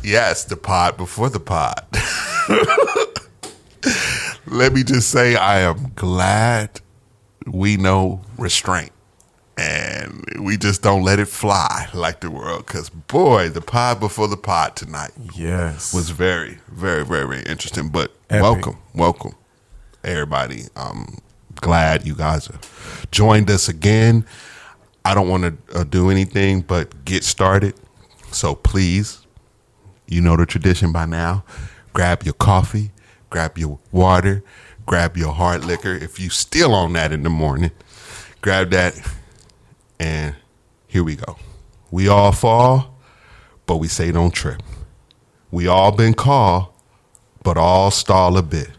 Yes, the pod before the pod. Let me just say I am glad we know restraint. And we just don't let it fly like the world. Because, boy, the pod before the pod tonight was very, very, very, very interesting. But Epic. welcome, everybody. I'm glad you guys have joined us again. I don't want to do anything but get started. So, please, you know the tradition by now. Grab your coffee, grab your water, grab your hard liquor. If you still on that in the morning, grab that. And here we go. We all fall, but we say don't trip. We all been called, but all stall a bit.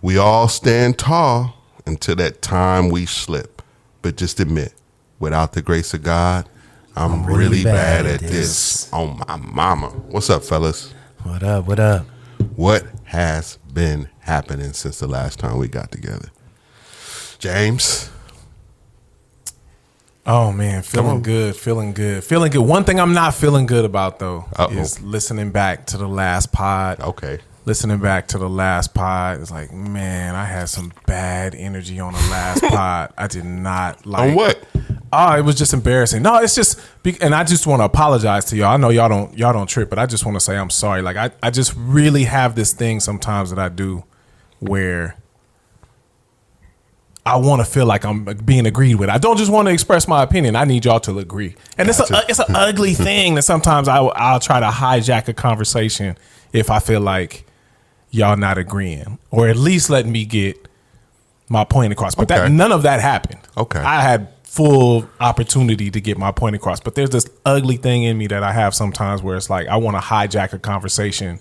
We all stand tall until that time we slip. But just admit, without the grace of God, I'm really bad at this. Oh, my mama. What's up, fellas? What up? What up? What has been happening since the last time we got together? James? Oh, man, feeling good. One thing I'm not feeling good about, though, is listening back to the last pod. Okay. Listening back to the last pod, it's like, man, I had some bad energy on the last pod. I did not like. On what? Oh, it was just embarrassing. No, it's just, and I just want to apologize to y'all. I know y'all don't trip, but I just want to say I'm sorry. Like, I just really have this thing sometimes that I do where I want to feel like I'm being agreed with. I don't just want to express my opinion. I need y'all to agree. And gotcha. It's an ugly thing that sometimes I'll try to hijack a conversation if I feel like y'all not agreeing, or at least letting me get my point across. But none of that happened. Okay. I had full opportunity to get my point across. But there's this ugly thing in me that I have sometimes where it's like I want to hijack a conversation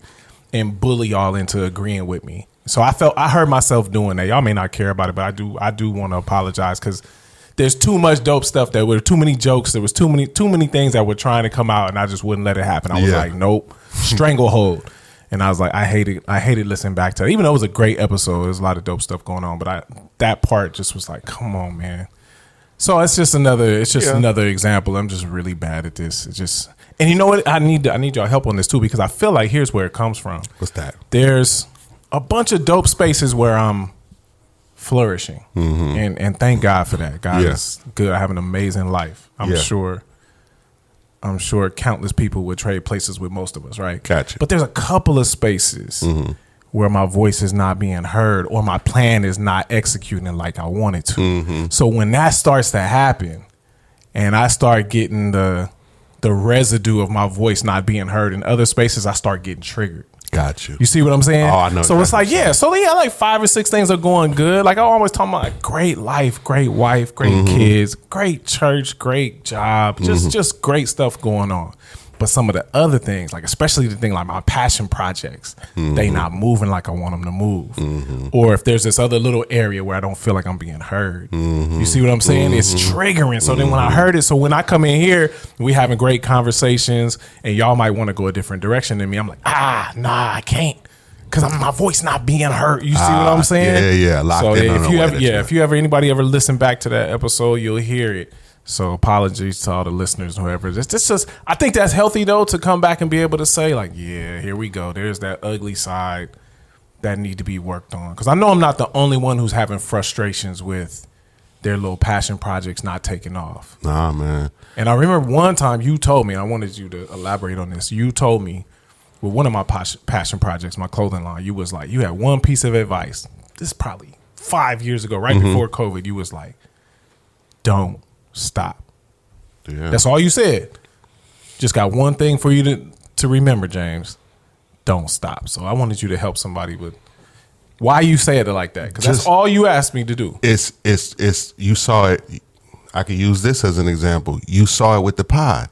and bully y'all into agreeing with me. So I heard myself doing that. Y'all may not care about it, but I do want to apologize because there's too much dope stuff. There were too many jokes. There was too many things that were trying to come out, and I just wouldn't let it happen. I was like, nope, stranglehold. And I was like, I hated listening back to it. Even though it was a great episode, there's a lot of dope stuff going on, but that part just was like, come on, man. So it's just another example. I'm just really bad at this. It's just, and you know what? I need y'all help on this too, because I feel like here's where it comes from. What's that? There's a bunch of dope spaces where I'm flourishing, and thank God for that. God is good. I have an amazing life. I'm sure countless people would trade places with most of us, right? Gotcha. But there's a couple of spaces where my voice is not being heard or my plan is not executing like I want it to. So when that starts to happen and I start getting the residue of my voice not being heard in other spaces, I start getting triggered. Got you. You see what I'm saying? Oh, I know. So it's like, like 5 or 6 things are going good. Like I always talking about like, great life, great wife, great kids, great church, great job, just great stuff going on. But some of the other things, like especially the thing like my passion projects, they not moving like I want them to move. Or if there's this other little area where I don't feel like I'm being heard. You see what I'm saying? It's triggering. So then when I heard it, so when I come in here, we having great conversations and y'all might want to go a different direction than me. I'm like, nah, I can't. Because my voice not being heard. You see what I'm saying? Yeah. Locked so in if anybody ever listen back to that episode, you'll hear it. So apologies to all the listeners, whoever. This just, I think that's healthy though, to come back and be able to say like, yeah, here we go. There's that ugly side that need to be worked on. Because I know I'm not the only one who's having frustrations with their little passion projects not taking off. Nah, man. And I remember one time you told me, and I wanted you to elaborate on this. You told me with one of my passion projects, my clothing line, you was like, you had one piece of advice. This is probably 5 years ago, right before COVID. You was like, don't stop. Yeah. That's all you said. Just got one thing for you to remember, James. Don't stop. So I wanted you to help somebody with why you said it like that, because that's all you asked me to do. It's you saw it. I could use this as an example. You saw it with the pod.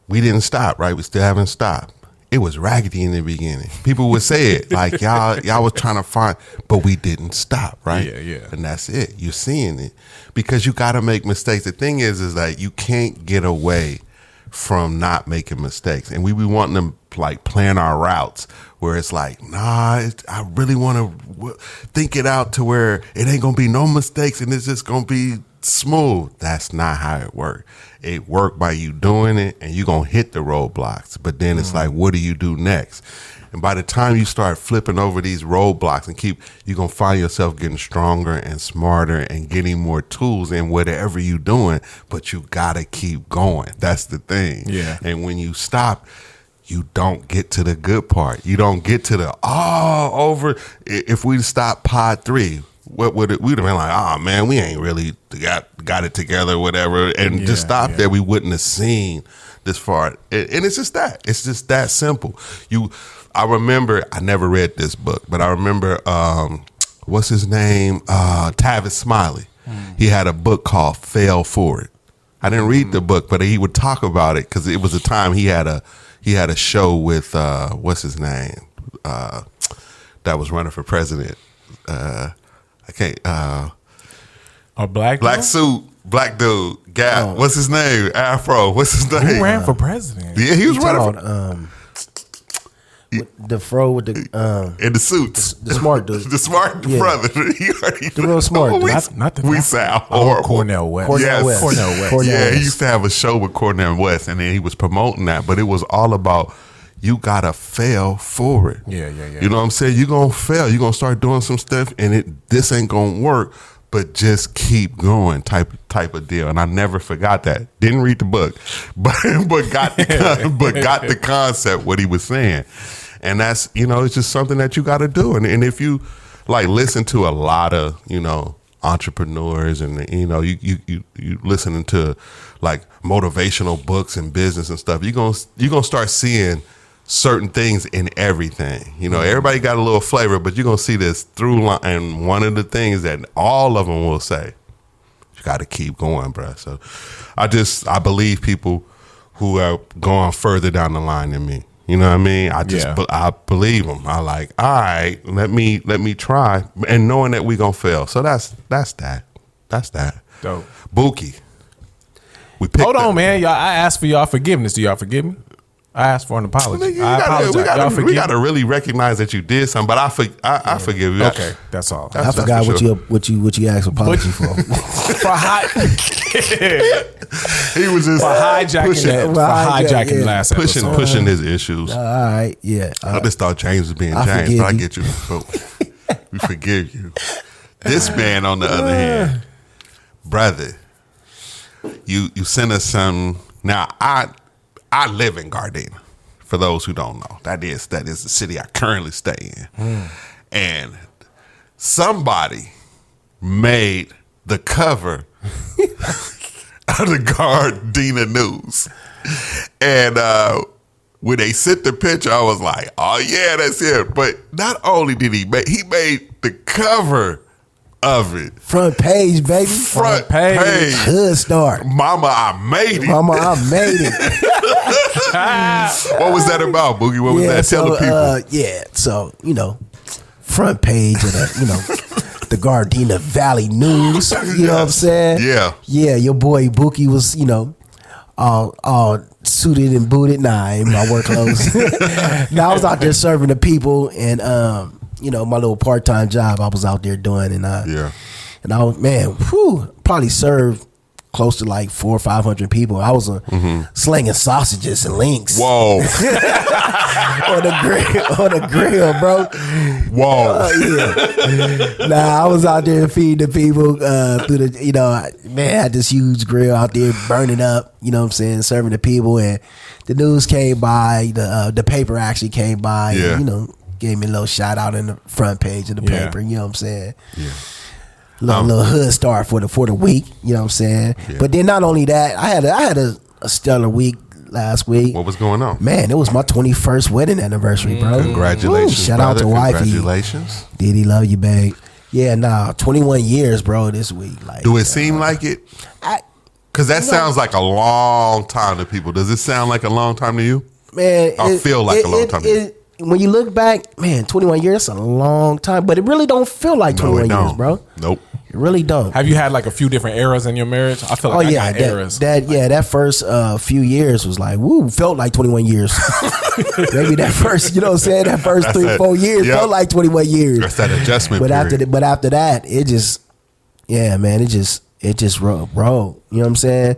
We didn't stop, right? We still haven't stopped. It was raggedy in the beginning. People would say it like y'all was trying to find, but we didn't stop, right? Yeah. And that's it. You're seeing it because you got to make mistakes. The thing is like you can't get away from not making mistakes, and we be wanting to like plan our routes where it's like, I really want to think it out to where it ain't gonna be no mistakes, and it's just gonna be smooth. That's not how it worked. It worked by you doing it, and you're going to hit the roadblocks. But then it's like, what do you do next? And by the time you start flipping over these roadblocks and you're going to find yourself getting stronger and smarter and getting more tools in whatever you're doing, but you got to keep going. That's the thing. Yeah. And when you stop, you don't get to the good part. You don't get to the, over. If we stopped pod 3, what would it, we'd have been like, oh man, we ain't really got it together, or whatever. And just stop there. We wouldn't have seen this far. And it's just that simple. I remember, I never read this book, but I remember, what's his name? Tavis Smiley. He had a book called Fail Forward. I didn't read the book, but he would talk about it because it was a time he had a show with, what's his name? That was running for president. I can't, a black suit, black dude, Gap. What's his name? Afro. What's his name? Who ran for president? Yeah, he was running for the fro with the in the suits, the smart dude, the smart brother, the real smart dude. Not the we sound horrible. Cornel West. Cornel West. Yeah, he used to have a show with Cornel West, and then he was promoting that, but it was all about you gotta fail forward. Yeah. You know what I'm saying? You're gonna fail. You're gonna start doing some stuff, and this ain't gonna work. But just keep going, type of deal. And I never forgot that. Didn't read the book, but got the concept what he was saying. And that's, it's just something that you got to do. And if you like listen to a lot of entrepreneurs, and you listening to like motivational books and business and stuff, you're gonna start seeing certain things in everything. Everybody got a little flavor, but you're going to see this through line. And one of the things that all of them will say, you got to keep going, bro. So I believe people who are going further down the line than me. You know what I mean? I believe them. I like, all right, let me try, and knowing that we going to fail. So that's that. Dope. Buki. Hold on, man. Y'all, I asked for y'all forgiveness. Do y'all forgive me? I asked for an apology. I apologize. We got to really recognize that you did something, but I forgive you. Okay, that's all. I forgot what you asked apology for. For he was just hijacking last episode. Pushing his issues. All right, yeah. I just thought James was being James, but I get you. We forgive you. This man, on the other hand, brother, you sent us some. Now I live in Gardena. For those who don't know, that is the city I currently stay in. And somebody made the cover of the Gardena News. And when they sent the picture, I was like, oh yeah, that's it. But not only did he made the cover of it. Front page, baby. Front page. Hood start. Mama, I made it. Mama, I made it. What was that about, Boogie? What was that? Tell the people. So, front page of the, the Gardena Valley News. You know what I'm saying? Yeah. Yeah, your boy Bookie was, all suited and booted. Nah, in my work clothes. Now I was out there serving the people, and my little part-time job I was out there doing, and I was, probably served close to like 400 or 500 people. I was slinging sausages and links. Whoa. on the grill, bro. Whoa. Yeah. Nah, I was out there feeding the people through the, I had this huge grill out there burning up, you know what I'm saying, serving the people, and the news came by, the paper actually came by, and, gave me a little shout out in the front page of the paper, you know what I'm saying? Yeah. Little hood start for the week, you know what I'm saying? Yeah. But then not only that, I had a stellar week last week. What was going on? Man, it was my 21st wedding anniversary, bro. Congratulations. Ooh, shout out to wifey. Congratulations. Diddy, love you, babe. Yeah, 21 years, bro, this week. Like, do it seem like it? Because that sounds like a long time to people. Does it sound like a long time to you? Man, I feel like a long time to you. When you look back, man, 21 years is a long time, but it really don't feel like 21 years, bro. Nope. It really don't. Have you had like a few different eras in your marriage? I feel like I got eras. That first few years was like, felt like 21 years. Maybe that first, you know what I'm saying? That first 3-4 years felt like 21 years. That's that adjustment but period. After that, it just, yeah, man, it just, it just rolled. You know what I'm saying?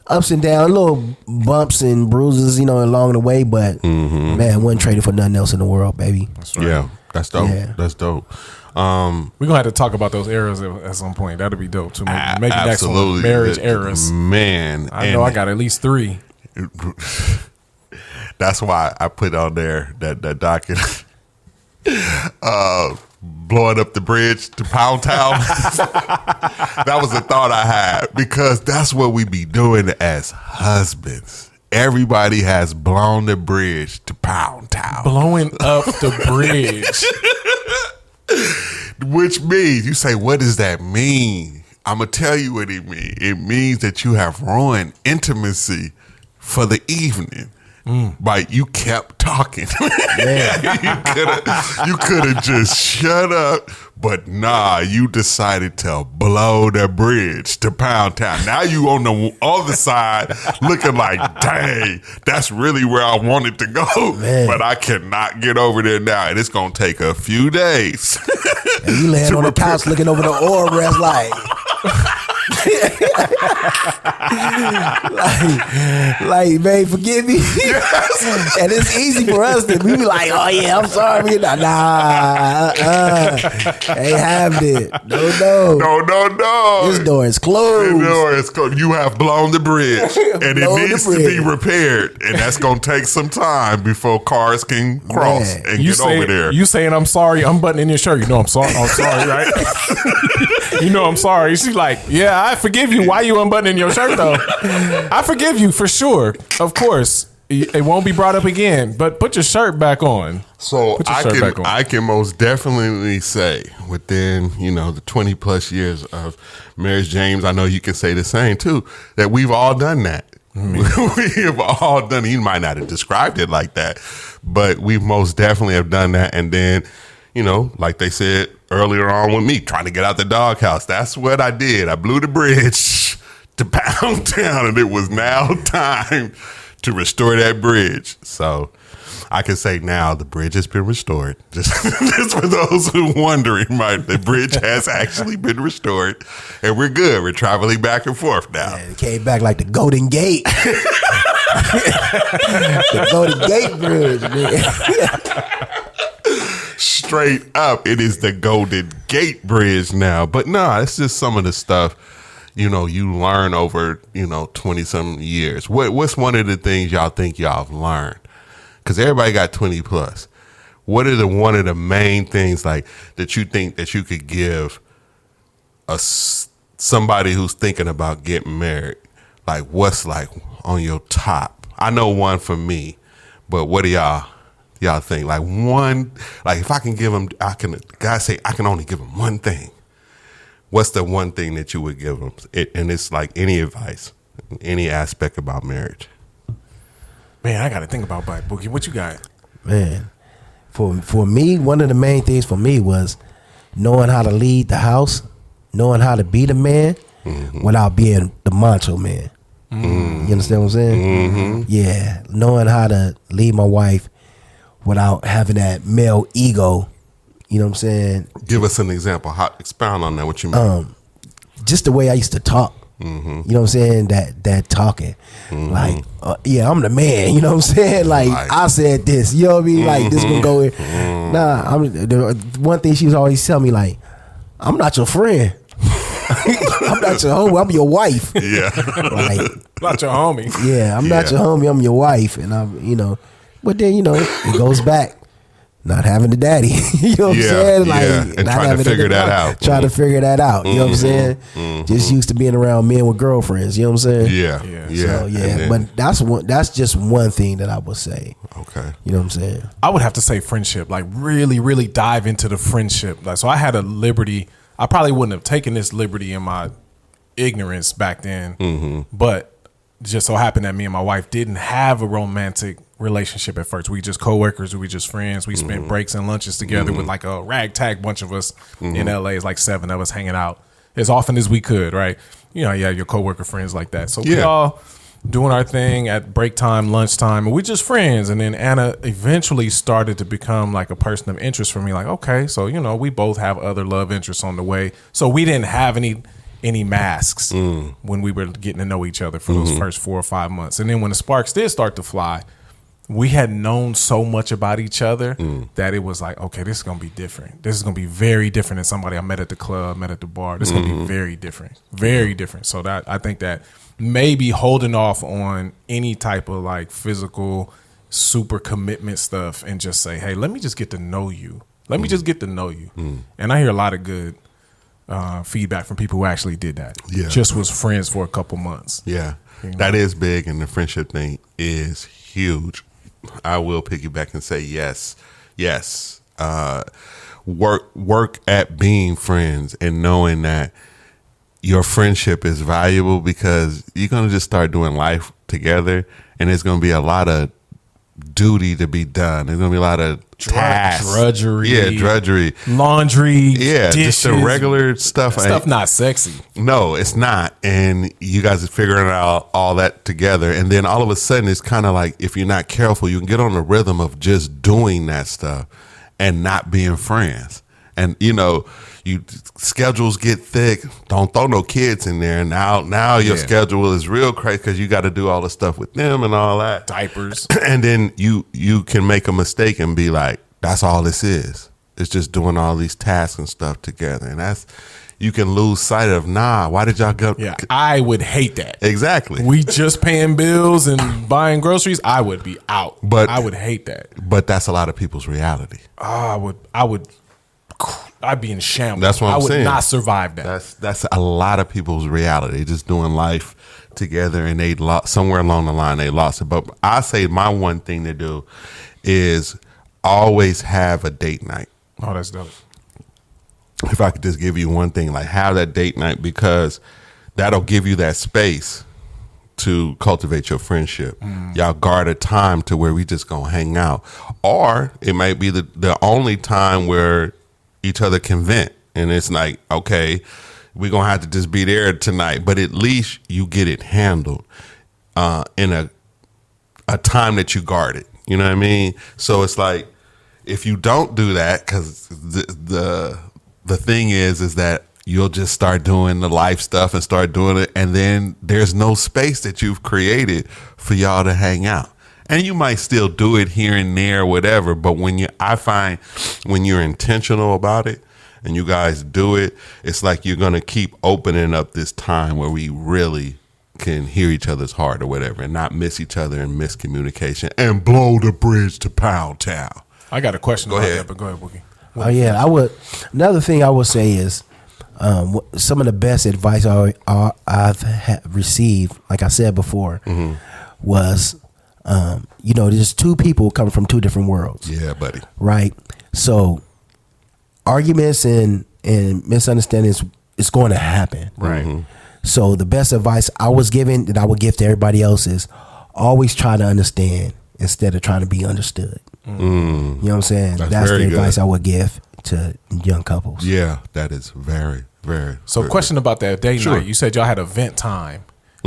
Ups and downs, little bumps and bruises, along the way. But man, wasn't traded for nothing else in the world, baby. That's right. Yeah, that's dope. Yeah. That's dope. We're gonna have to talk about those eras at some point. That'd be dope too. Maybe next one, Absolutely. marriage eras. Man, I know I got at least 3. That's why I put on there that document. Blowing up the bridge to Pound Town. That was a thought I had because that's what we be doing as husbands. Everybody has blown the bridge to Pound Town. Blowing up the bridge. Which means, you say, what does that mean? I'm going to tell you what it means. It means that you have ruined intimacy for the evening. Like, you kept talking. You could have just shut up, but nah, you decided to blow the bridge to Pound Town. Now you on the other side looking like, dang, that's really where I wanted to go. Man. But I cannot get over there now, and it's going to take a few days. And you laying on the couch looking over the oil rest like man, forgive me. And it's easy for us to we be like, oh yeah, I'm sorry. Ain't having it. No. This door is closed. You have blown the bridge, and it needs to be repaired, and that's going to take some time before cars can cross and get over there. You saying I'm sorry? I'm buttoning your shirt. I'm sorry, right? I'm sorry. She's like, yeah, I forgive you. Why you unbuttoning your shirt though? I forgive you for sure. Of course, it won't be brought up again. But put your shirt back on. So I can most definitely say within the 20 plus years of marriage, James, I know you can say the same too, that we've all done that. We have all done it. You might not have described it like that, but we most definitely have done that. And then, like they said earlier on with me, trying to get out the doghouse. That's what I did. I blew the bridge to Pound Town, and it was now time to restore that bridge. So I can say now the bridge has been restored. Just for those who are wondering, the bridge has actually been restored, and we're good. We're traveling back and forth now. Yeah, it came back like the Golden Gate. The Golden Gate Bridge, man. Straight up, it is the Golden Gate Bridge now. But no, it's just some of the stuff, you learn over, 20-some years. What's one of the things y'all think y'all have learned? Because everybody got 20 plus. What are one of the main things that you think that you could give somebody who's thinking about getting married? What's on your top? I know one for me, but what do y'all think? If I can give them, guys say I can only give them one thing. What's the one thing that you would give them? And it's any advice, any aspect about marriage. Man, I got to think about Boogie. What you got? Man, for me, one of the main things for me was knowing how to lead the house, knowing how to be the man without being the macho man. You understand what I'm saying? Yeah, knowing how to lead my wife without having that male ego. You know what I'm saying? Give us an example. Expound on that. What you mean? Just the way I used to talk. You know what I'm saying? That talking. Yeah, I'm the man. You know what I'm saying? I said this. You know what I mean? This one go in. Nah, one thing she was always telling me, I'm not your friend. I'm not your homie. I'm your wife. Yeah. Not your homie. Yeah, I'm not your homie. I'm your wife. And I'm, but then, it goes back. Not having the daddy. You know what I'm saying? And trying to figure that out. Trying to figure that out. You know what I'm saying? Just used to being around men with girlfriends. You know what I'm saying? Yeah. So, but that's just one thing that I would say. Okay. You know what I'm saying? I would have to say friendship. Really, really dive into the friendship. So I had a liberty. I probably wouldn't have taken this liberty in my ignorance back then. But just so happened that me and my wife didn't have a romantic relationship at first. We just coworkers, we just friends. We spent breaks and lunches together with a ragtag bunch of us in LA. It's 7 of us hanging out as often as we could, right? Your coworker friends like that. So we all doing our thing at break time, lunchtime, and we just friends. And then Anna eventually started to become a person of interest for me. Okay, so we both have other love interests on the way. So we didn't have any any masks when we were getting to know each other for those first 4 or 5 months. And then when the sparks did start to fly, we had known so much about each other that it was like, okay, this is going to be different. This is going to be very different than somebody I met at the club, met at the bar. This is going to be very different, very different. So that I think that maybe holding off on any type of like physical super commitment stuff and just say, hey, let me just get to know you. Let me just get to know you. And I hear a lot of good feedback from people who actually did that. Yeah. Just was friends for a couple months. Yeah. You know? That is big, and the friendship thing is huge. I will piggyback and say yes. Work at being friends and knowing that your friendship is valuable, because you're going to just start doing life together, and there's going to be a lot of duty to be done. There's going to be a lot of tasks. Drudgery. Yeah, drudgery. Laundry. Yeah, dishes, just the regular stuff. Stuff not sexy. No, it's not. And you guys are figuring out all that together. And then all of a sudden, it's kind of like, if you're not careful, you can get on the rhythm of just doing that stuff and not being friends. And, schedules get thick. Don't throw no kids in there. Now your schedule is real crazy, because you got to do all the stuff with them and all that. Diapers. And then you can make a mistake and be like, that's all this is. It's just doing all these tasks and stuff together. And you can lose sight of, why did y'all go? Yeah, I would hate that. Exactly. We just paying bills and buying groceries. I would be out. But I would hate that. But that's a lot of people's reality. I'd be in shambles. That's what I'm saying. I would not survive that. That's a lot of people's reality. Just doing life together, and they somewhere along the line they lost it. But I say my one thing to do is always have a date night. Oh, that's dope. If I could just give you one thing, like have that date night, because that'll give you that space to cultivate your friendship. Y'all guard a time to where we just gonna hang out, or it might be the only time where each other can vent, and it's like, okay, we're gonna have to just be there tonight, but at least you get it handled in a time that you guard it. You know what I mean? So it's like, if you don't do that, because the thing is that you'll just start doing the life stuff and start doing it, and then there's no space that you've created for y'all to hang out. And you might still do it here and there, whatever. But I find when you're intentional about it and you guys do it, it's like you're going to keep opening up this time where we really can hear each other's heart or whatever, and not miss each other and miscommunication and blow the bridge to Pound Town. I got a question Go about ahead. that, but go ahead, Boogie. Oh yeah, I would. Another thing I would say is some of the best advice I've received, like I said before, was there's two people coming from two different worlds. Yeah, buddy. Right. So arguments and misunderstandings is going to happen. Right. So the best advice I was given that I would give to everybody else is always try to understand instead of trying to be understood. You know what I'm saying? That's the advice I would give to young couples. Yeah, that is very, very. So very question good. about that date Sure. night. You said y'all had a vent time.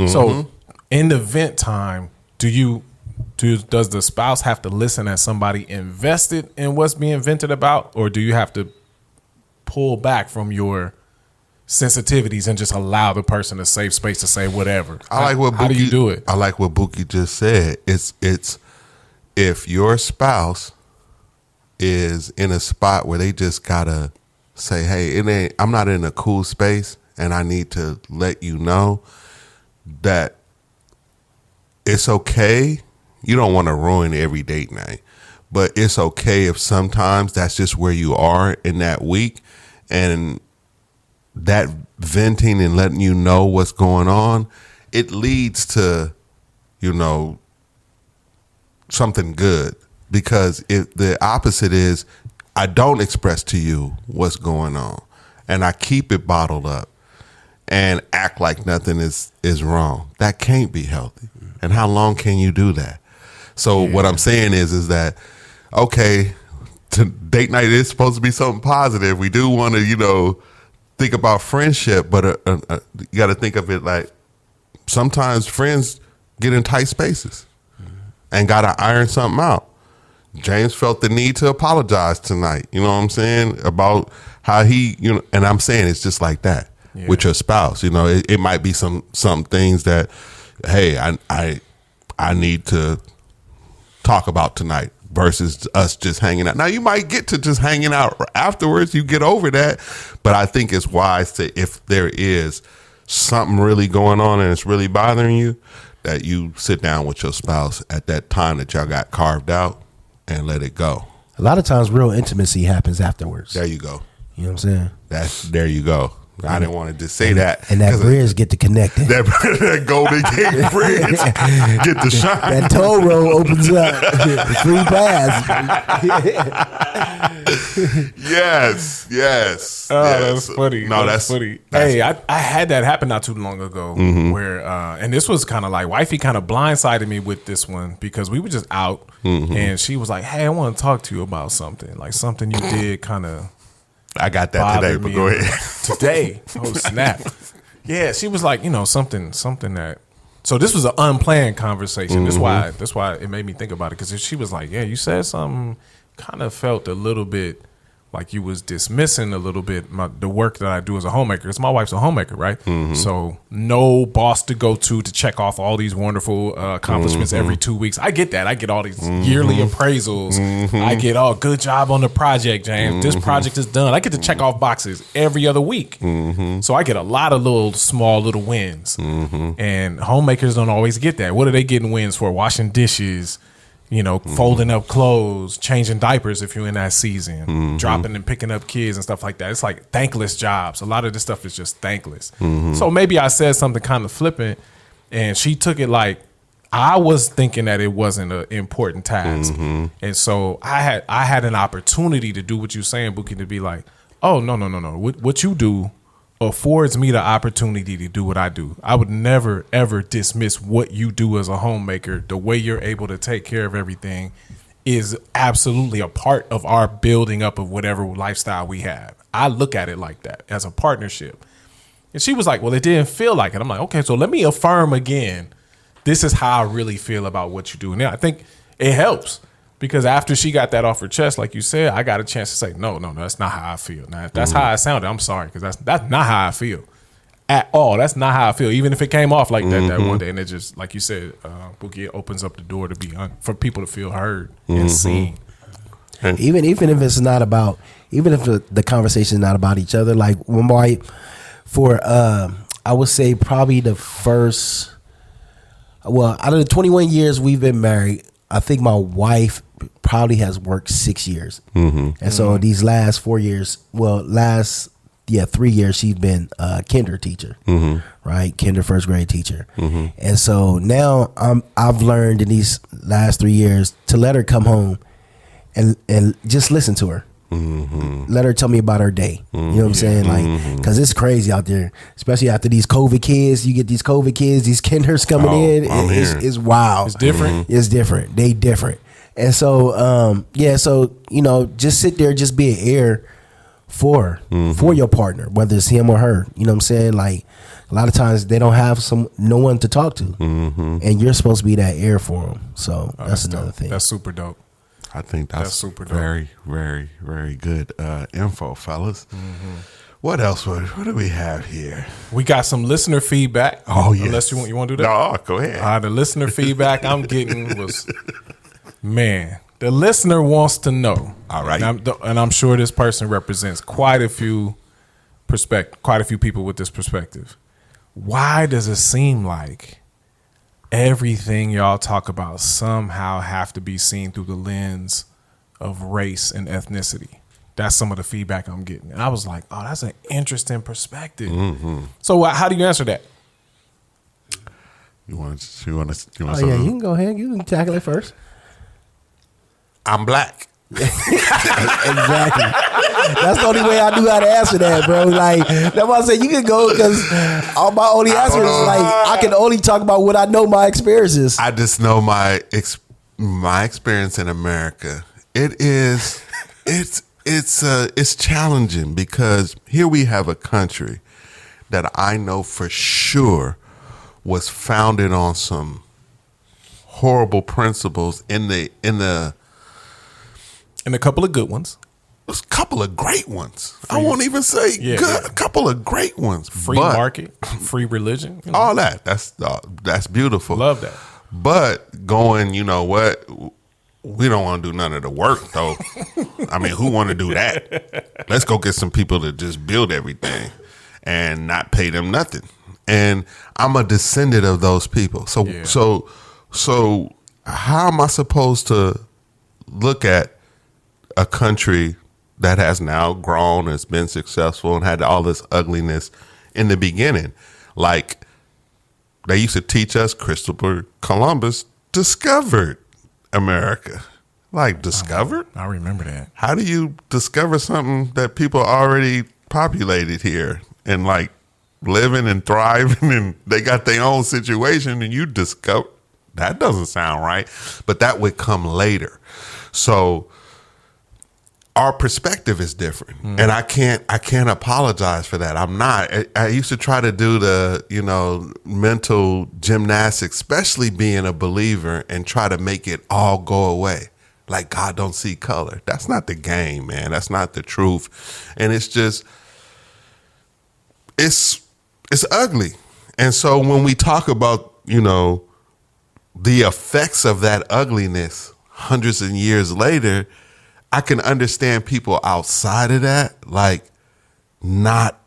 So in the vent time, does the spouse have to listen as somebody invested in what's being vented about, or do you have to pull back from your sensitivities and just allow the person a safe space to say whatever? How do you do it? I like what Buki just said. It's if your spouse is in a spot where they just gotta say, hey, I'm not in a cool space, and I need to let you know that it's okay. You don't want to ruin every date night, but it's okay if sometimes that's just where you are in that week, and that venting and letting you know what's going on, it leads to, something good. Because if the opposite is, I don't express to you what's going on, and I keep it bottled up and act like nothing is wrong, that can't be healthy. And how long can you do that? So what I'm saying is that, okay, date night is supposed to be something positive. We do want to, think about friendship, but you got to think of it like sometimes friends get in tight spaces and got to iron something out. James felt the need to apologize tonight. You know what I'm saying? About how he, and I'm saying it's just like that. with your spouse. You know, it might be some things that, hey, I need to talk about tonight versus us just hanging out. Now you might get to just hanging out afterwards. You get over that, but I think it's wise to, if there is something really going on and it's really bothering you, that you sit down with your spouse at that time that y'all got carved out and let it go. A lot of times real intimacy happens afterwards. There you go. You know what I'm saying? There you go. I didn't want to just say that. And that bridge get to connecting. That Golden Gate Bridge get to shine. That toll road opens up. The free pass. Yes. Oh, yes. that's funny. No, that's funny. Hey, I had that happen not too long ago where, and this was kind of like, wifey kind of blindsided me with this one because we were just out and she was like, hey, I want to talk to you about something. Like something you did kind of. I got that today, but go ahead. Today. Oh, snap. Yeah, she was like, something that. So this was an unplanned conversation. That's why it made me think about it. Because she was like, yeah, you said something, kind of felt a little bit like you was dismissing a little bit the work that I do as a homemaker. Because my wife's a homemaker, right? So no boss to go to check off all these wonderful accomplishments every 2 weeks. I get that. I get all these yearly appraisals. I get, good job on the project, James. This project is done. I get to check off boxes every other week. So I get a lot of small little wins. And homemakers don't always get that. What are they getting wins for? Washing dishes, folding up clothes, changing diapers if you're in that season, dropping and picking up kids and stuff like that. It's like thankless jobs. A lot of this stuff is just thankless. So maybe I said something kind of flippant and she took it like I was thinking that it wasn't an important task. And so I had an opportunity to do what you're saying, Buki, to be like, oh, no. What you do affords me the opportunity to do what I do. I would never, ever dismiss what you do as a homemaker. The way you're able to take care of everything is absolutely a part of our building up of whatever lifestyle we have. I look at it like that, as a partnership. And she was like, well, it didn't feel like it. I'm like, okay, so let me affirm again. This is how I really feel about what you do. Now, I think it helps. Because after she got that off her chest, like you said, I got a chance to say, no, that's not how I feel. Now, if that's how I sounded, I'm sorry, because that's not how I feel at all. That's not how I feel, even if it came off like that one day. And it just, like you said, Buki, it opens up the door to be for people to feel heard and seen. Even if it's not about, even if the conversation is not about each other, like when my wife, I would say probably the first, out of the 21 years we've been married, I think my wife probably has worked 6 years. And so these last 4 years, 3 years, she's been a kinder teacher, right? Kinder first grade teacher. And so now I've learned in these last 3 years to let her come home and just listen to her. Let her tell me about her day. You know what I'm saying? Like, because it's crazy out there, especially after these COVID kids. You get these COVID kids, these kinders coming in. It's wild. It's different. It's different. They different. And so, just sit there, just be an ear for your partner, whether it's him or her. You know what I'm saying? Like, a lot of times they don't have no one to talk to, and you're supposed to be that ear for them. So that's another dope. thing. That's super dope. I think that's super dope. Very, very, very good info, fellas. What else? What do we have here? We got some listener feedback. Oh, yes. Unless you want to do that? No, go ahead. The listener feedback I'm getting was, man, the listener wants to know. All right. And I'm sure this person represents quite a few people with this perspective. Why does it seem like everything y'all talk about somehow have to be seen through the lens of race and ethnicity? That's some of the feedback I'm getting. And I was like, oh, that's an interesting perspective. So how do you answer that? You want Oh, yeah, you can go ahead. You can tackle it first. I'm black. Exactly. That's the only way I knew how to answer that, bro. Like, that's why I said you can go, because all my only answer is like I can only talk about what I know my experiences. I just know my experience in America. It's challenging because here we have a country that I know for sure was founded on some horrible principles in a And a couple of good ones. a couple of great ones. I won't even say good. A couple of great ones. Free market, free religion, all that. That's beautiful. Love that. But going, you know what? We don't want to do none of the work, though. I mean, who want to do that? Let's go get some people to just build everything and not pay them nothing. And I'm a descendant of those people. So how am I supposed to look at a country that has now grown, has been successful, and had all this ugliness in the beginning? Like, they used to teach us Christopher Columbus discovered America. Like, discovered? I remember that. How do you discover something that people already populated here and like living and thriving and they got their own situation and you discover? That doesn't sound right. But that would come later. So our perspective is different, and I can't apologize for that. I'm not. I used to try to do the, you know, mental gymnastics, especially being a believer, and try to make it all go away. Like God don't see color. That's not the game, man. That's not the truth, and it's just it's ugly. And so when we talk about, you know, the effects of that ugliness hundreds of years later, I can understand people outside of that, like, not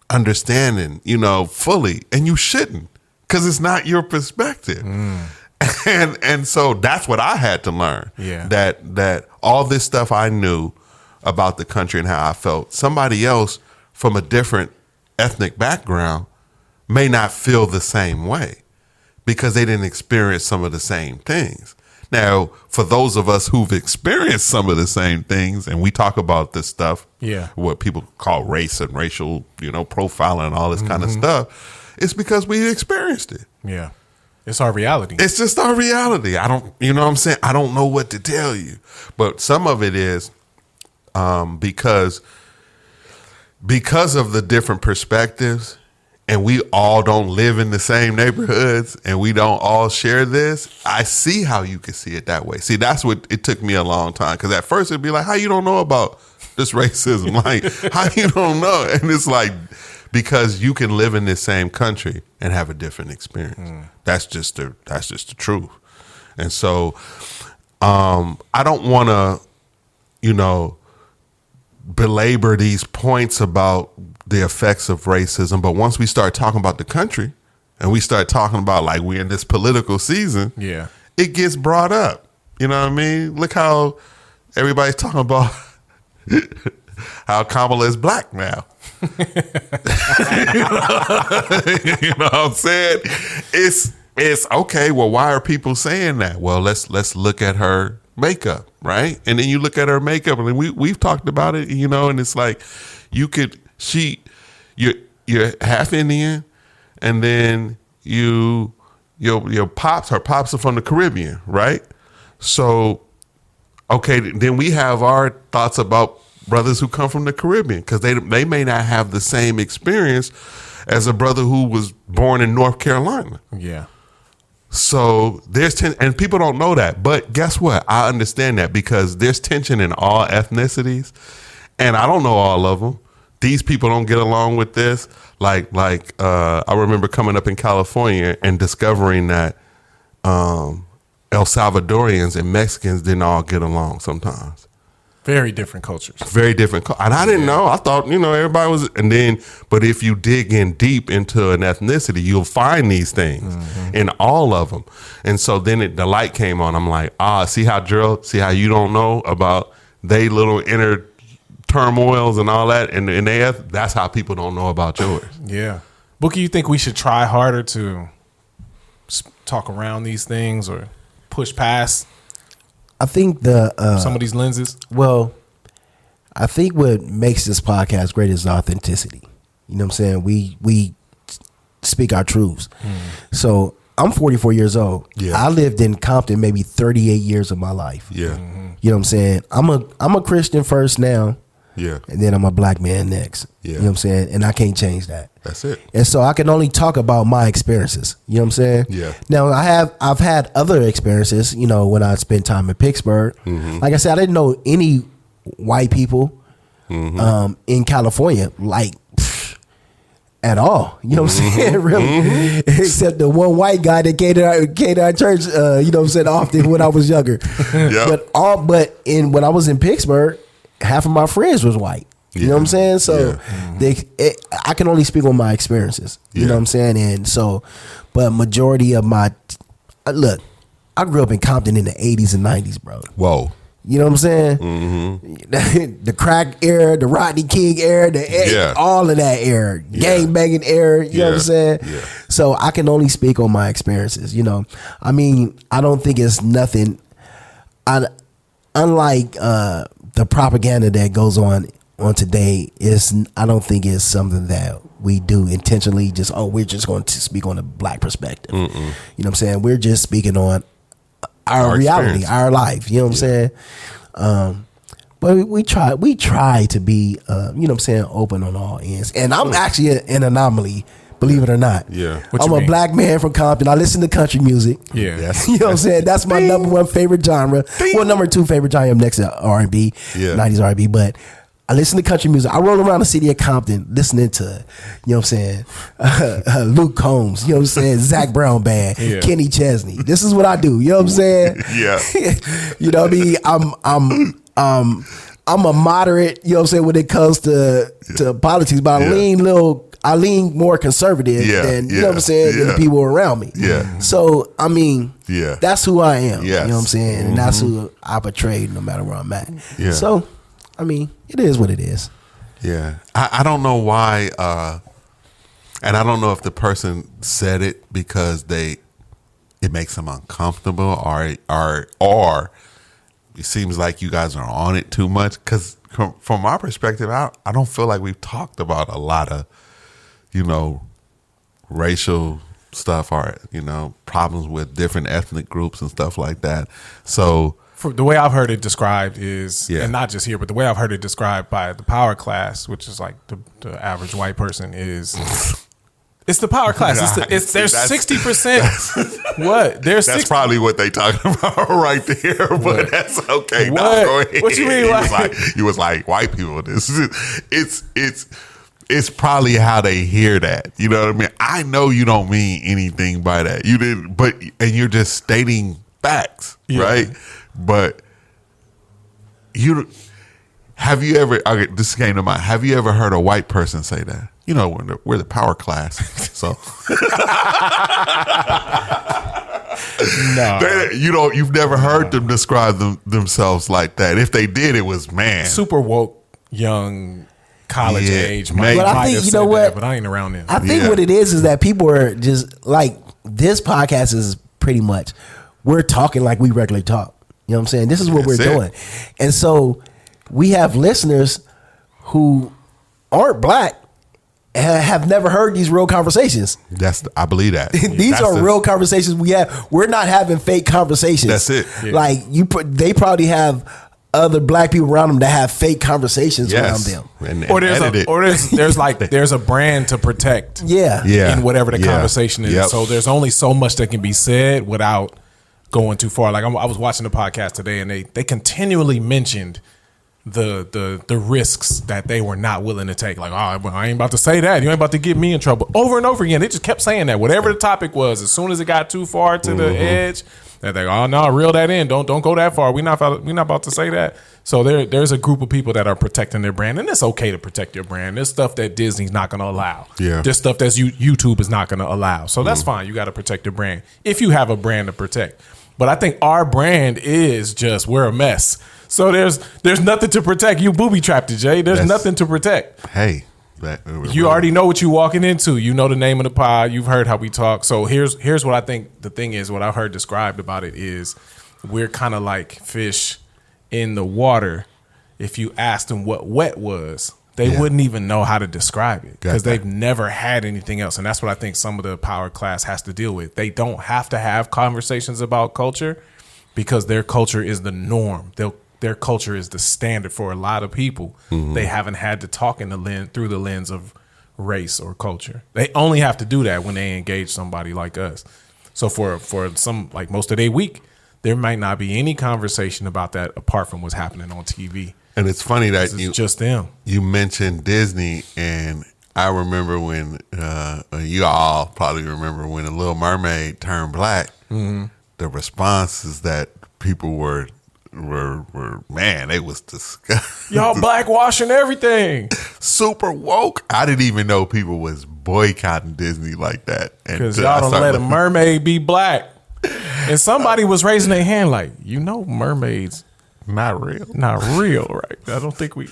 understanding, you know, fully, and you shouldn't, because it's not your perspective. And so that's what I had to learn. Yeah. That all this stuff I knew about the country and how I felt, somebody else from a different ethnic background may not feel the same way because they didn't experience some of the same things. Now, for those of us who've experienced some of the same things, and we talk about this stuff, what people call race and racial, you know, profiling and all this kind of stuff, it's because we experienced it. Yeah. It's our reality. It's just our reality. I don't, you know what I'm saying? I don't know what to tell you. But some of it is because of the different perspectives, and we all don't live in the same neighborhoods, and we don't all share this, I see how you can see it that way. See, that's what it took me a long time, because at first it'd be like, how you don't know about this racism? Like, how you don't know? And it's like, because you can live in this same country and have a different experience. That's just the truth. And so I don't want to, you know, belabor these points about the effects of racism, but once we start talking about the country and we start talking about, like, we're in this political season, it gets brought up. You know what I mean? Look how everybody's talking about how Kamala is black now. You know what I'm saying? It's okay. Well, why are people saying that? Well, let's look at her makeup, right? And then you look at her makeup, and we've talked about it, you know, and it's like you're half Indian, and then her pops are from the Caribbean, right? So, okay, then we have our thoughts about brothers who come from the Caribbean, because they may not have the same experience as a brother who was born in North Carolina. Yeah. So there's tension, and people don't know that. But guess what? I understand that, because there's tension in all ethnicities, and I don't know all of them. These people don't get along with this. Like I remember coming up in California and discovering that El Salvadorians and Mexicans didn't all get along sometimes. Very different cultures. Very different. And I didn't know. I thought, you know, everybody was. And then, but if you dig in deep into an ethnicity, you'll find these things in all of them. And so then the light came on. I'm like, see how you don't know about they little inner turmoils and all that. And that's how people don't know about yours. Yeah. Bookie, you think we should try harder to talk around these things or push past I think some of these lenses? Well, I think what makes this podcast great is authenticity. You know what I'm saying? We speak our truths. So I'm 44 years old. Yeah. I lived in Compton maybe 38 years of my life. Yeah. You know what I'm saying? I'm a Christian first now. Yeah. And then I'm a black man next. Yeah. You know what I'm saying? And I can't change that. That's it. And so I can only talk about my experiences. You know what I'm saying? Yeah. Now I've had other experiences, you know, when I spent time in Pittsburgh. Like I said, I didn't know any white people. in California, like at all. You know what I'm saying? Really, except the one white guy that came to our church. You know what I'm saying? Often when I was younger, but when I was in Pittsburgh, half of my friends was white. You know what I'm saying? So I can only speak on my experiences. You know what I'm saying? And so, but majority of my look, I grew up in Compton in the 80s and 90s, bro. Whoa. You know what I'm saying? Mm-hmm. The crack era, the Rodney King era, all of that era, gang banging era. You know what I'm saying? Yeah. So I can only speak on my experiences. You know, I mean, I don't think it's nothing. Unlike the propaganda that goes on today, I don't think it's something that we do intentionally. Just we're just going to speak on a black perspective. You know what I'm saying? We're just speaking on our reality, our life. You know what I'm saying? But we try to be, you know what I'm saying, open on all ends. And I'm actually an anomaly, believe it or not. Yeah. I'm a black man from Compton. I listen to country music. Yeah. You know what I'm saying? That's my number one favorite genre. Well, number two favorite genre next to R&B, 90s R&B. But I listen to country music. I roll around the city of Compton listening to, you know what I'm saying, Luke Combs, you know what I'm saying, Zach Brown Band, Kenny Chesney. This is what I do. You know what I'm saying? Yeah. You know what I mean? I'm a moderate, you know what I'm saying, when it comes to politics, but I lean more conservative than, you know what I'm saying, than the people around me. Yeah. So, I mean, that's who I am. You know what I'm saying? And that's who I portray no matter where I'm at. Yeah. So, I mean, it is what it is. Yeah. I don't know why, and I don't know if the person said it because it makes them uncomfortable or it seems like you guys are on it too much. Because from my perspective, I don't feel like we've talked about a lot of, you know, racial stuff or, you know, problems with different ethnic groups and stuff like that. So the way I've heard it described is, and not just here, but the way I've heard it described by the power class, which is like the average white person, is it's the power class. There's 60%. What? That's probably what they talking about right there. But that's okay. What? No, go ahead. What you mean? You was like white people. It's probably how they hear that. You know what I mean? I know you don't mean anything by that. You didn't, and you're just stating facts, right? But have you ever? Okay, this came to mind. Have you ever heard a white person say that? You know, we're the power class, so no. You've never heard them describe themselves like that. If they did, it was super woke, young, college age. But I think, you know what? But I ain't around them. I think what it is that people are just like, this podcast is pretty much, we're talking like we regularly talk. You know what I'm saying? This is what we're doing. And so we have listeners who aren't black, have never heard these real conversations. I believe that. These are real conversations we have. We're not having fake conversations. That's it. Yeah. Like they probably have other black people around them that have fake conversations around them. There's a brand to protect. In whatever the conversation is. Yep. So there's only so much that can be said without going too far. Like I was watching the podcast today, and they continually mentioned the risks that they were not willing to take. Like, oh, I ain't about to say that. You ain't about to get me in trouble. Over and over again, they just kept saying that. Whatever the topic was, as soon as it got too far to the edge, they're like, oh no, reel that in. Don't go that far. We're not about to say that. So there's a group of people that are protecting their brand, and it's okay to protect your brand. There's stuff that Disney's not going to allow. Yeah. There's stuff that YouTube is not going to allow. So that's fine. You got to protect your brand if you have a brand to protect. But I think our brand is just, we're a mess. So there's nothing to protect. You booby trapped it, Jay. There's nothing to protect. Hey. You already know what you're walking into. You know the name of the pod. You've heard how we talk. So here's what I think the thing is, what I've heard described about it is, we're kind of like fish in the water. If you asked them what wet was, they wouldn't even know how to describe it because they've never had anything else. And that's what I think some of the power class has to deal with. They don't have to have conversations about culture because their culture is the norm. Their culture is the standard for a lot of people. They haven't had to talk through the lens of race or culture. They only have to do that when they engage somebody like us. So for some, like most of their week, there might not be any conversation about that apart from what's happening on TV. And it's funny that It's just them. you mentioned Disney, and I remember when you all probably remember when the Little Mermaid turned black. Mm-hmm. The responses that people were man, it was disgusting. Y'all blackwashing everything Super woke. I didn't even know people was boycotting Disney like that. because y'all don't let a mermaid be black. And somebody was raising their hand like, mermaids not real. not real, right? I don't think we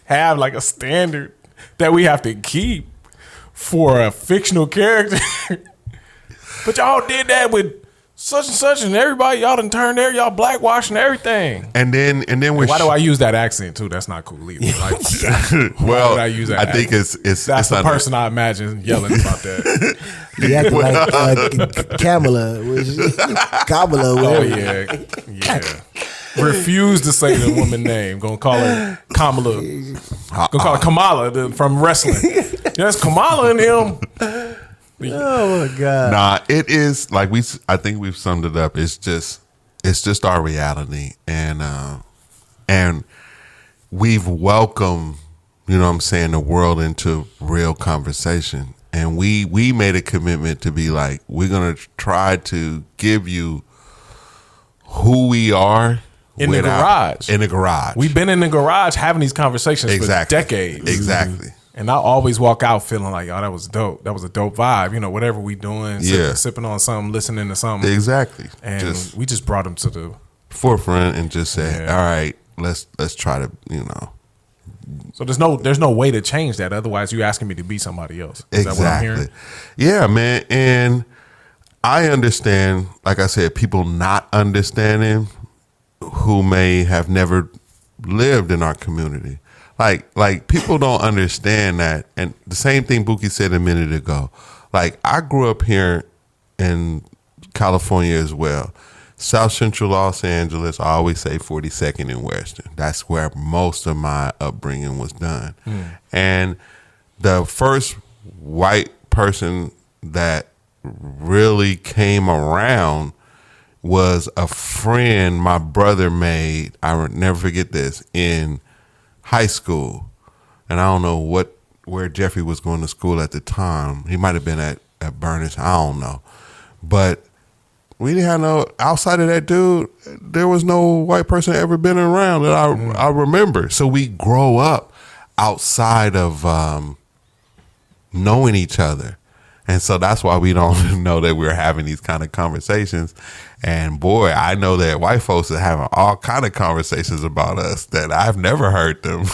have like a standard that we have to keep for a fictional character. But y'all did that with such and such, and everybody, y'all done turned there, y'all blackwashing everything. And then Why do I use that accent too? That's not cool either. Like, well, did I use that I think accent? it's That's the under- person I imagine yelling about that. You acting like Kamala. Kamala. Oh yeah. Refuse to say the woman name. Gonna call her Kamala. Gonna call her Kamala from wrestling. Yes, Kamala and him. Oh my God. Nah, it is like I think we've summed it up. It's just our reality, and we've welcomed, you know what I'm saying, the world into real conversation. And we made a commitment to be like, we're gonna try to give you who we are In the garage. In the garage. We've been in the garage having these conversations for decades. Exactly. And I always walk out feeling like, that was dope. That was a dope vibe. Whatever we doing, sipping on something, listening to something. Exactly. And we just brought them to the forefront and just said, all right, let's try to, So there's no way to change that. Otherwise, you asking me to be somebody else. Is that what I'm hearing? Yeah, man. And I understand, like I said, people not understanding who may have never lived in our community. Like people don't understand that. And the same thing Buki said a minute ago. Like, I grew up here in California as well. South Central Los Angeles, I always say 42nd and Western. That's where most of my upbringing was done. And the first white person that really came around was a friend my brother made. I would never forget this, in high school. And I don't know where Jeffrey was going to school at the time. He might have been at Burners. I don't know. But we didn't have no, outside of that dude, there was no white person ever been around that I remember. So we grow up outside of knowing each other. And so that's why we don't know that we're having these kind of conversations. And boy, I know that white folks are having all kind of conversations about us that I've never heard them.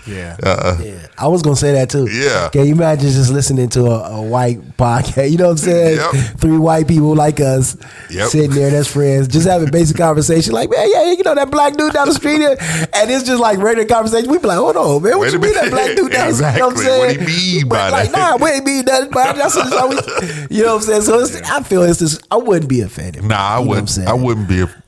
Yeah. Yeah, I was gonna say that too. Yeah. Can you imagine just listening to a white podcast? You know what I'm saying? Yep. 3 white people like us sitting there, that's friends, just having basic conversation. Like, man, that black dude down the street here, and it's just like regular conversation. We be like, hold on, man, what you mean that black dude down the street? You know what I'm saying? What do you mean by like, that? nah, we ain't mean nothing. But that's what it's always, you know what I'm saying? So I feel it's just, I wouldn't be offended. Nah, I You know what I'm wouldn't. saying?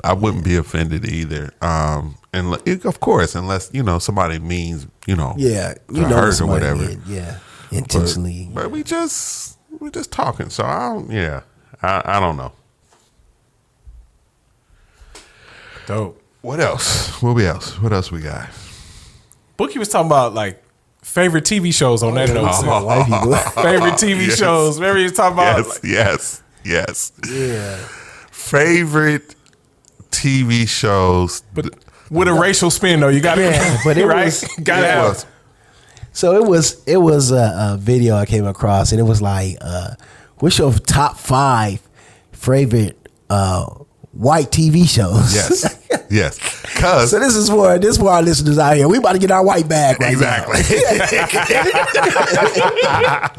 I wouldn't be offended either. And of course, unless somebody means Yeah, to hurt or somebody whatever. did, intentionally. But we just talking. So I don't know. Dope. What else? What else we got? Bookie was talking about like favorite TV shows on that note. White people. Favorite TV Yes. shows. Remember he was talking about Yes. Yeah. Favorite TV shows. but with a racial spin though. You got Yeah, but it right? was- Gotta yeah. have. So it was a video I came across, and it was like, what's your top 5 favorite white TV shows? Yes. Cause So this is for our listeners out here. We about to get our white bag right exactly. now.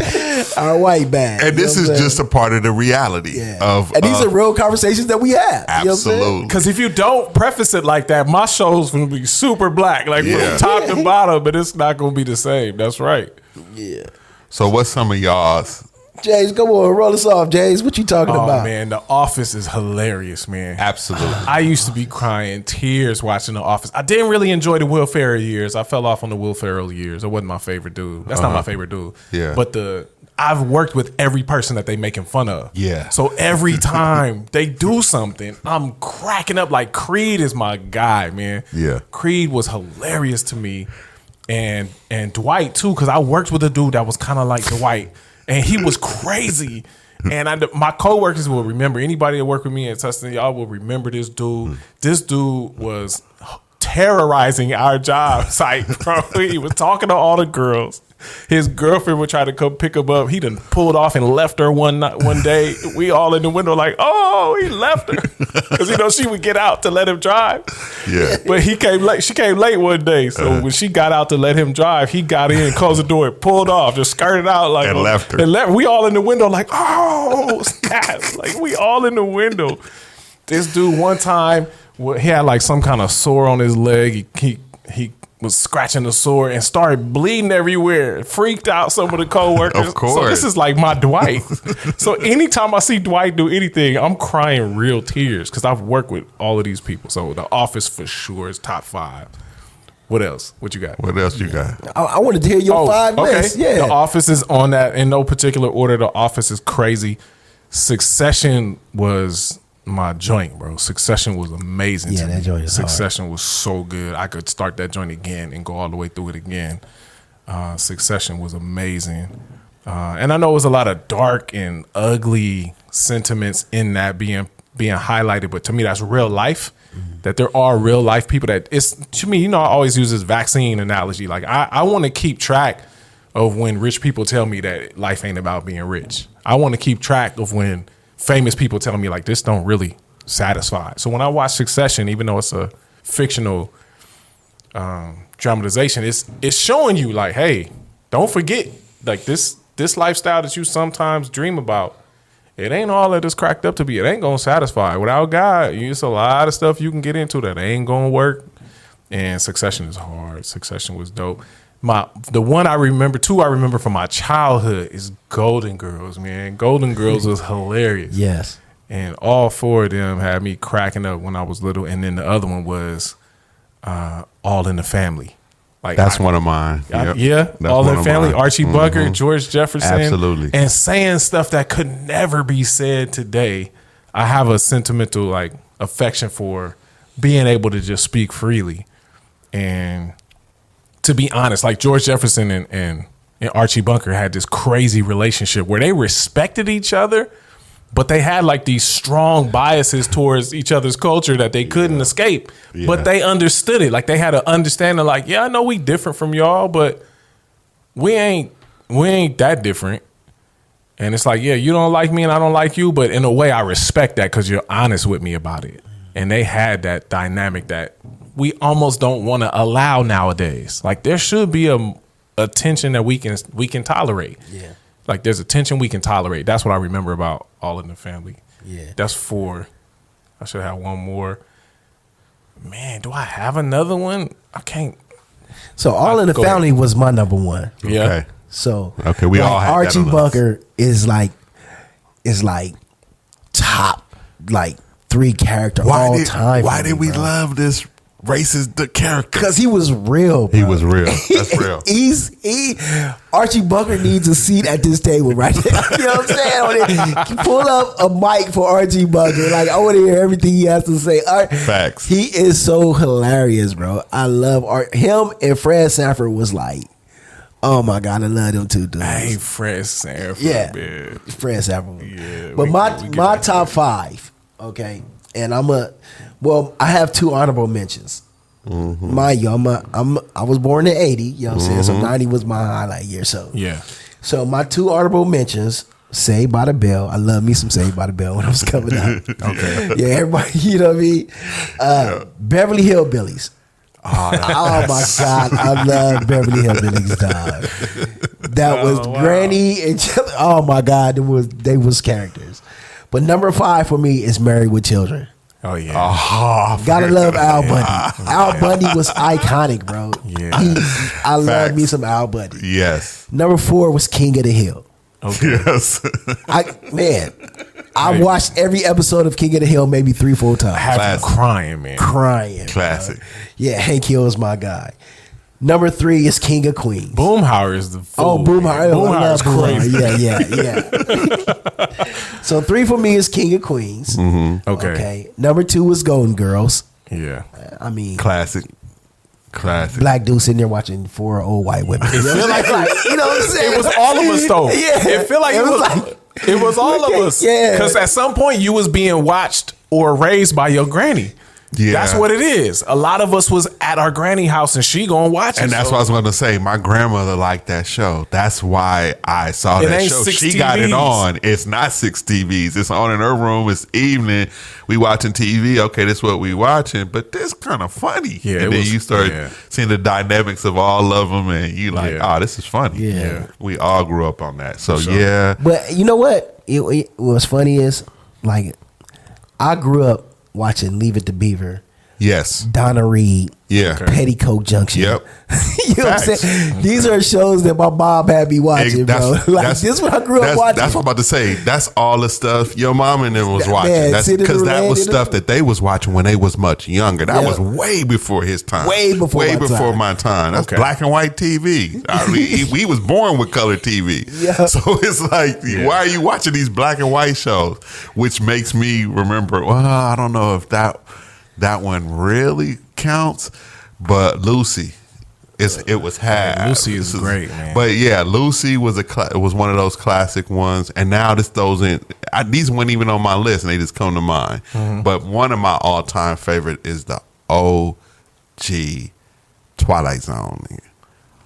Our white bag. And this You know is what I'm just a part of the reality saying? of and these are real conversations that we have. You know what I'm saying? absolutely. Because if you don't preface it like that, my show's gonna be super black, like Yeah. from top to bottom, but it's not gonna be the same. That's right. Yeah. So what's some of y'all's? James, come on, roll us off, James. What you talking Oh about? man, The Office is hilarious, man. Absolutely. I used to be crying tears watching The Office. I didn't really enjoy the Will Ferrell years. I fell off on the Will Ferrell years. It wasn't my favorite dude. That's not my favorite dude. Yeah. But I've worked with every person that they making fun of. Yeah. So every time they do something, I'm cracking up. Like Creed is my guy, man. Yeah. Creed was hilarious to me, and Dwight too, because I worked with a dude that was kind of like Dwight, and he was crazy. And my coworkers will remember. Anybody that worked with me at Tustin, y'all will remember this dude. This dude was terrorizing our job site, bro. He was talking to all the girls. His girlfriend would try to come pick him up. He done pulled off and left her one day. We all in the window like, oh, he left her. Because, she would get out to let him drive. Yeah. But he came late. She came late one day. So when she got out to let him drive, he got in, closed the door, pulled off, just skirted out. Like, and left her. We all in the window like, oh, snap. Like, we all in the window. This dude one time, he had like some kind of sore on his leg. He was scratching the sore and started bleeding everywhere. Freaked out some of the coworkers. Of course. So this is like my Dwight. So anytime I see Dwight do anything, I'm crying real tears because I've worked with all of these people. So The Office for sure is top 5. What else? What you got? What else you got? I wanted to hear your 5 lists. Yeah. The Office is on that in no particular order. The Office is crazy. Succession was my joint, bro. Succession was amazing. Yeah, to that me. joint is Succession was so good. I could start that joint again and go all the way through it again. Succession was amazing. And I know it was a lot of dark and ugly sentiments in that being highlighted, but to me that's real life. That there are real life people that it's to me, I always use this vaccine analogy. Like I want to keep track of when rich people tell me that life ain't about being rich. I want to keep track of when famous people tell me like this don't really satisfy. So when I watch Succession, even though it's a fictional dramatization, it's showing you like, hey, don't forget like this lifestyle that you sometimes dream about. It ain't all that it's cracked up to be. It ain't gonna satisfy. Without God, it's a lot of stuff you can get into that ain't gonna work. And Succession is hard. Succession was dope. The one I remember from my childhood is Golden Girls, man. Golden Girls was hilarious. Yes. And all 4 of them had me cracking up when I was little. And then the other one was All in the Family. Like That's one of mine. Yep. Yeah. That's All in one the of Family, mine. Archie Bunker, George Jefferson. Absolutely. And saying stuff that could never be said today. I have a sentimental like affection for being able to just speak freely. And to be honest, like George Jefferson and Archie Bunker had this crazy relationship where they respected each other, but they had like these strong biases towards each other's culture that they couldn't escape. Yeah. But they understood it. Like they had an understanding like, yeah, I know we different from y'all, but we ain't that different. And it's like, yeah, you don't like me and I don't like you, but in a way I respect that because you're honest with me about it. And they had that dynamic that we almost don't want to allow nowadays. Like there should be a tension that we can tolerate. Yeah. Like there's a tension we can tolerate. That's what I remember about All in the Family. Yeah. That's 4. I should have one more. Man, do I have another one? I can't. So All in the Family was my number 1. Yeah. Okay. So we all had Archie that on us. Bunker is like top like 3 character all time. Why did we love this racist character? Because he was real, bro. He was real. That's real. Archie Bunker needs a seat at this table right there. You know what I'm saying? Pull up a mic for Archie Bunker. Like I want to hear everything he has to say. Facts. He is so hilarious, bro. I love him and Fred Sanford was like, oh my God, I love them two dudes. Hey, Fred Sanford, Yeah, man. Fred Sanford. Yeah, but we my get top 5, okay, and I have 2 honorable mentions. Mm-hmm. Mind you, I was born in 80. You know what I'm saying? So 90 was my highlight year. So Yeah. So my 2 honorable mentions: Saved by the Bell. I love me some Saved by the Bell when I was coming out. Okay. Yeah, everybody, you know what I mean? Beverly Hillbillies. Oh my God, I love Beverly Hillbillies, dog. That was Granny and oh my God, they was characters. But number 5 for me is Married with Children. Oh yeah. Gotta love Al Bundy. Al Bundy was iconic, bro. Yeah. I love Facts. me some Al Bundy. Yes. Number 4 was King of the Hill. Okay. Yes. I watched every episode of King of the Hill maybe 3-4 times. I have you Classic. crying, man. Crying. Classic. Bro. Yeah, Hank Hill is my guy. Number 3 is King of Queens. Boomhauer is the fool. Oh, Boomhauer. Boomhauer's crazy. Yeah. So 3 for me is King of Queens. Okay. Number 2 is Golden Girls. Yeah. I mean, Classic. Black dude sitting there watching 4 old white women. It feel like you know what I'm saying? it was all of us though. Yeah. It feel like it was all of us. Yeah. Because at some point you was being watched or raised by your granny. Yeah. That's what it is. A lot of us was at our granny house and she gonna watch it. And that's what I was going to say. My grandmother liked that show. That's why I saw It that ain't show. 6 She got it TVs. on. It's not 6 TVs. It's on in her room. It's evening. We watching TV. Okay, this is what we watching. But this kind of funny. Yeah, and then you start yeah. seeing the dynamics of all of them, and you like, Yeah. oh, this is funny. Yeah. We all grew up on that. So sure. yeah. But you know what? What's funny is, like, I grew up watching Leave It to Beaver, Yes. Donna Reed, Yeah. Petticoat Junction. Yep. You know what I'm Facts. saying? These are shows that my mom had me watching, bro. Like, this is what I grew up watching. That's what I'm about to say. That's all the stuff your mom and them was watching. Man, That's Sid and because that was Red stuff that they was watching when they was much younger. That Yeah. was way before his time. Way before my my time. That's Okay. black and white TV. I mean, we was born with color TV. Yeah. So it's like, why are you watching these black and white shows? Which makes me remember, well, I don't know if that one really counts, but Lucy. It was half. Lucy is great, man. But yeah, Lucy was was one of those classic ones, and now this throws in. These weren't even on my list, and they just come to mind. But one of my all-time favorite is the OG Twilight Zone.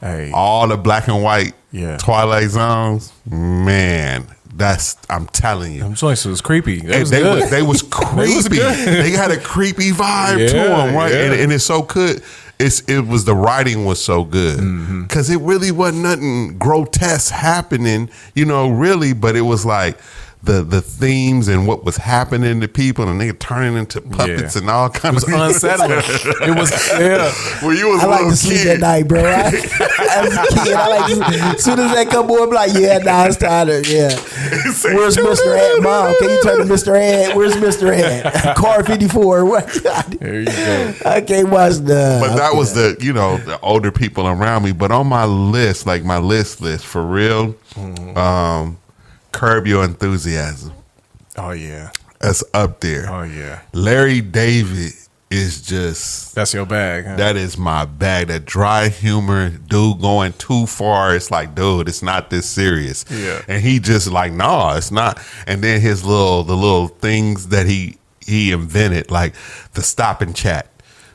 Hey. All the black and white Yeah. Twilight Zones, man. I'm telling you. Them joints was creepy. That was They good. was, they was creepy. good. They had a creepy vibe to Yeah, them, right? yeah. And it's so good. It was the writing was so good because it really wasn't nothing grotesque happening, really. But it was like the themes and what was happening to people, and they turning into puppets and all It kinds was of unsettling. It was When you was I a like little to sleep kid, at night, bro. As a kid, I like to, as soon as they come on, I'm like, it's time to, Say, Where's Mr. Ant? Mom, can you turn to Mr. Ant? Where's Mr. Ant? Car 54. What? There you go. I can't watch the. But that was the older people around me. But on my list, like my list for real, Curb Your Enthusiasm. Oh yeah. That's up there. Oh yeah. Larry David is just That's your bag. Huh? that is my bag. That dry humor, dude going too far. It's like, dude, it's not this serious. Yeah. And he just like, no, it's not. And then the little things that he invented, like the stop and chat.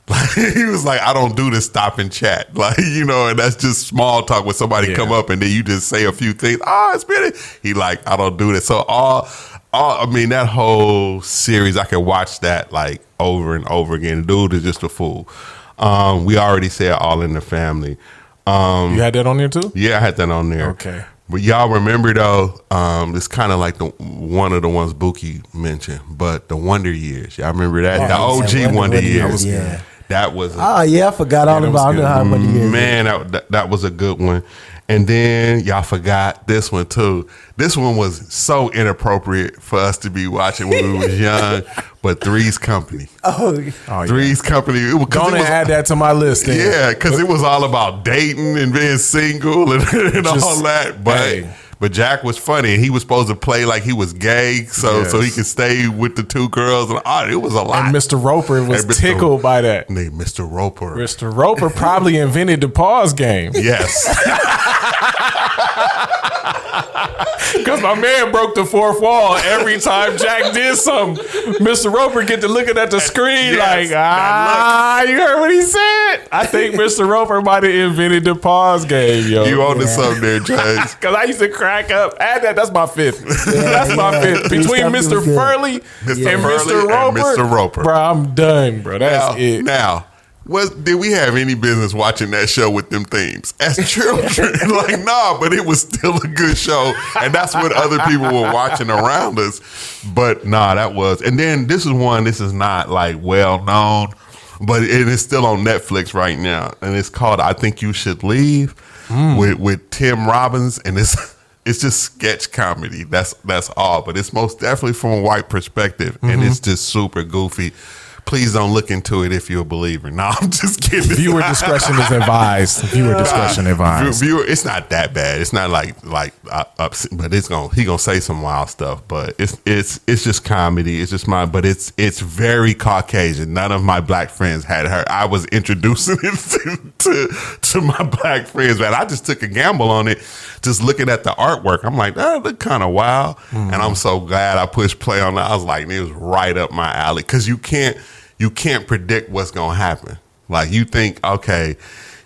Like he was like, I don't do this stop and chat. Like, and that's just small talk when somebody come up and then you just say a few things. Oh, it's been it. He like, I don't do this. So that whole series, I could watch that like over and over again. The dude is just a fool. We already said All in the Family. You had that on there too? Yeah, I had that on there. Okay. But y'all remember though, it's kind of like one of the ones Buki mentioned, but the Wonder Years. Y'all remember that? The OG Wonder Years. Yeah. That was I forgot all about it. How many years? Man, that was a good one. And then y'all forgot this one too. This one was so inappropriate for us to be watching when we was young. But Three's Company. Oh, Three's Company. Go and add that to my list. Then. Yeah, because it was all about dating and being single and all that. But Jack was funny. He was supposed to play like he was gay, so he could stay with the two girls. And it was a lot. And Mr. Roper was tickled by that. Mr. Roper. Mr. Roper probably invented the pause game. Yes. Because my man broke the fourth wall every time Jack did something. Mr. Roper get to looking at the screen you heard what he said? I think Mr. Roper might have invented the pause game, yo. You on to something there, James. Because I used to crack up. Add that. That's my fifth. That's my fifth. Between Mr. Furley and Mr. Roper. Bro, I'm done, bro. That's it. Now, did we have any business watching that show with them themes as children? Like, nah, but it was still a good show, and that's what other people were watching around us. But nah, that was. And then this is not like well known, but it is still on Netflix right now, and it's called I Think You Should Leave with Tim Robbins, and it's just sketch comedy. That's all, but it's most definitely from a white perspective, and it's just super goofy. Please don't look into it if you're a believer. No, I'm just kidding. Viewer discretion is advised. Viewer discretion advised. Viewer, it's not that bad. It's not like but he gonna say some wild stuff. But it's just comedy. It's just but it's very Caucasian. None of my black friends had heard. I was introducing it to my black friends, man. I just took a gamble on it, just looking at the artwork. I'm like, that look kind of wild, and I'm so glad I pushed play on that. I was like, it was right up my alley, because you can't predict what's gonna happen. Like, you think, okay,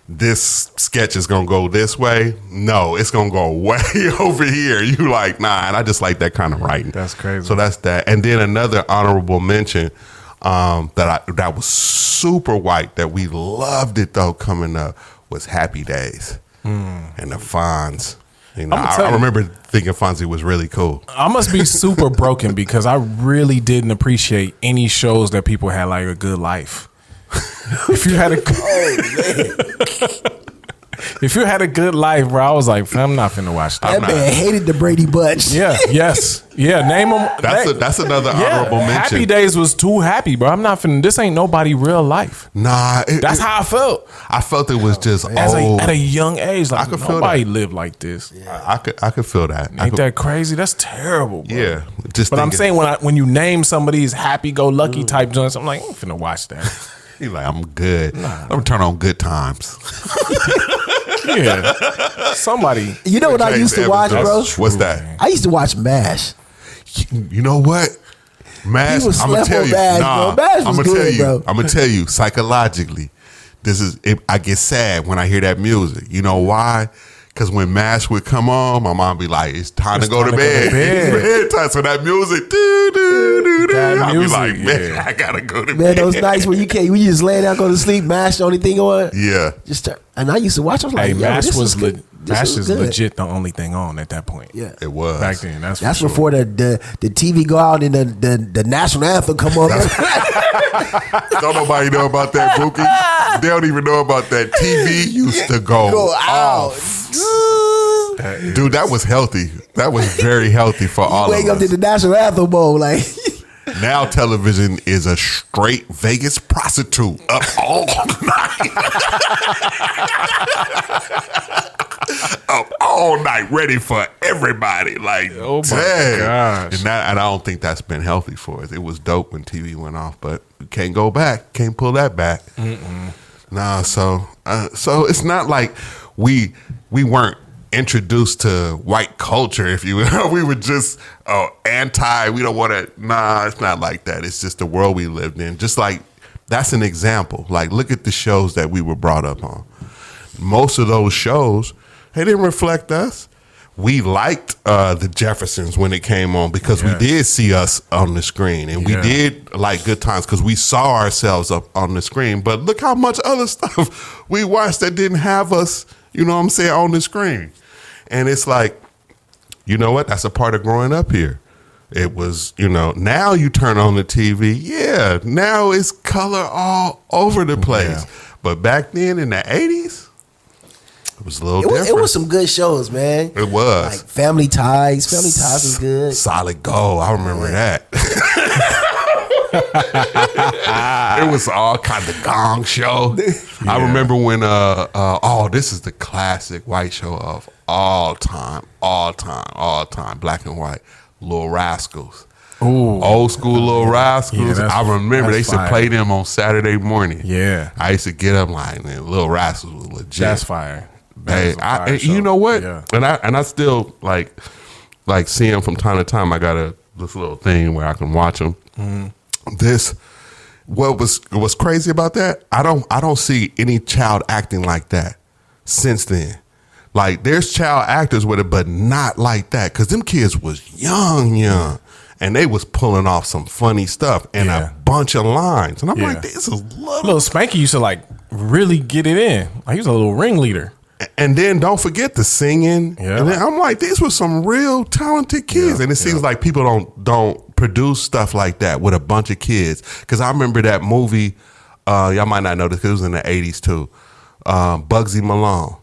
this sketch is gonna go this way. No, it's gonna go way over here. You like, nah, and I just like that kind of writing. That's crazy. So that's that. And then another honorable mention that was super white, that we loved it though coming up, was Happy Days and the Fonz. You know, I remember thinking Fonzie was really cool. I must be super broken because I really didn't appreciate any shows that people had like a good life. If you had if you had a good life, bro, I was like, I'm not finna watch that. That man hated the Brady Bunch. Yeah, yes. Yeah, name them. That's another honorable mention. Happy Days was too happy, bro. I'm not finna. This ain't nobody real life. Nah. That's how I felt. I felt it was just old. At a young age. Like, I could feel nobody that. lived like this. I could feel that. Ain't that crazy? That's terrible, bro. Yeah. But I'm saying, when you name some of these happy-go-lucky type joints, I'm like, I ain't finna watch that. He's like, I'm good. Let me turn on Good Times. Yeah. Somebody. You know what I used to watch, bro? What's that? I used to watch MASH. You know what? MASH, He was I'm gonna tell you. MASH, bro. MASH was good, bro. I'm gonna tell you, psychologically, I get sad when I hear that music. You know why? Because when MASH would come on, my mom be like, it's time to go to bed. It's bedtime. So that music, I'd be like, man, I gotta go to bed. Man, those nights when you just lay down, go to sleep, MASH the only thing on. Yeah. And I used to watch. I was like, MASH was MASH is legit the only thing on at that point. Yeah, it was back then. That's before the TV go out and the national anthem come on. Don't nobody know about that, Bookie. They don't even know about that. TV used to go off. Dude, that was healthy. That was very healthy for all of us. Wake up to the national anthem bowl, like. Now television is a straight Vegas prostitute up all night. Up all night, ready for everybody. Like, oh my gosh. And I don't think that's been healthy for us. It was dope when TV went off, but we can't go back. Can't pull that back. Nah, so it's not like we weren't introduced to white culture, if you will. We were just anti. We don't want to. Nah, it's not like that. It's just the world we lived in. Just like, that's an example. Like, look at the shows that we were brought up on. Most of those shows, they didn't reflect us. We liked the Jeffersons when it came on, because we did see us on the screen, and we did like Good Times because we saw ourselves up on the screen. But look how much other stuff we watched that didn't have us, you know what I'm saying, on the screen. And it's like, you know what? That's a part of growing up here. It was, now you turn on the TV. Yeah, now it's color all over the place. Yeah. But back then in the 80s, it was a little different. It was some good shows, man. It was. Like Family Ties. Family Ties was good. Solid Gold. I remember that. It was all kind of Gong Show. I remember when this is the classic white show of all time, black and white, Little Rascals. Ooh. Old school Little Rascals. Yeah, I remember they used to play them on Saturday morning. Yeah. I used to get up like, man, Little Rascals was legit. That's fire. You know what? Yeah. And I still like see them from time to time. I got this little thing where I can watch them. What was crazy about that? I don't see any child acting like that since then. Like, there's child actors with it, but not like that, because them kids was young, and they was pulling off some funny stuff and a bunch of lines, and I'm like, this is little Spanky used to like really get it in. Like, he was a little ringleader. And then don't forget the singing. Yeah. And then I'm like, these were some real talented kids. And it seems like people don't produce stuff like that with a bunch of kids. Because I remember that movie, y'all might not know this because it was in the 80s too, Bugsy Malone.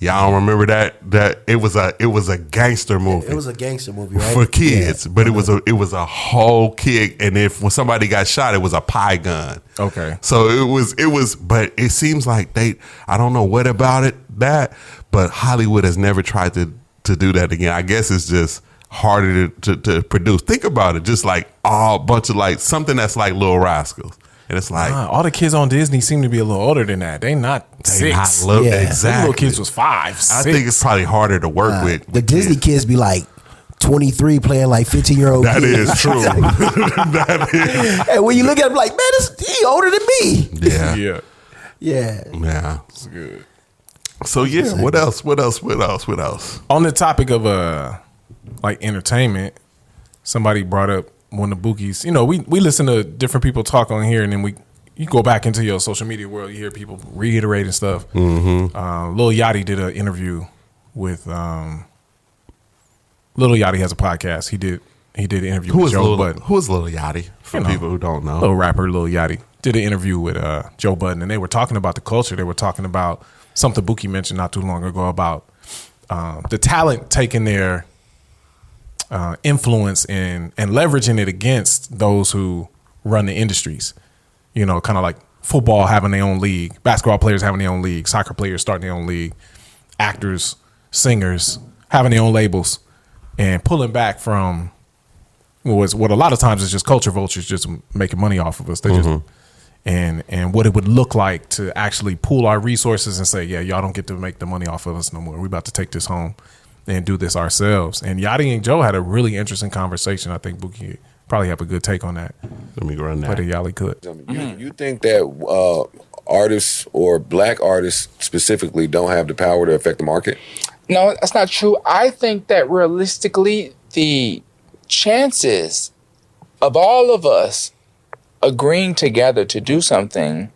Y'all don't remember that it was a gangster movie. It was a gangster movie, right? For kids, but it was a whole kid, and when somebody got shot, it was a pie gun. Okay. So it was, but it seems like I don't know what about but Hollywood has never tried to do that again. I guess it's just harder to produce. Think about it, just like a bunch of like something that's like Little Rascals. And it's like all the kids on Disney seem to be a little older than that. They not six. Exactly. Them little kids was 5, 6. I think it's probably harder to work with. The Disney kids be like 23 playing like 15-year-old That kids. is true. That is. And when you look at him like, man, he older than me. Yeah. Yeah. Yeah. Yeah. It's good. So yeah, what else? On the topic of like entertainment, somebody brought up one of the bookies. You know, we listen to different people talk on here, and then you go back into your social media world, you hear people reiterating stuff. Mm-hmm. Lil Yachty did an interview with Lil Yachty has a podcast. He did an interview with Joe Budden. Who is Lil Yachty? For people who don't know, little rapper Lil Yachty did an interview with Joe Budden, and they were talking about the culture. They were talking about something Buki mentioned not too long ago about the talent taking their influence and leveraging it against those who run the industries. You know, kind of like football having their own league, basketball players having their own league, soccer players starting their own league, actors, singers having their own labels, and pulling back from what a lot of times is just culture vultures just making money off of us. They just and what it would look like to actually pool our resources and say, yeah, y'all don't get to make the money off of us no more. We're about to take this home and do this ourselves. And Yachty and Joe had a really interesting conversation. I think Buki probably have a good take on that. Let me run that. But Yachty could. You think that artists or black artists specifically don't have the power to affect the market? No, that's not true. I think that realistically, the chances of all of us agreeing together to do something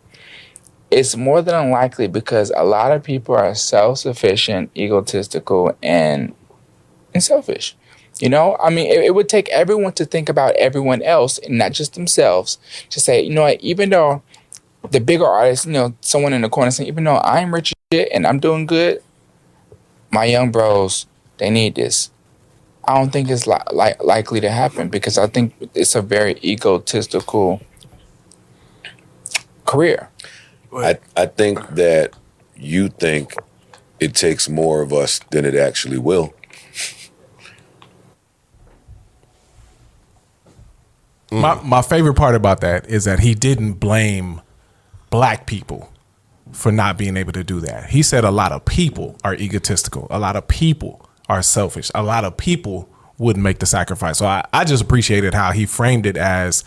is more than unlikely, because a lot of people are self-sufficient, egotistical, and selfish. You know, I mean, it would take everyone to think about everyone else and not just themselves, to say, you know what, even though the bigger artist, you know, someone in the corner saying, even though I'm rich and I'm doing good, my young bros, they need this. I don't think it's likely to happen, because I think it's a very egotistical career. I think that you think it takes more of us than it actually will. My favorite part about that is that he didn't blame black people for not being able to do that. He said a lot of people are egotistical. A lot of people are selfish. A lot of people wouldn't make the sacrifice. So I just appreciated how he framed it as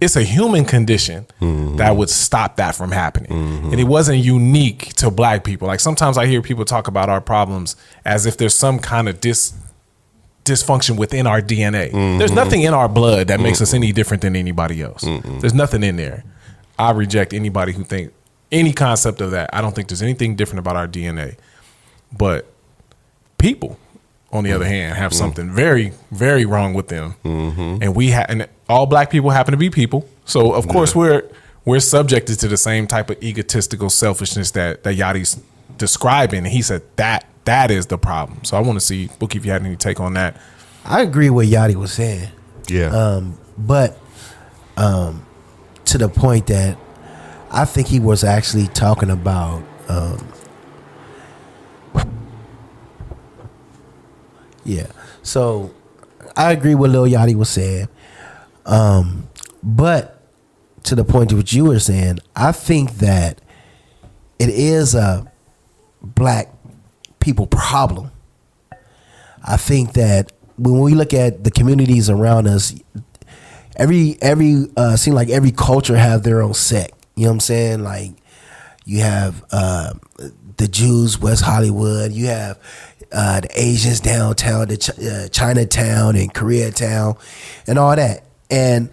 it's a human condition that would stop that from happening. And it wasn't unique to black people. Like sometimes I hear people talk about our problems as if there's some kind of dysfunction within our DNA. There's nothing in our blood that makes us any different than anybody else. There's nothing in there. I reject anybody who think any concept of that. I don't think there's anything different about our DNA. But people, on the other hand, have something very, very wrong with them. And and all black people happen to be people. So of course we're subjected to the same type of egotistical selfishness that Yachty's describing. And he said that is the problem. So I want to see, Bookie, if you had any take on that. I agree with what Yachty was saying. Yeah. But to the point that I think he was actually talking about yeah. So I agree with Lil Yachty was saying. But to the point of what you were saying, I think that it is a black people problem. I think that when we look at the communities around us, every seem like every culture have their own sect. You know what I'm saying? Like you have the Jews, West Hollywood. You have the Asians downtown, the Chinatown and Koreatown, and all that. And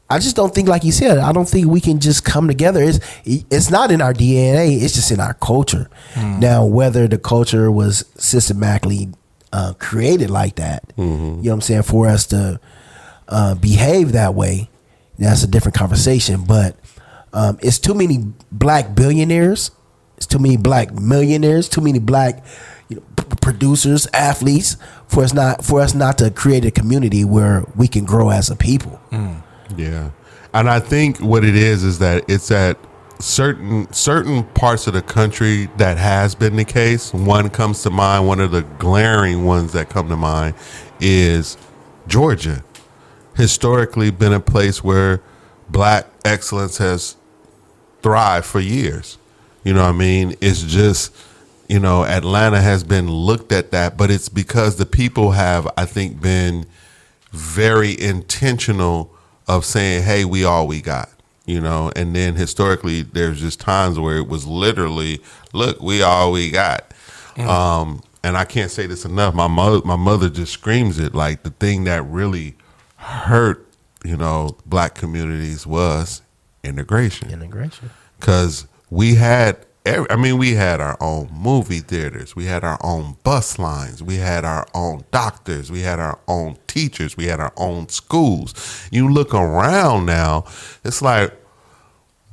I just don't think, like you said, I don't think we can just come together. It's not in our DNA. It's just in our culture. Now, whether the culture was systematically created like that, you know what I'm saying, for us to behave that way, that's a different conversation. But it's too many black billionaires. It's too many black millionaires. Too many black, producers, athletes, for us not to create a community where we can grow as a people. Yeah, and I think what it is that it's at certain parts of the country that has been the case. One comes to mind. One of the glaring ones that come to mind is Georgia. Historically, been a place where black excellence has thrived for years. You know what I mean? It's just, Atlanta has been looked at that, but it's because the people have, I think, been very intentional of saying, hey, we all we got, and then historically there's just times where it was literally, look, we all we got. And I can't say this enough. My mother just screams it, like the thing that really hurt, black communities was integration. Because we had our own movie theaters. We had our own bus lines. We had our own doctors. We had our own teachers. We had our own schools. You look around now, it's like,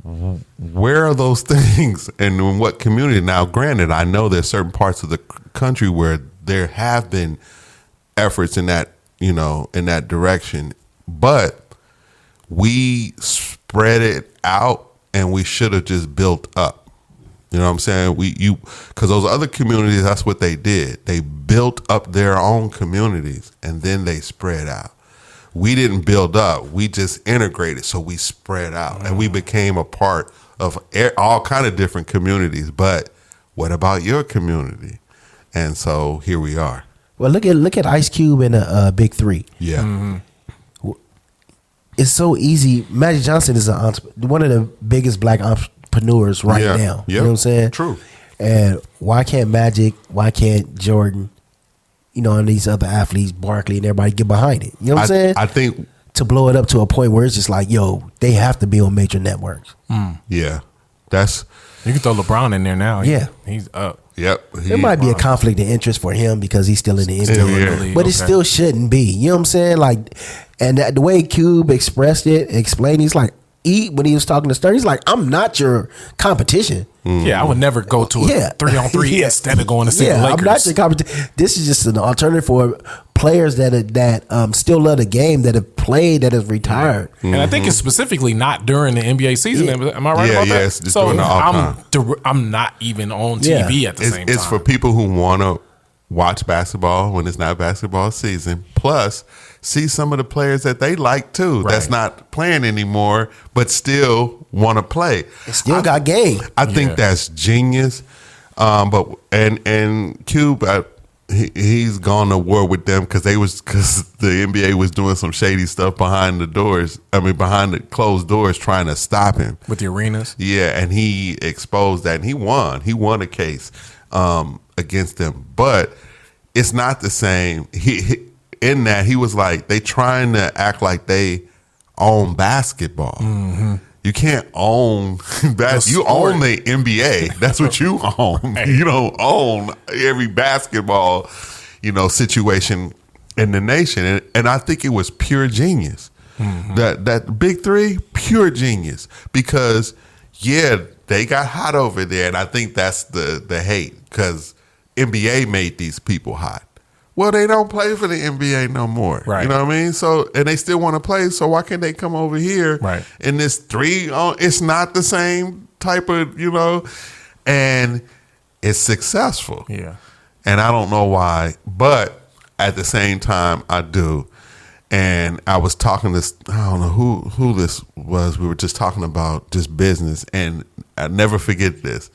where are those things and in what community? Now, granted, I know there's certain parts of the country where there have been efforts in that, in that direction, but we spread it out and we should have just built up. You know what I'm saying? Because those other communities, that's what they did. They built up their own communities and then they spread out. We didn't build up. We just integrated. So we spread out and we became a part of all kind of different communities. But what about your community? And so here we are. Well, look at Ice Cube and the Big Three. Yeah. It's so easy. Magic Johnson is one of the biggest black entrepreneurs right now. You know what I'm saying? True. And why can't Magic? Why can't Jordan? And these other athletes, Barkley and everybody get behind it. You know what I'm saying? I think to blow it up to a point where it's just like, yo, they have to be on major networks. Yeah, that's. You can throw LeBron in there now. Yeah, he's up. Yep. There might be a conflict of interest for him because he's still in the NBA, but it still shouldn't be. You know what I'm saying? Like, and the way Cube explained, he's like, when he was talking to Stern, he's like, I'm not your competition. Yeah, I would never go to a 3-on-3 instead of going to see the Lakers. I'm not your competition. This is just an alternative for players that still love the game, that have played, that have retired. And I think it's specifically not during the NBA season. Am I right about that? Yeah, it's just during the all-time. I'm not even on TV at the same time. It's for people who want to watch basketball when it's not basketball season, plus see some of the players that they like too, that's not playing anymore, but still want to play. It still got game. I think that's genius. But Cube, he's gone to war with them because the NBA was doing some shady stuff behind the doors. Behind the closed doors, trying to stop him with the arenas. Yeah, and he exposed that, and he won. He won a case against them, but it's not the same. In that he was like, they trying to act like they own basketball. You can't own that. You own the NBA. That's what you own. You don't own every basketball, situation in the nation. And I think it was pure genius. That Big Three, pure genius. Because they got hot over there, and I think that's the hate, because NBA made these people hot. Well, they don't play for the NBA no more. Right. You know what I mean? So, and they still want to play. So why can't they come over here? Right. In this it's not the same type of, and it's successful. Yeah. And I don't know why, but at the same time, I do. And I was talking to, I don't know who this was. We were just talking about just business, and I never forget this.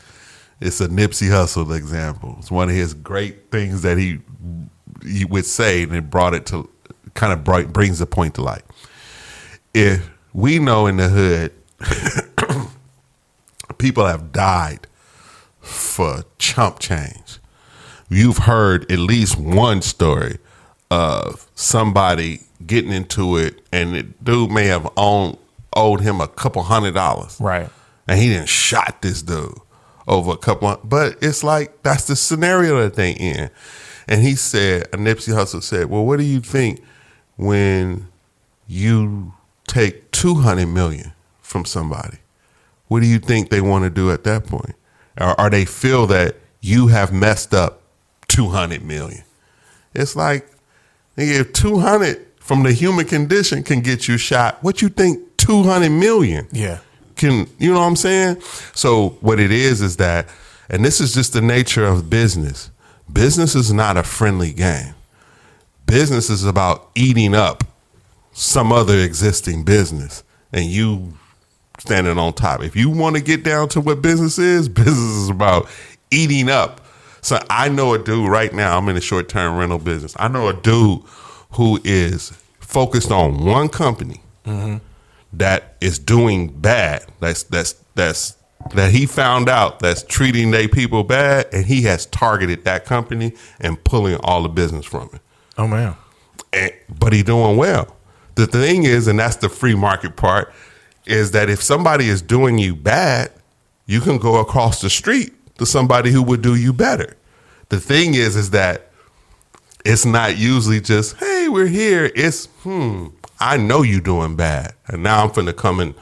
It's a Nipsey Hussle example. It's one of his great things that he would say, and it brought it to kind of brings the point to light. If we know in the hood, people have died for chump change. You've heard at least one story of somebody getting into it, and the dude may have owed him a couple $100. Right. And he didn't shot this dude over a couple, but it's like, that's the scenario that they in. And he said, Nipsey Hussle said, well, what do you think when you take $200 million from somebody? What do you think they want to do at that point? Or they feel that you have messed up 200 million. It's like, nigga, if 200 from the human condition can get you shot, what you think 200 million Yeah. can, you know what I'm saying? So what it is that, and this is just the nature of business. Business is not a friendly game. Business is about eating up some other existing business and you standing on top. If you want to get down to what business is about eating up. So I know a dude right now, I'm in the short-term rental business. I know a dude who is focused on one company that is doing bad. That he found out that's treating their people bad, and he has targeted that company and pulling all the business from it. Oh man. But he doing well. The thing is, and that's the free market part, is that if somebody is doing you bad, you can go across the street to somebody who would do you better. The thing is that it's not usually just, hey, we're here. It's, I know you doing bad, and now I'm finna come and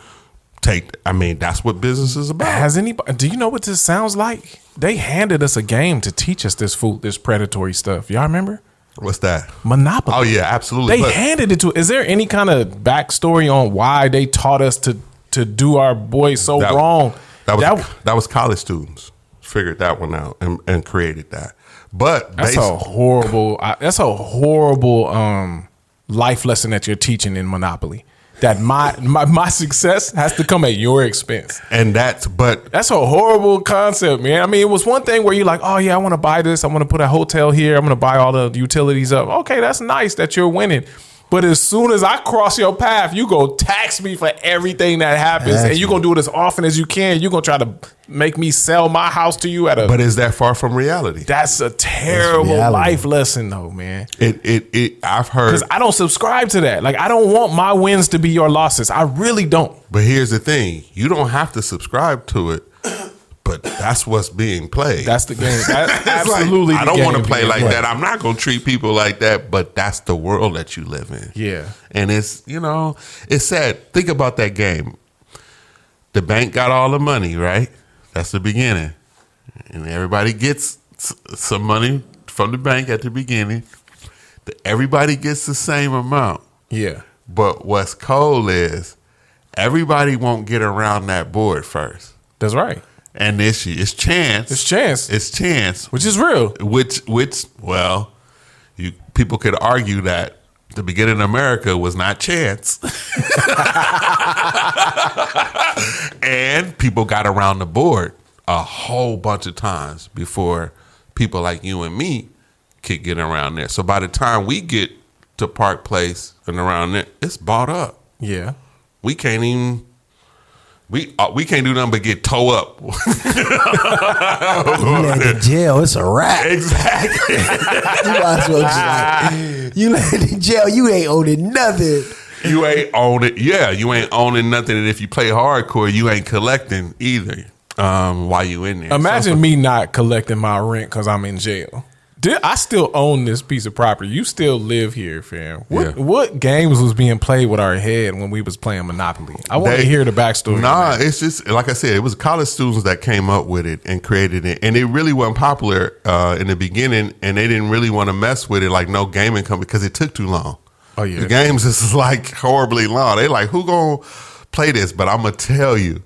that's what business is about. Has anybody? Do you know what this sounds like? They handed us a game to teach us this predatory stuff. Y'all remember? What's that? Monopoly. Oh yeah, absolutely. They handed it to. Is there any kind of backstory on why they taught us to do our boys so wrong? That was college students figured that one out and created that. But that's a horrible. That's a horrible life lesson that you're teaching in Monopoly. That my success has to come at your expense. And that's a horrible concept, man. I mean, it was one thing where you're like, oh yeah, I want to buy this. I want to put a hotel here. I'm going to buy all the utilities up. Okay, that's nice that you're winning. But as soon as I cross your path, you go tax me for everything that happens. And you're going to do it as often as you can. You're going to try to make me sell my house to you at a... But is that far from reality? That's a terrible life lesson though, man. I've heard... Because I don't subscribe to that. Like, I don't want my wins to be your losses. I really don't. But here's the thing. You don't have to subscribe to it. But that's what's being played. That's the game. That's absolutely. Like, I don't want to play like that. I'm not going to treat people like that. But that's the world that you live in. Yeah. And it's, it's sad. Think about that game. The bank got all the money, right? That's the beginning. And everybody gets some money from the bank at the beginning. Everybody gets the same amount. Yeah. But what's cold is everybody won't get around that board first. That's right. And it's chance. It's chance. It's chance. Which is real. People could argue that the beginning of America was not chance. And people got around the board a whole bunch of times before people like you and me could get around there. So by the time we get to Park Place and around there, it's bought up. Yeah. We can't even... We can't do nothing but get toe up. You land in jail, it's a wrap. Exactly. You might as well just you land in jail, you ain't owning nothing. You ain't owning. Yeah, you ain't owning nothing. And if you play hardcore, you ain't collecting either. While you in there. Imagine me not collecting my rent because I'm in jail. I still own this piece of property. You still live here, fam. What games was being played with our head when we was playing Monopoly? I want to hear the backstory. Nah, it's just like I said. It was college students that came up with it and created it, and it really wasn't popular in the beginning. And they didn't really want to mess with it, like no gaming company, because it took too long. Oh yeah, the games is like horribly long. They like, who gonna play this? But I'm gonna tell you,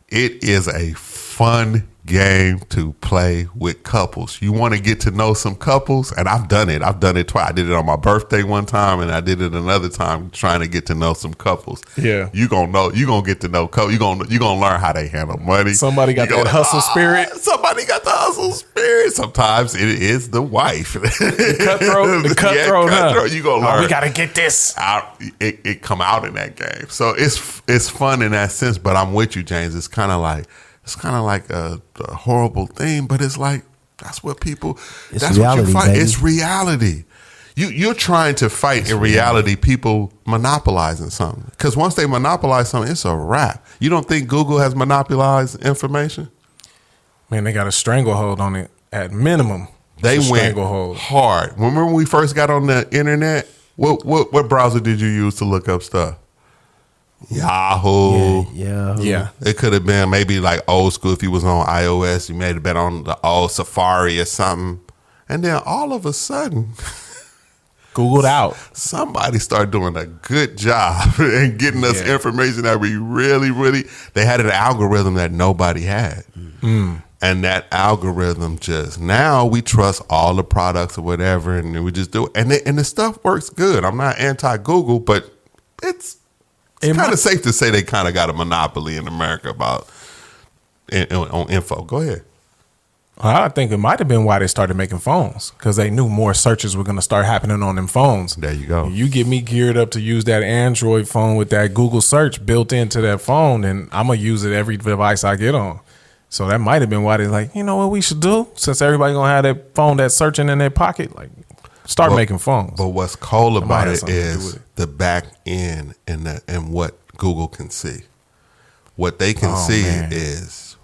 it is a fun game to play with couples. You want to get to know some couples, and I've done it. I've done it twice. I did it on my birthday one time, and I did it another time trying to get to know some couples. Yeah, you gonna get to know couples. You gonna learn how they handle money. Somebody got that hustle spirit. Somebody got the hustle spirit. Sometimes it is the wife. The cutthroat. Huh? You gonna learn. We gotta get this out. It come out in that game. So it's fun in that sense. But I'm with you, James. It's kind of like a horrible thing, but it's like that's what people. That's reality, what you fight. Baby. It's reality. You're trying to fight in reality. People monopolizing something, because once they monopolize something, it's a wrap. You don't think Google has monopolized information? Man, they got a stranglehold on it at minimum. They went hard. Remember when we first got on the internet? What browser did you use to look up stuff? Yahoo. Yeah. It could have been maybe like old school. If you was on iOS, you may have been on the old Safari or something. And then all of a sudden, Googled out. somebody started doing a good job and getting us Yeah. information that we really, they had an algorithm that nobody had. And that algorithm just, now we trust all the products or whatever, and we just do it. And the stuff works good. I'm not anti-Google, but it's kind of safe to say they kind of got a monopoly in America about on info. Go ahead. I think it might have been why they started making phones, because they knew more searches were going to start happening on them phones. There you go. You get me geared up to use that Android phone with that Google search built into that phone, and I'm going to use it every device I get on. So that might have been why they're like, you know what we should do? Since everybody going to have that phone that's searching in their pocket, like start making phones. But what's cool about have it something to do is with it. the back end and what Google can see. What they can see man. is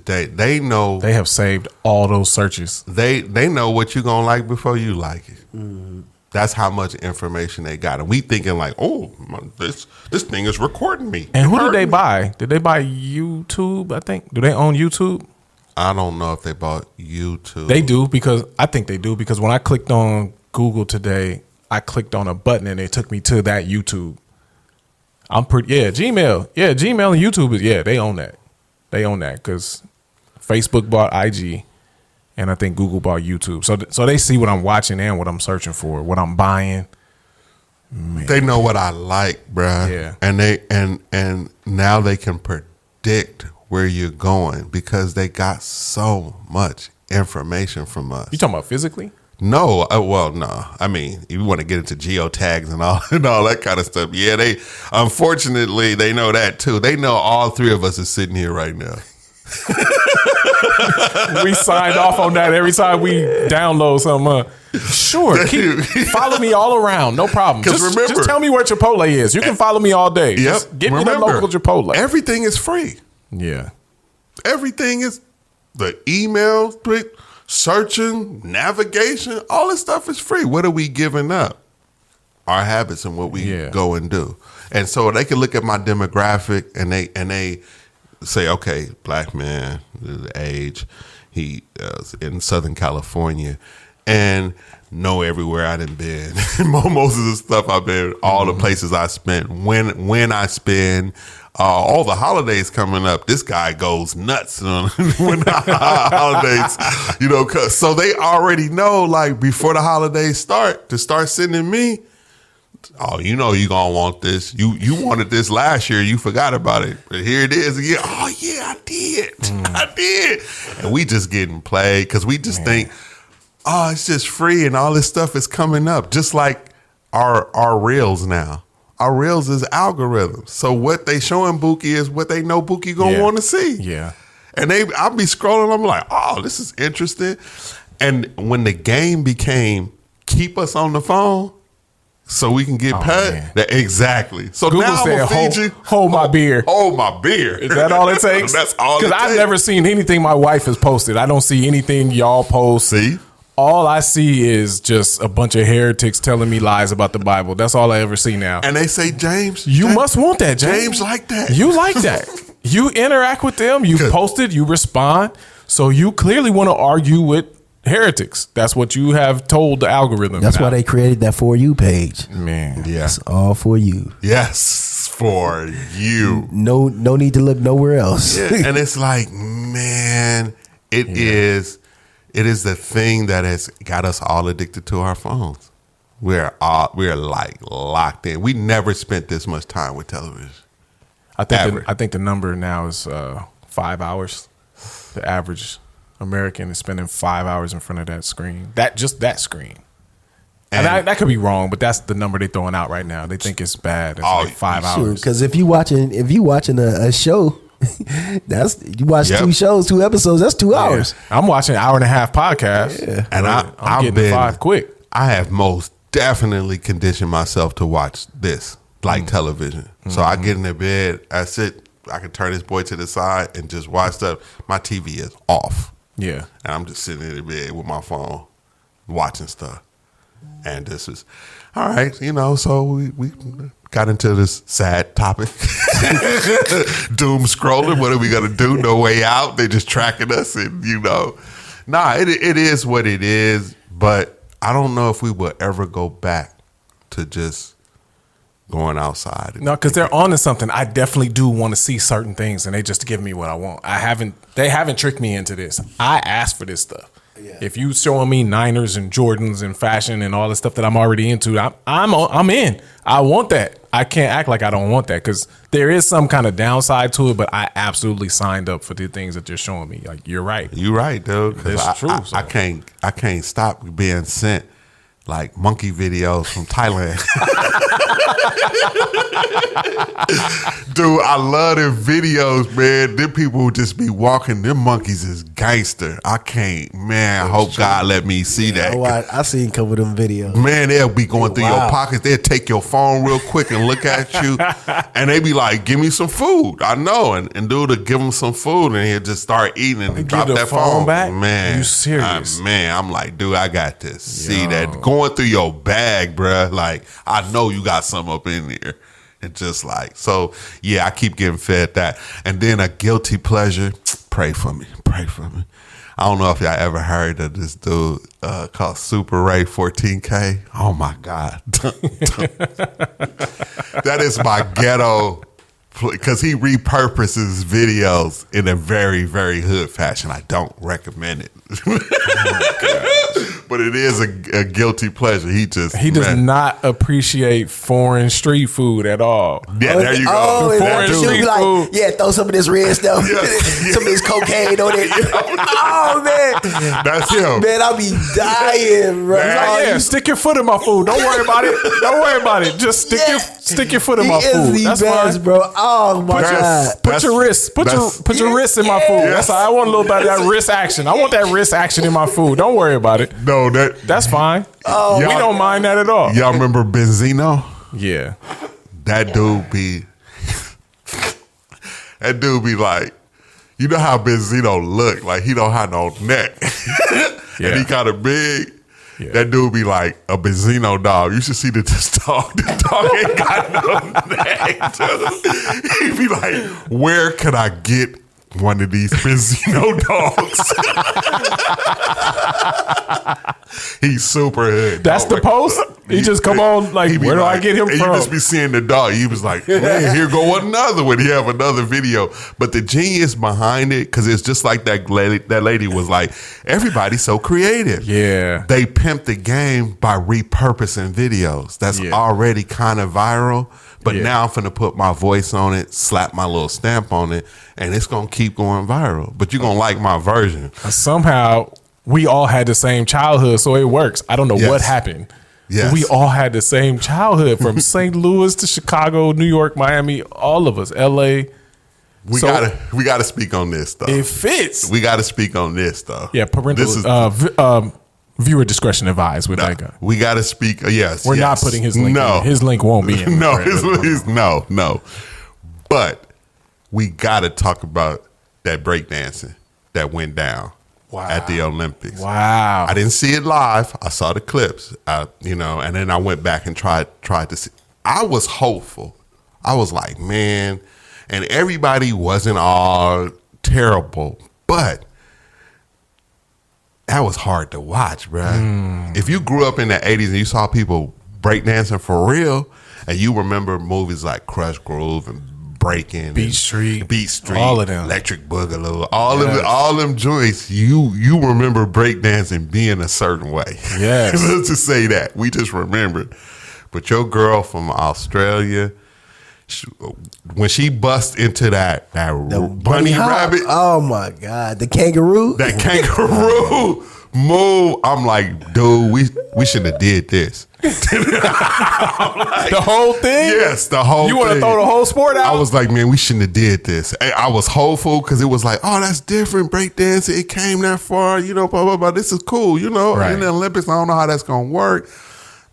they know They have saved all those searches. they know what you're gonna like before you like it. That's how much information they got, and we thinking like, oh, this thing is recording me. And who did Recording they me. buy? Did they buy YouTube? I think. Do they own YouTube? I don't know if they bought YouTube. They do, because I think they do, because when I clicked on Google today, I clicked on a button and it took me to that YouTube. Gmail. Yeah, Gmail and YouTube they own that. They own that because Facebook bought IG, and I think Google bought YouTube. So they see what I'm watching and what I'm searching for, what I'm buying. They know what I like, bruh. Yeah. And now they can predict where you're going because they got so much information from us. You talking about physically? No, no. I mean, if you want to get into geotags and all that kind of stuff, yeah, unfortunately they know that too. They know all three of us are sitting here right now. We signed off on that every time we download something. Sure, follow me all around, no problem. 'Cause remember- just tell me where Chipotle is. You can follow me all day. Yep. Just give me the Remember, local Chipotle. Everything is free. Yeah. Everything is the email, searching, navigation, all this stuff is free. What are we giving up? Our habits and what we go and do. And so they can look at my demographic and they say, okay, black man, age, he is in Southern California, and know everywhere I done been. Most of the stuff I've been, all the places I spent, when I spend, all the holidays coming up. This guy goes nuts on when the holidays, so they already know, like, before the holidays start, to start sending me, oh, you're gonna want this. You wanted this last year, you forgot about it, but here it is again. Oh yeah, I did. And we just getting played because we just think, oh, it's just free and all this stuff is coming up, just like our reels now. Our reels is algorithms. So what they showing Buki is what they know Buki gonna want to see. Yeah. And I'll be scrolling, I'm like, oh, this is interesting. And when the game became keep us on the phone so we can get paid, exactly. So Google now I'm said, gonna feed you. hold my beer. Hold my beer. Is that all it takes? That's all it takes. Because I've never seen anything my wife has posted. I don't see anything y'all post. See? All I see is just a bunch of heretics telling me lies about the Bible. That's all I ever see now. And they say, James, You must want that, James. James like that. You like that. You interact with them. You post it. You respond. So you clearly want to argue with heretics. That's what you have told the algorithm. That's now. why they created that For You page. Man. Yeah. It's all for you. Yes, for you. No need to look nowhere else. Yeah, and it's like, man, it is the thing that has got us all addicted to our phones. We're like locked in. We never spent this much time with television. I think the number now is 5 hours. The average American is spending 5 hours in front of that screen. That screen. And that could be wrong, but that's the number they're throwing out right now. They think it's bad. It's like 5 hours. Because if you watching a show, you watch 2 shows, 2 episodes. That's 2 hours. I'm watching an hour and a half podcast. Yeah. And I'm getting 5 quick. I have most definitely conditioned myself to watch this, like television. So I get in the bed, I sit, I can turn this boy to the side and just watch stuff. My TV is off. Yeah. And I'm just sitting in the bed with my phone watching stuff. And this is, all right, so we got into this sad topic. Doom scrolling. What are we going to do? No way out. They just tracking us. And, Nah, it is what it is, but I don't know if we will ever go back to just going outside. No, because they're onto something. I definitely do want to see certain things, and they just give me what I want. They haven't tricked me into this. I asked for this stuff. Yeah. If you showing me Niners and Jordans and fashion and all the stuff that I'm already into, I'm in. I want that. I can't act like I don't want that because there is some kind of downside to it. But I absolutely signed up for the things that you're showing me. Like you're right. You're right, dude. It's true. I can't stop being sent like monkey videos from Thailand. Dude, I love them videos, man. Them people who just be walking, them monkeys is gangster. I can't, man. I hope God let me see that. Oh, I seen a couple of them videos. Man, they'll be going through your pockets. They'll take your phone real quick and look at you. And they be like, give me some food. I know. And dude will give him some food and he'll just start eating and drop that phone back? Man. You serious? Man, I'm like, dude, I got this. See that going through your bag, bruh. Like, I know you got some up in there. And just like, so yeah, I keep getting fed that. And then a guilty pleasure, pray for me. I don't know if y'all ever heard of this dude called Super Ray 14K. Oh my God. That is my ghetto, because he repurposes videos in a very, very hood fashion. I don't recommend it. But it is a guilty pleasure. He does not appreciate foreign street food at all. Yeah, there you go. Oh, foreign street food. Yeah, throw some of this red stuff, some of this cocaine on it. Oh man, that's him. Man, I'll be dying, bro. Yeah, stick your foot in my food. Don't worry about it. Don't worry about it. Just stick your foot in my food. That's best, fine, bro. Oh my God. Put your wrist. Put your wrist in my food. Yes. That's all. I want a little bit of that wrist action. I want that wrist action in my food. Don't worry about it. No, that's fine. Oh, we don't mind that at all. Y'all remember Benzino? Yeah. That dude be like, you know how Benzino look? Like he don't have no neck. And he kind of big. Yeah. That dude be like a Benzino dog. You should see this dog. The dog ain't got no neck. Dude. He be like, where can I get one of these Benzino dogs? He's super hood. That's the post? He just come on like, where do I get him from? You just be seeing the dog. He was like, man, here go another one. He have another video. But the genius behind it, because it's just like that lady was like, everybody's so creative. Yeah. They pimp the game by repurposing videos. That's already kind of viral. But now I'm finna put my voice on it, slap my little stamp on it, and it's gonna keep going viral. But you're gonna like my version. Somehow we all had the same childhood, so it works. I don't know what happened. Yes. We all had the same childhood from St. Louis to Chicago, New York, Miami, all of us, LA. We gotta speak on this though. It fits. We gotta speak on this though. Yeah, parental viewer discretion advised with that guy. We got to speak. Yes, we're not putting his link. No, in. His link won't be in. No. But we got to talk about that breakdancing that went down at the Olympics. Wow! I didn't see it live. I saw the clips. And then I went back and tried to see. I was hopeful. I was like, man, and everybody wasn't all terrible, but that was hard to watch, bro. If you grew up in the 80s and you saw people breakdancing for real, and you remember movies like Crush Groove and Breaking, Beat Street, all of them, Electric Boogaloo, all them joints, you remember breakdancing being a certain way. Yes. Let's just say that. We just remember. But your girl from Australia, when she bust into that bunny rabbit, oh my God, the kangaroo, that kangaroo move, I'm like, dude, we should have did this. The whole thing? Yes, the whole thing. You want to throw the whole sport out? I was like, man, we shouldn't have did this. I was hopeful because it was like, oh, that's different. Breakdancing, it came that far, blah, blah, blah. This is cool, Right. In the Olympics, I don't know how that's going to work.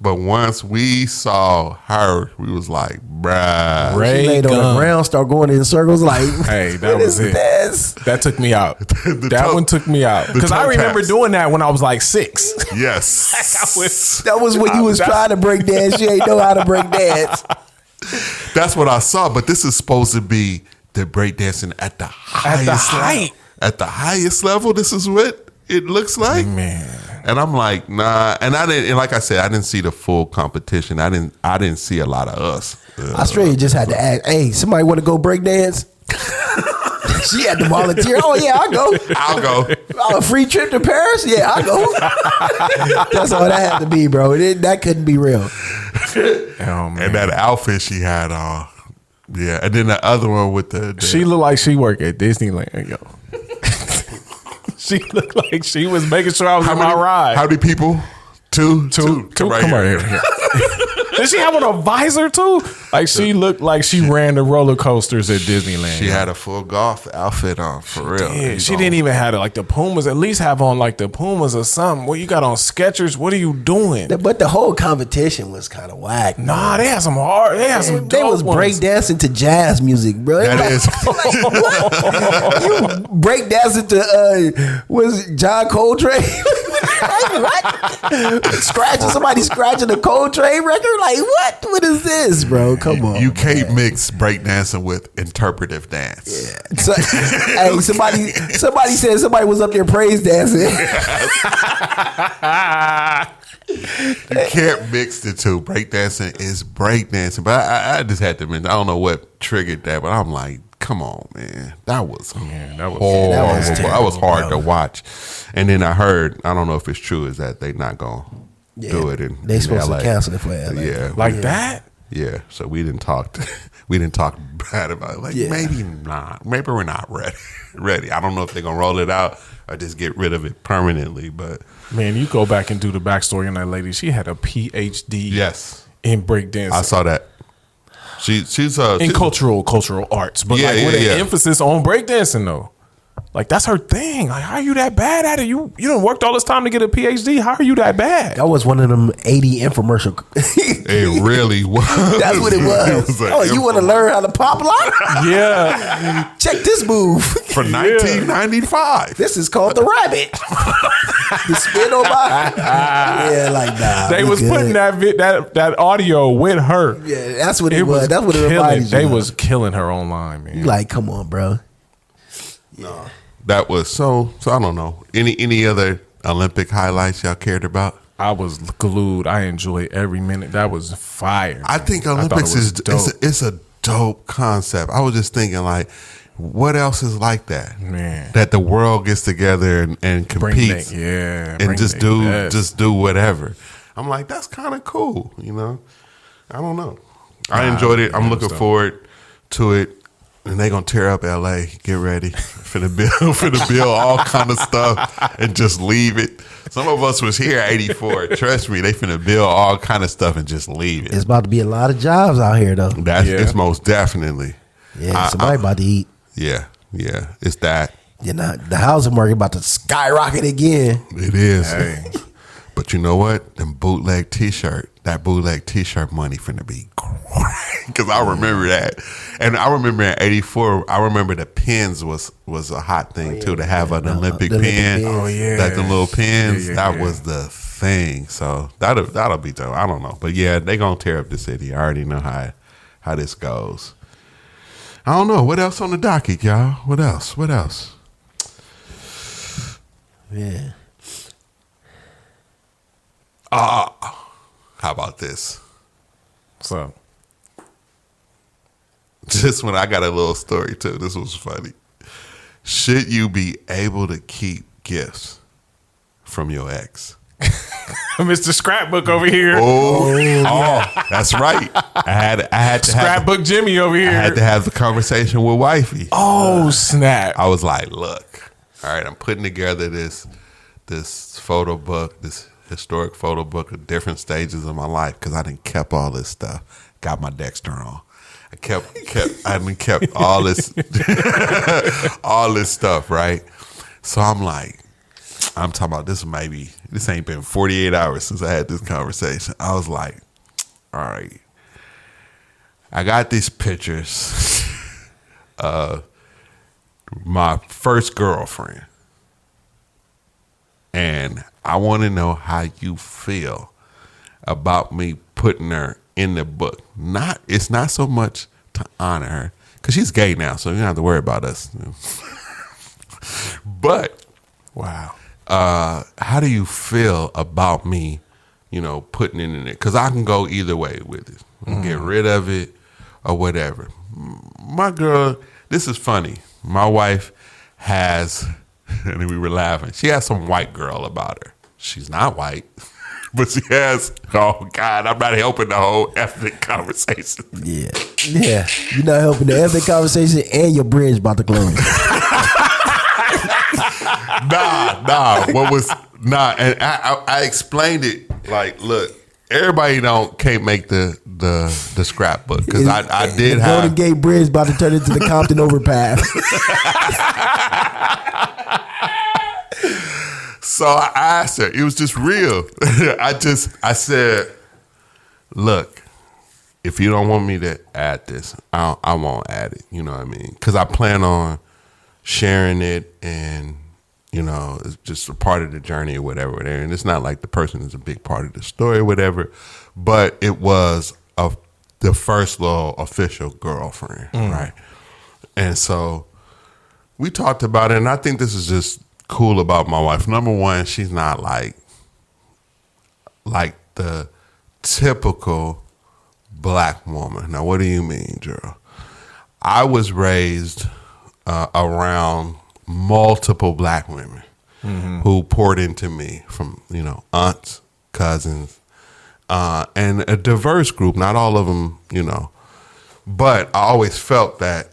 But once we saw her, we was like, bruh. She laid on the ground, start going in circles like, hey, that was it. This? That took me out. That one took me out. Because I remember doing that when I was like 6. Yes. That was when you was trying to break dance. You ain't know how to break dance. That's what I saw. But this is supposed to be the breakdancing at the highest level. At the highest level, this is what it looks like. Man. And I'm like, nah. And I didn't. And like I said, I didn't see the full competition. I didn't see a lot of us. Australia just had to ask, hey, somebody want to go break dance? She had to volunteer. Oh yeah, I'll go. A free trip to Paris? Yeah, I'll go. That's all that had to be, bro. That couldn't be real. Oh, man. And that outfit she had on. Yeah. And then the other one with the She looked like she worked at Disneyland, yo. She looked like she was making sure I was in my ride. How many people? Two. Come right here. Did she have on a visor too? Like she looked like she ran the roller coasters at Disneyland. She had a full golf outfit on for real. Yeah, she didn't even have like the Pumas. At least have on like the Pumas or something. What you got on Skechers? What are you doing? But the whole competition was kind of whack. Nah, they had some hard. They had some. They was breakdancing to jazz music, bro. That is. You breakdancing to was John Coltrane? What? Somebody scratching a Coltrane record? Like what? What is this, bro? Come on. You can't mix breakdancing with interpretive dance. Yeah. So, hey, somebody said somebody was up there praise dancing. You can't mix the two. Breakdancing is breakdancing. But I just had to mention, I don't know what triggered that, but I'm like, come on, man. That was horrible. That was hard to watch. And then I heard, I don't know if it's true, is that they not going to do it they supposed LA. to cancel it for LA. Yeah. that. Yeah. So we didn't talk bad about it. Like maybe not. Maybe we're not ready. I don't know if they're going to roll it out or just get rid of it permanently, but Man, you go back and do the backstory on that lady. She had a PhD in breakdancing. I saw that. She's in cultural arts, but with an emphasis on breakdancing though. Like that's her thing. Like how are you that bad at it? You done worked all this time to get a PhD. How are you that bad? That was one of them 80 infomercial. It really was. That's what it was. You want to learn how to pop lock? Yeah. Check this move. For 1995. This is called the rabbit. The spin on my. Yeah, like nah. They was putting that audio with her. Yeah, that's what it was. That's what it reminded you. They was killing her online, man. You like, come on, bro. No. That was so I don't know. Any other Olympic highlights y'all cared about? I was glued. I enjoyed every minute. That was fire. I think Olympics it's a dope concept. I was just thinking like, what else is like that? Man. That the world gets together and competes. And just do whatever. I'm like, that's kind of cool, you know? I don't know. I enjoyed it. I'm looking forward to it. And they gonna tear up LA. Get ready for the bill all kind of stuff and just leave it. Some of us was here at 84. Trust me, they finna build all kind of stuff and just leave it. It's about to be a lot of jobs out here though. It's most definitely. Yeah, somebody about to eat. Yeah, it's that. You know, the housing market about to skyrocket again. It is. Hey. But you know what? That bootleg t-shirt money finna be great. Because I remember that. And I remember in 84, I remember the pins was a hot thing too, to have an Olympic pin. Oh yeah. Like the little pins. That was the thing. So that'll be dope. I don't know. But yeah, they gonna tear up the city. I already know how this goes. I don't know. What else on the docket, y'all? What else? Yeah. How about this? So Just when I got a little story too. This was funny. Should you be able to keep gifts from your ex? Mr. Scrapbook over here. Oh, that's right. I had to Scrapbook Jimmy over here. I had to have the conversation with wifey. Oh, snap. I was like, look, all right, I'm putting together this photo book, this historic photo book of different stages of my life because I done kept all this stuff. Got my Dexter on. I kept all this all this stuff, right? So I'm talking about this ain't been 48 hours since I had this conversation. I was like, all right, I got these pictures of my first girlfriend. And I want to know how you feel about me putting her in the book. It's not so much to honor her, because she's gay now, so you don't have to worry about us. But wow, how do you feel about me, putting it in it? Because I can go either way with it. Get rid of it or whatever. My girl, this is funny. My wife has, and we were laughing, she has some white girl about her. She's not white, but she has, oh God, I'm not helping the whole ethnic conversation. Yeah. You're not helping the ethnic conversation, and your bridge about to close. Nah. And I explained it like, look, everybody can't make the scrapbook, because I did the have Golden Gate Bridge about to turn into the Compton overpass. So I asked her. It was just real. I said, look, if you don't want me to add this, I won't add it. You know what I mean? Because I plan on sharing it, and it's just a part of the journey or whatever. And it's not like the person is a big part of the story or whatever, but it was the first little official girlfriend, right? And so we talked about it, and I think this is just cool about my wife. Number one, she's not like the typical black woman. Now, what do you mean, Gerald? I was raised around multiple black women who poured into me from, aunts, cousins, and a diverse group. Not all of them, but I always felt that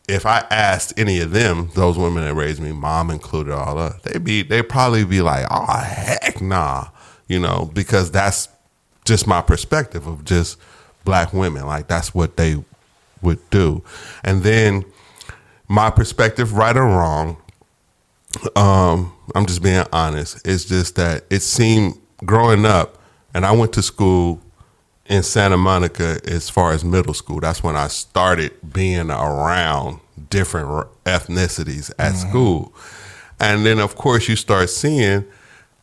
if I asked any of them, those women that raised me, mom included, all of, they'd probably be like, oh, heck nah, because that's just my perspective of just black women. Like, that's what they would do. And then my perspective, right or wrong, I'm just being honest, it's just that it seemed growing up, and I went to school in Santa Monica as far as middle school. That's when I started being around different ethnicities at school. And then, of course, you start seeing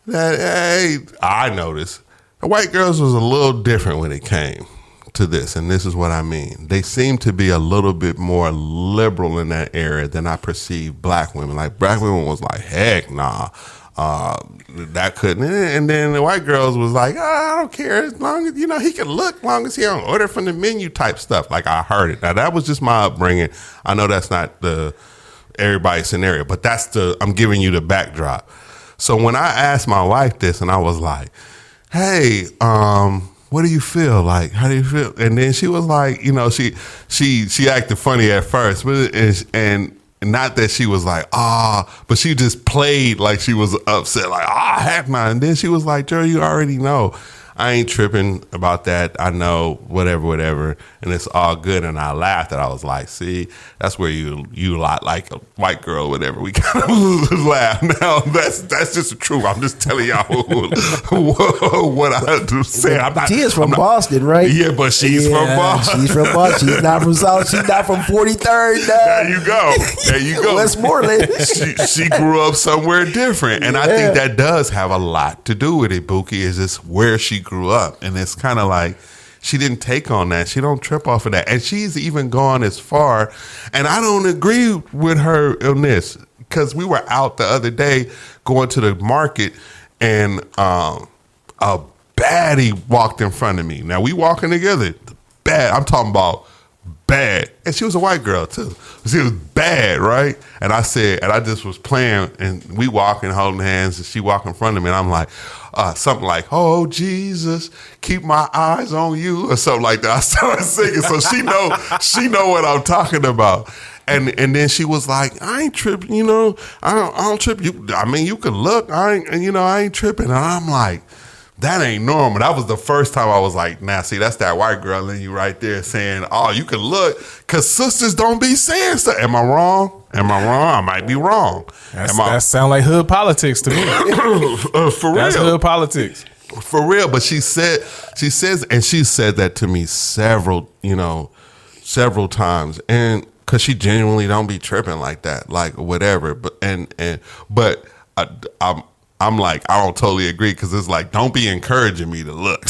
that, hey, I noticed the white girls was a little different when it came to this. And this is what I mean. They seem to be a little bit more liberal in that area than I perceived black women. Like, black women was like, heck nah. That couldn't. And then the white girls was like, I don't care, as long as he can look, as long as he don't order from the menu type stuff. Like, I heard it. Now, that was just my upbringing. I know that's not the everybody's scenario, but I'm giving you the backdrop. So when I asked my wife this, and I was like, hey, what do you feel? Like, how do you feel? And then she was like, she acted funny at first, but and not that she was like, but she just played like she was upset, like, heck no. And then she was like, Joe, you already know. I ain't tripping about that. I know, whatever. And it's all good. And I laughed, and I was like, see, that's where you lot like a white girl, whatever. We kind of laugh. Now, that's just the truth. I'm just telling y'all what I do say. Tia's from Boston, right? Yeah, but she's from Boston. She's from Boston. She's not from South. She's not from 43rd. There you go. Westmoreland. She grew up somewhere different. And I think that does have a lot to do with it, Buki, is just where she grew up. And it's kind of like, she didn't take on that. She don't trip off of that. And she's even gone as far, and I don't agree with her on this, because we were out the other day going to the market, and a baddie walked in front of me. Now, we walking together. Bad. I'm talking about bad. And she was a white girl, too. She was bad, right? And I just was playing, and we walking, holding hands, and she walking in front of me, and I'm like, something like, oh, Jesus, keep my eyes on you, or something like that. I started singing, so she know what I'm talking about. And then she was like, I ain't tripping, I don't trip. You can look, I ain't tripping. And I'm like, that ain't normal. That was the first time I was like, nah, see, that's that white girl in you right there saying, oh, you can look, because sisters don't be saying stuff. Am I wrong? I might be wrong. That sound like hood politics to me. For real. That's hood politics. For real. But she said that to me several times. And because she genuinely don't be tripping like that, like whatever. But I'm like, I don't totally agree, because it's like, don't be encouraging me to look.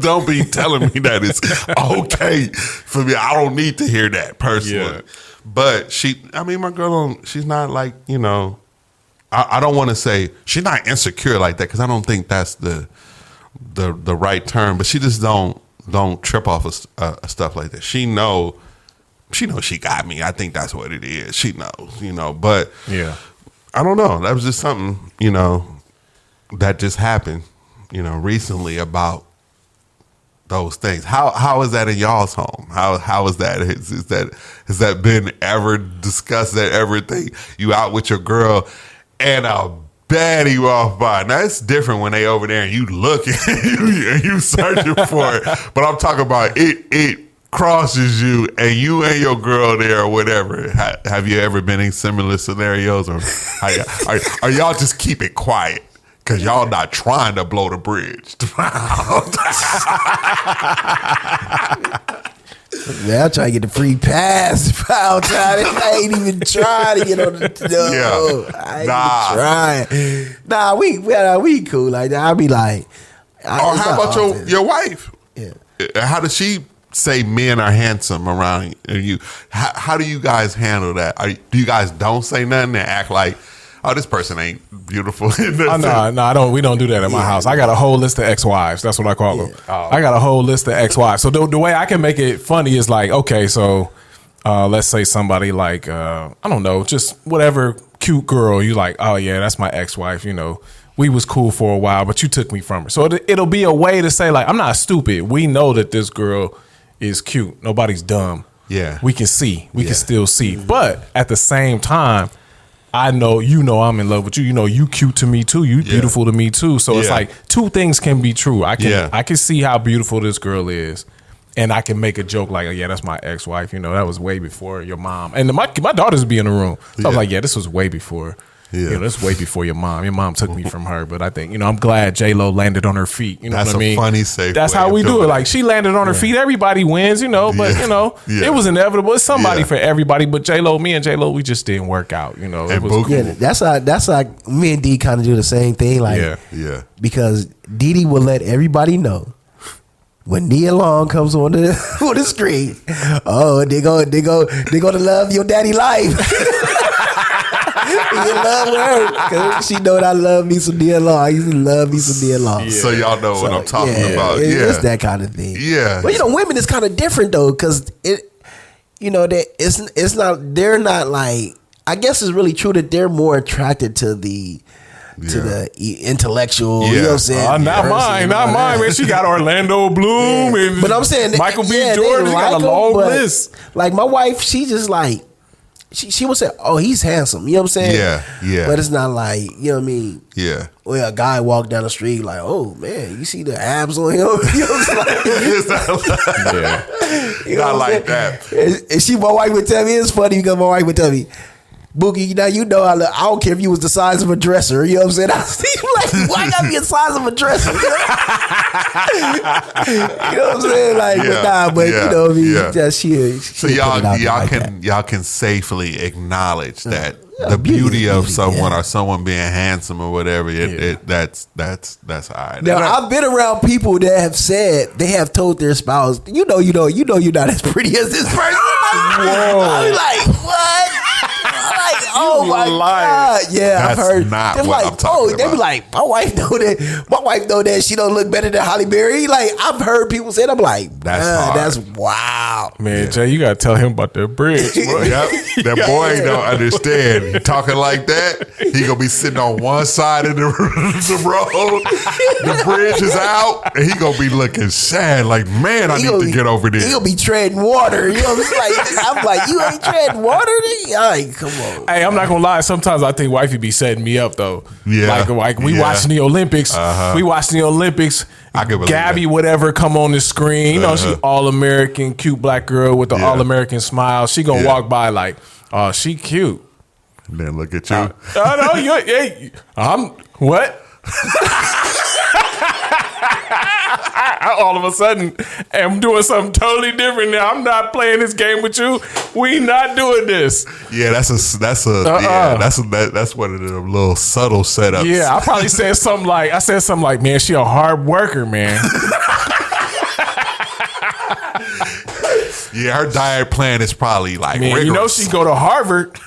Don't be telling me that it's okay for me. I don't need to hear that personally. Yeah. But my girl, she's not like, I don't want to say she's not insecure like that because I don't think that's the right term. But she just don't trip off of stuff like that. She knows she got me. I think that's what it is. She knows, But Yeah. I don't know. That was just something that just happened recently about those things. How is that in y'all's home? How is that? Has that been ever discussed? That everything you out with your girl and a baddie walk by? Now it's different when they over there and you looking and you searching for it. But I'm talking about it crosses you and you and your girl there or whatever. Have you ever been in similar scenarios, or are y'all just keep it quiet? Because y'all not trying to blow the bridge. Man, I'm trying to get the free pass. I ain't even trying to get on the I ain't even trying. We cool like that. I'll be like, or how about your wife? Yeah. How does she say men are handsome around you? How do you guys handle that? Do you guys don't say nothing and act like, oh, this person ain't beautiful? No, I don't. We don't do that at my house. I got a whole list of ex-wives. That's what I call them. I got a whole list of ex-wives. So the way I can make it funny is like, okay, so let's say somebody like, I don't know, just whatever cute girl you like. Oh yeah, that's my ex-wife. We was cool for a while, but you took me from her. So it'll be a way to say like, I'm not stupid. We know that this girl is cute. Nobody's dumb. Yeah, we can see. We can still see. But at the same time, I know I'm in love with you. You cute to me too. You beautiful to me too. So it's like two things can be true. I can see how beautiful this girl is, and I can make a joke like, oh, yeah, that's my ex-wife. That was way before your mom. And my daughters be in the room. So I was like, yeah, this was way before. Yeah, that's way before your mom. Your mom took me from her, but I think I'm glad J-Lo landed on her feet. That's what I mean? Funny, safe. That's how we do it. Like she landed on her feet. Everybody wins, but it was inevitable. It's somebody for everybody. But me and J-Lo, we just didn't work out. It was cool. Yeah, that's like me and D kind of do the same thing. Like because Didi will let everybody know when Nia Long comes on the screen. Oh, they gonna love your daddy life. You love her because she know that I love me some Nia Long. I used to love me some Nia Long. Yeah. So y'all know what I'm talking about. It's that kind of thing. Yeah. But women is kind of different though, because it's not. They're not like. I guess it's really true that they're more attracted to the intellectual. You know what I'm saying? Not mine, man. She got Orlando Bloom and but I'm saying Michael B. Jordan. She got a long list. Like my wife, she just like. She would say, "Oh, he's handsome." You know what I'm saying? Yeah. But it's not like, you know what I mean? Yeah. Well, a guy walked down the street like, "Oh man, you see the abs on him?" You know what I'm saying? Not like that. And my wife would tell me, it's funny because my wife would tell me, Boogie, now I don't care if you was the size of a dresser. You know what I'm saying? I was like, why gotta be the size of a dresser? You know what I'm saying? Like, but you know what I mean? Yeah. So y'all can safely acknowledge that the beauty of someone or someone being handsome or whatever. That's all right. Now I've been around people that have said they have told their spouse, you're not as pretty as this person. I'm like, what? Oh my God! Yeah, that's I've heard. Not they're what like, I'm talking they be like, my wife know that she don't look better than Halle Berry. Like I've heard people say, I'm like, that's wow, man. Jay, you gotta tell him about the bridge. Bro. Yep, that boy don't understand. He talking like that, he gonna be sitting on one side of the road. The bridge is out, and he gonna be looking sad. Like, man, I need to get over there. He gonna be treading water. You know what I'm saying? I'm like, you ain't treading water. All right, come on. Hey, I'm not gonna lie. Sometimes I think wifey be setting me up though. Yeah, like we watching the Olympics. We watching the Olympics. I could believe Gabby, that. whatever, come on the screen. She all American, cute black girl with the all American smile. She gonna walk by like, oh, she cute. And then look at you. I'm what? All of a sudden, I'm doing something totally different now. I'm not playing this game with you. We not doing this. Yeah, that's one of the little subtle setups. Yeah, I probably said something like, man, she a hard worker, man. Yeah, her diet plan is probably like rigorous. She go to Harvard.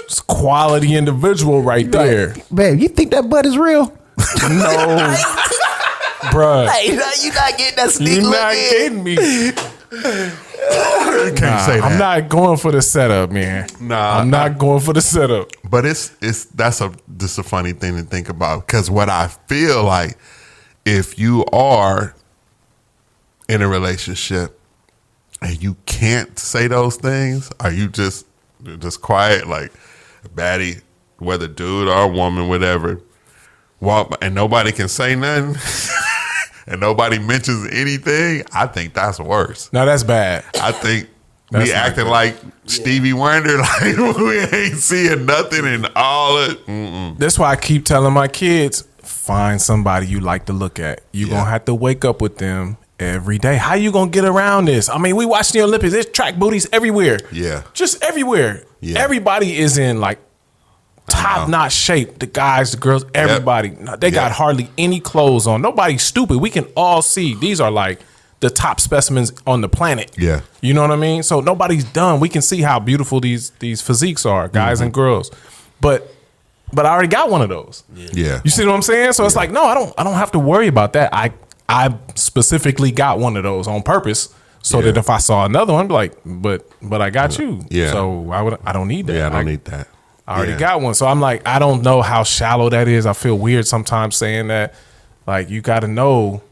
It's quality individual right there. Babe, you think that butt is real? No, bruh. Hey, you not getting that sneak You're look not in. kidding me. You can't say that. I'm not going for the setup, man. Nah, I'm not going for the setup. But that's just a funny thing to think about, because what I feel like, if you are in a relationship and you can't say those things, are you just quiet, like baddie, whether dude or woman, whatever, walk and nobody can say nothing and nobody mentions anything? I think that's worse. Now that's bad. I think That's we not acting good. like Stevie Wonder, like we ain't seeing nothing and all it. That's why I keep telling my kids, find somebody you like to look at. You're Yeah. going to have to wake up with them every day. How you going to get around this? I mean, we watch the Olympics. There's track booties everywhere. Yeah. Just everywhere. Yeah. Everybody is in like top-notch shape. The guys, the girls, everybody. They got hardly any clothes on. Nobody's stupid. We can all see these are like the top specimens on the planet. Yeah. You know what I mean? So nobody's dumb. We can see how beautiful these physiques are, guys and girls. But I already got one of those. Yeah. You see what I'm saying? So it's like, no, I don't have to worry about that. I specifically got one of those on purpose so that if I saw another one, I'd be like, but I got you. Yeah. So I don't need that. Yeah, I don't need that. I already got one. So I'm like, I don't know how shallow that is. I feel weird sometimes saying that. Like, you got to know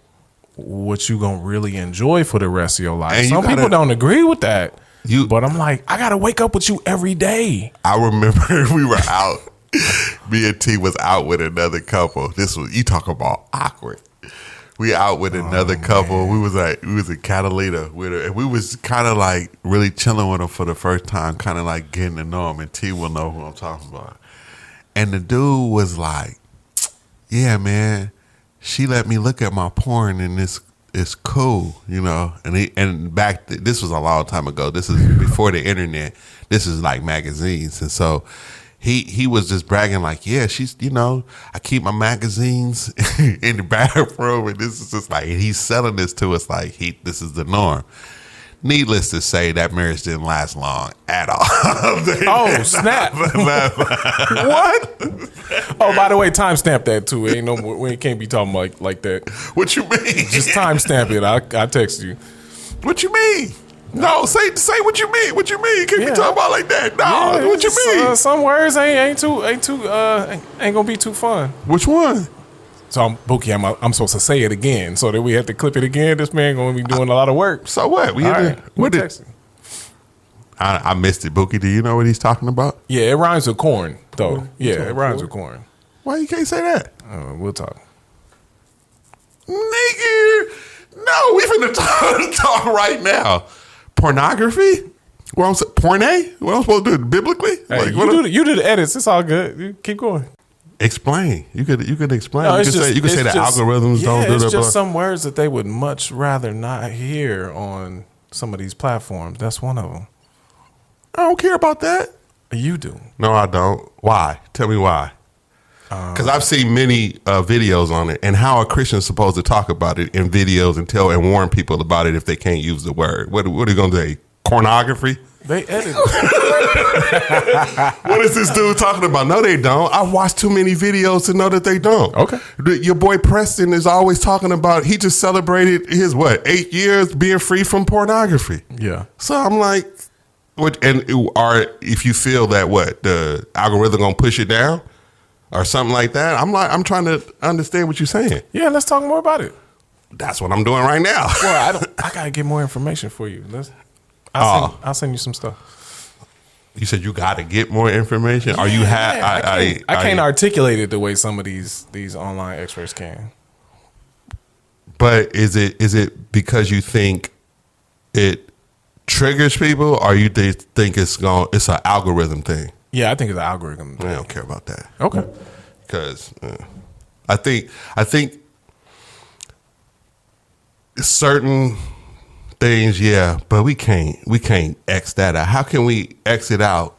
what you going to really enjoy for the rest of your life. And you Some people gotta- don't agree with that. But I'm like, I got to wake up with you every day. I remember we were out. Me and T was out with another couple. This was, you talk about awkward. We out with another couple. We was in Catalina with her, and we was kind of like really chilling with them for the first time, kind of like getting to know them. And T will know who I'm talking about. And the dude was like, "Yeah, man, she let me look at my porn, and it's cool, you know." And this was a long time ago. This is before the internet. This is like magazines, and so. He was just bragging like, yeah, she's, you know, I keep my magazines in the bathroom, and this is just like, and he's selling this to us like this is the norm. Needless to say, that marriage didn't last long at all. Oh, snap. What? Oh, by the way, timestamp that too. Ain't no more, we can't be talking like that. What you mean? Just timestamp it. I text you. What you mean? No, say what you mean. What you mean? Can't be talking about like that. No, Yeah, what you mean? Some words ain't gonna be too fun. Which one? So I'm supposed to say it again, so that we have to clip it again. This man gonna be doing a lot of work. So what? All right, What did? text him. I missed it, Bookie. Do you know what he's talking about? Yeah, it rhymes with corn, though. Yeah, it rhymes with corn. Why you can't say that? We'll talk. Nigga, no, we finna talk right now. Pornography? What I'm saying? Porne? What I'm supposed to do biblically? Hey, Like, you do the edits. It's all good. You keep going. explain. You could explain. No, you it's could say it's the just- algorithms don't do it's that. just some words that they would much rather not hear on some of these platforms. That's one of them. I don't care about that. You do. No, I don't. Why? Tell me why. Because I've seen many videos on it, and how are Christians supposed to talk about it in videos and tell and warn people about it if they can't use the word? What are you gonna say? Cornography? They edit. What is this dude talking about? No, they don't. I've watched too many videos to know that they don't. Okay. Your boy Preston is always talking about, he just celebrated his 8 years being free from pornography. Yeah. So I'm like, if you feel that the algorithm gonna push it down or something like that, I'm trying to understand what you're saying. Yeah, let's talk more about it. That's what I'm doing right now. Well, I gotta get more information for you. I'll send you some stuff. You said you got to get more information. Are you I can't articulate it the way some of these online experts can. But is it because you think it triggers people, or you think it's an algorithm thing? Yeah, I think it's an algorithm. I don't care about that. Okay. Because I think certain things, yeah, but we can't X that out. How can we X it out?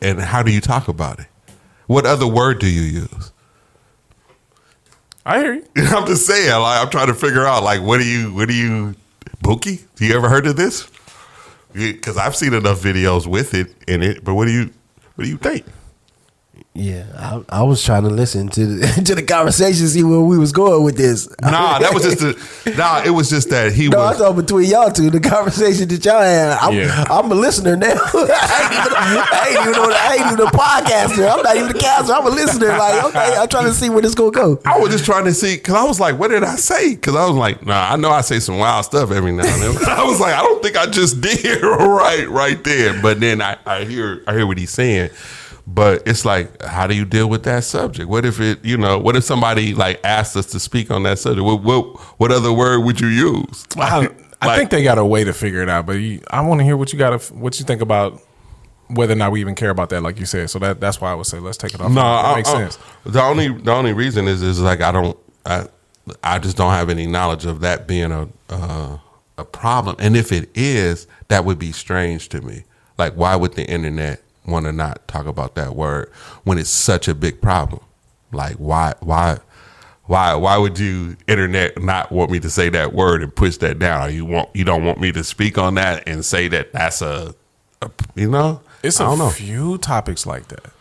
And how do you talk about it? What other word do you use? I hear you. I'm just saying, like, I'm trying to figure out, like, what do you, Bookie? Do you ever heard of this? Because I've seen enough videos with it in it, but what do you think? Yeah, I was trying to listen to the conversation, see where we was going with this. Nah, that was just it was just that he No, I was. thought between y'all two, the conversation that y'all had. I'm a listener now. I ain't even a podcaster. I'm not even a caster. I'm a listener. Like, okay, I'm trying to see where this gonna go. I was just trying to see, because I was like, what did I say? Because I was like, nah, I know I say some wild stuff every now and then. I was like, I don't think I just did right there. But then I hear what he's saying. But it's like, how do you deal with that subject? What if what if somebody like asked us to speak on that subject? What other word would you use? I think they got a way to figure it out, but I want to hear what you think about whether or not we even care about that, like you said. So that's why I would say let's take it off. No, that makes sense. The only reason is like I just don't have any knowledge of that being a problem, and if it is, that would be strange to me. Like, why would the internet want to not talk about that word when it's such a big problem? Like, why would you internet not want me to say that word and push that down? Or you don't want me to speak on that and say that that's It's a few topics like that.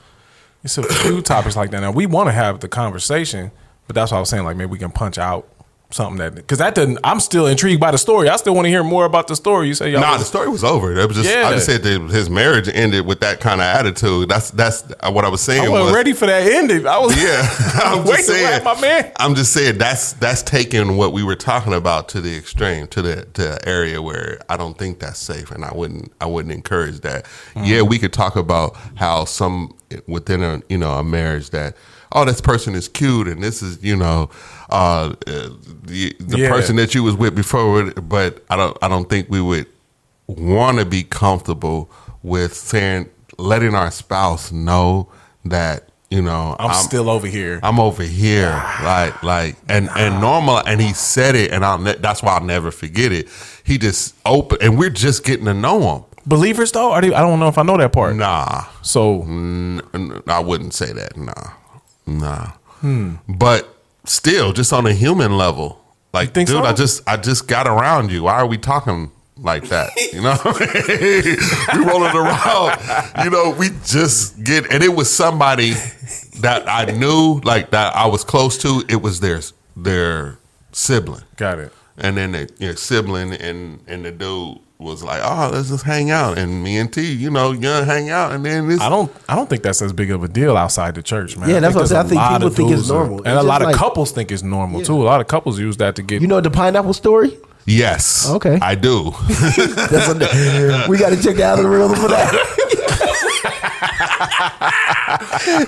It's a few topics like that. Now we want to have the conversation, but that's what I was saying. Like, maybe we can punch out something because that didn't. I'm still intrigued by the story. I still want to hear more about the story. You say the story was over. It was just I just said that his marriage ended with that kind of attitude. That's what I was saying. I wasn't ready for that ending. I was I'm just saying, my man. I'm just saying that's taking what we were talking about to the extreme, to the area where I don't think that's safe, and I wouldn't encourage that. Mm-hmm. Yeah, we could talk about how some within a marriage that, oh, this person is cute, and this is the person that you was with before, but I don't think we would want to be comfortable with letting our spouse know that I'm still over here. I'm over here, and normal, and he said it, and that's why I'll never forget it. He just opened, and we're just getting to know him. Believers though, I don't know if I know that part. Nah, so I wouldn't say that. Nah. But still, just on a human level, like, dude, so? I just got around you. Why are we talking like that? We rolling around. We just get, and it was somebody that I knew, like that I was close to. It was their sibling. Got it. And then their sibling and the dude was like, oh, let's just hang out, and me and T, you hang out, and then this. I don't think that's as big of a deal outside the church, man. Yeah, that's what I think. People think it's normal, and a lot of couples think it's normal too. A lot of couples use that to get. You know the pineapple story? Yes. Okay, I do. We got to check the algorithm for that.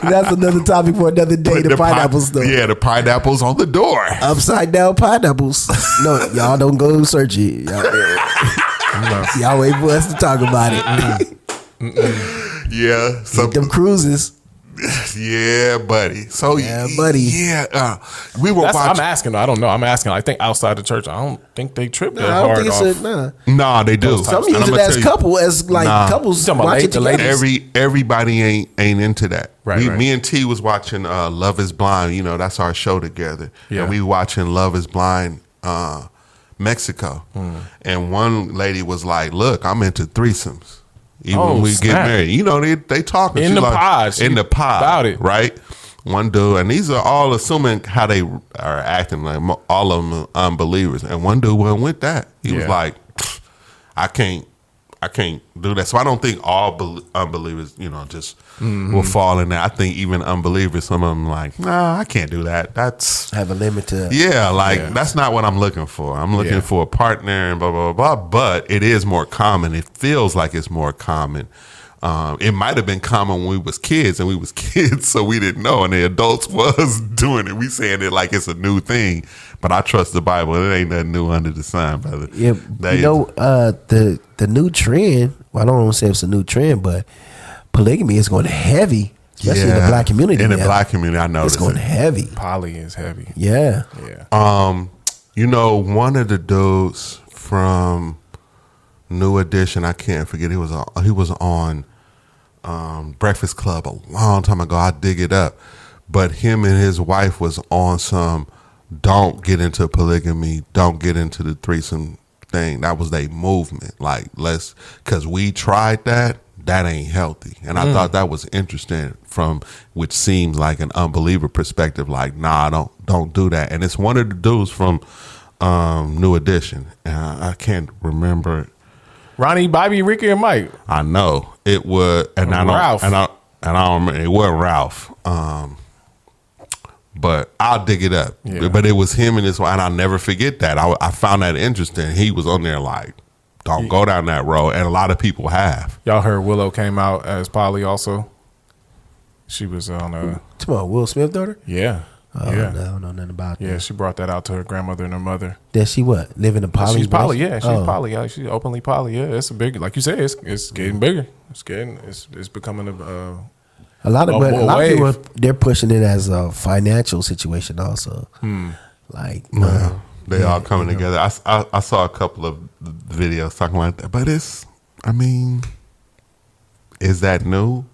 That's another topic for another day. The pineapple story. Yeah, the pineapples on the door. Upside down pineapples. No, y'all don't go search it. Y'all wait for us to talk about it. Yeah, get them cruises. Yeah, buddy. So buddy. Yeah, we were watching. I'm asking. I don't know. I'm asking. I think outside the church, I don't think they trip that hard off. Nah, they do. Some use it as couples watch it together. Everybody ain't into that. Right. Me and T was watching Love Is Blind. That's our show together. Yeah. And we watching Love Is Blind Mexico. And one lady was like, look, I'm into threesomes. Even when we get married, they talking in the pod about it, right? One dude, and these are all assuming how they are acting, like all of them unbelievers. And one dude went with that. He was like, I can't do that. So I don't think all unbelievers, just will fall in that. I think even unbelievers, some of them like, nah, I can't do that. That's have a limit to. That's not what I'm looking for. I'm looking for a partner and blah, blah, blah, blah. But it is more common. It feels like it's more common. It might have been common when we was kids, so we didn't know, and the adults was doing it. We saying it like it's a new thing, but I trust the Bible. It ain't nothing new under the sun, brother. Yeah, the new trend. Well, I don't want to say it's a new trend, but polygamy is going heavy, especially in the black community. In the black community, I know it's going heavy. Poly is heavy. Yeah. One of the dudes from New Edition, I can't forget. He was on Breakfast Club a long time ago. I dig it up, but him and his wife was on some don't get into polygamy, don't get into the threesome thing. That was their movement. Like, because we tried that ain't healthy. And I thought that was interesting from which seems like an unbeliever perspective, like, nah, don't do that. And it's one of the dudes from New Edition. I can't remember. Ronnie, Bobby, Ricky, and Mike. I know it was, and I don't, Ralph. and I don't remember. It wasn't Ralph. But I'll dig it up. Yeah. But it was him and his wife, and I'll never forget that. I found that interesting. He was on there like, don't go down that road, and a lot of people have. Y'all heard Willow came out as Polly also. She was on Come on, Will Smith's daughter? yeah. Oh, yeah. no, I don't know nothing about Yeah, that. she brought that out to her grandmother and her mother. Does she what? Live in a poly? She's poly, yeah. She's Oh. poly. Yeah, she's openly poly. Yeah, it's a big, like you said, it's getting bigger. It's becoming A lot of a people, wave. they're pushing it as a financial situation also. Like, They all coming together. I saw a couple of videos talking about that, but is that new,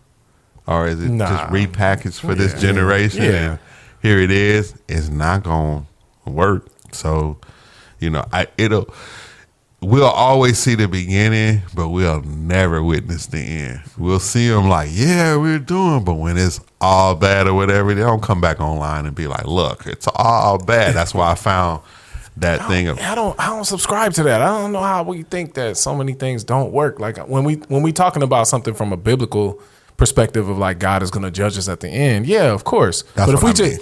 or is it just repackaged for this generation? Yeah. And here it is. It's not gonna work. So, we'll always see the beginning, but we'll never witness the end. We'll see them like, yeah, we're doing, but when it's all bad or whatever, they don't come back online and be like, look, it's all bad. That's why I found that thing of, I don't subscribe to that. I don't know how we think that so many things don't work. Like when we talking about something from a biblical perspective of like God is going to judge us at the end. Yeah, of course. That's but if what we I just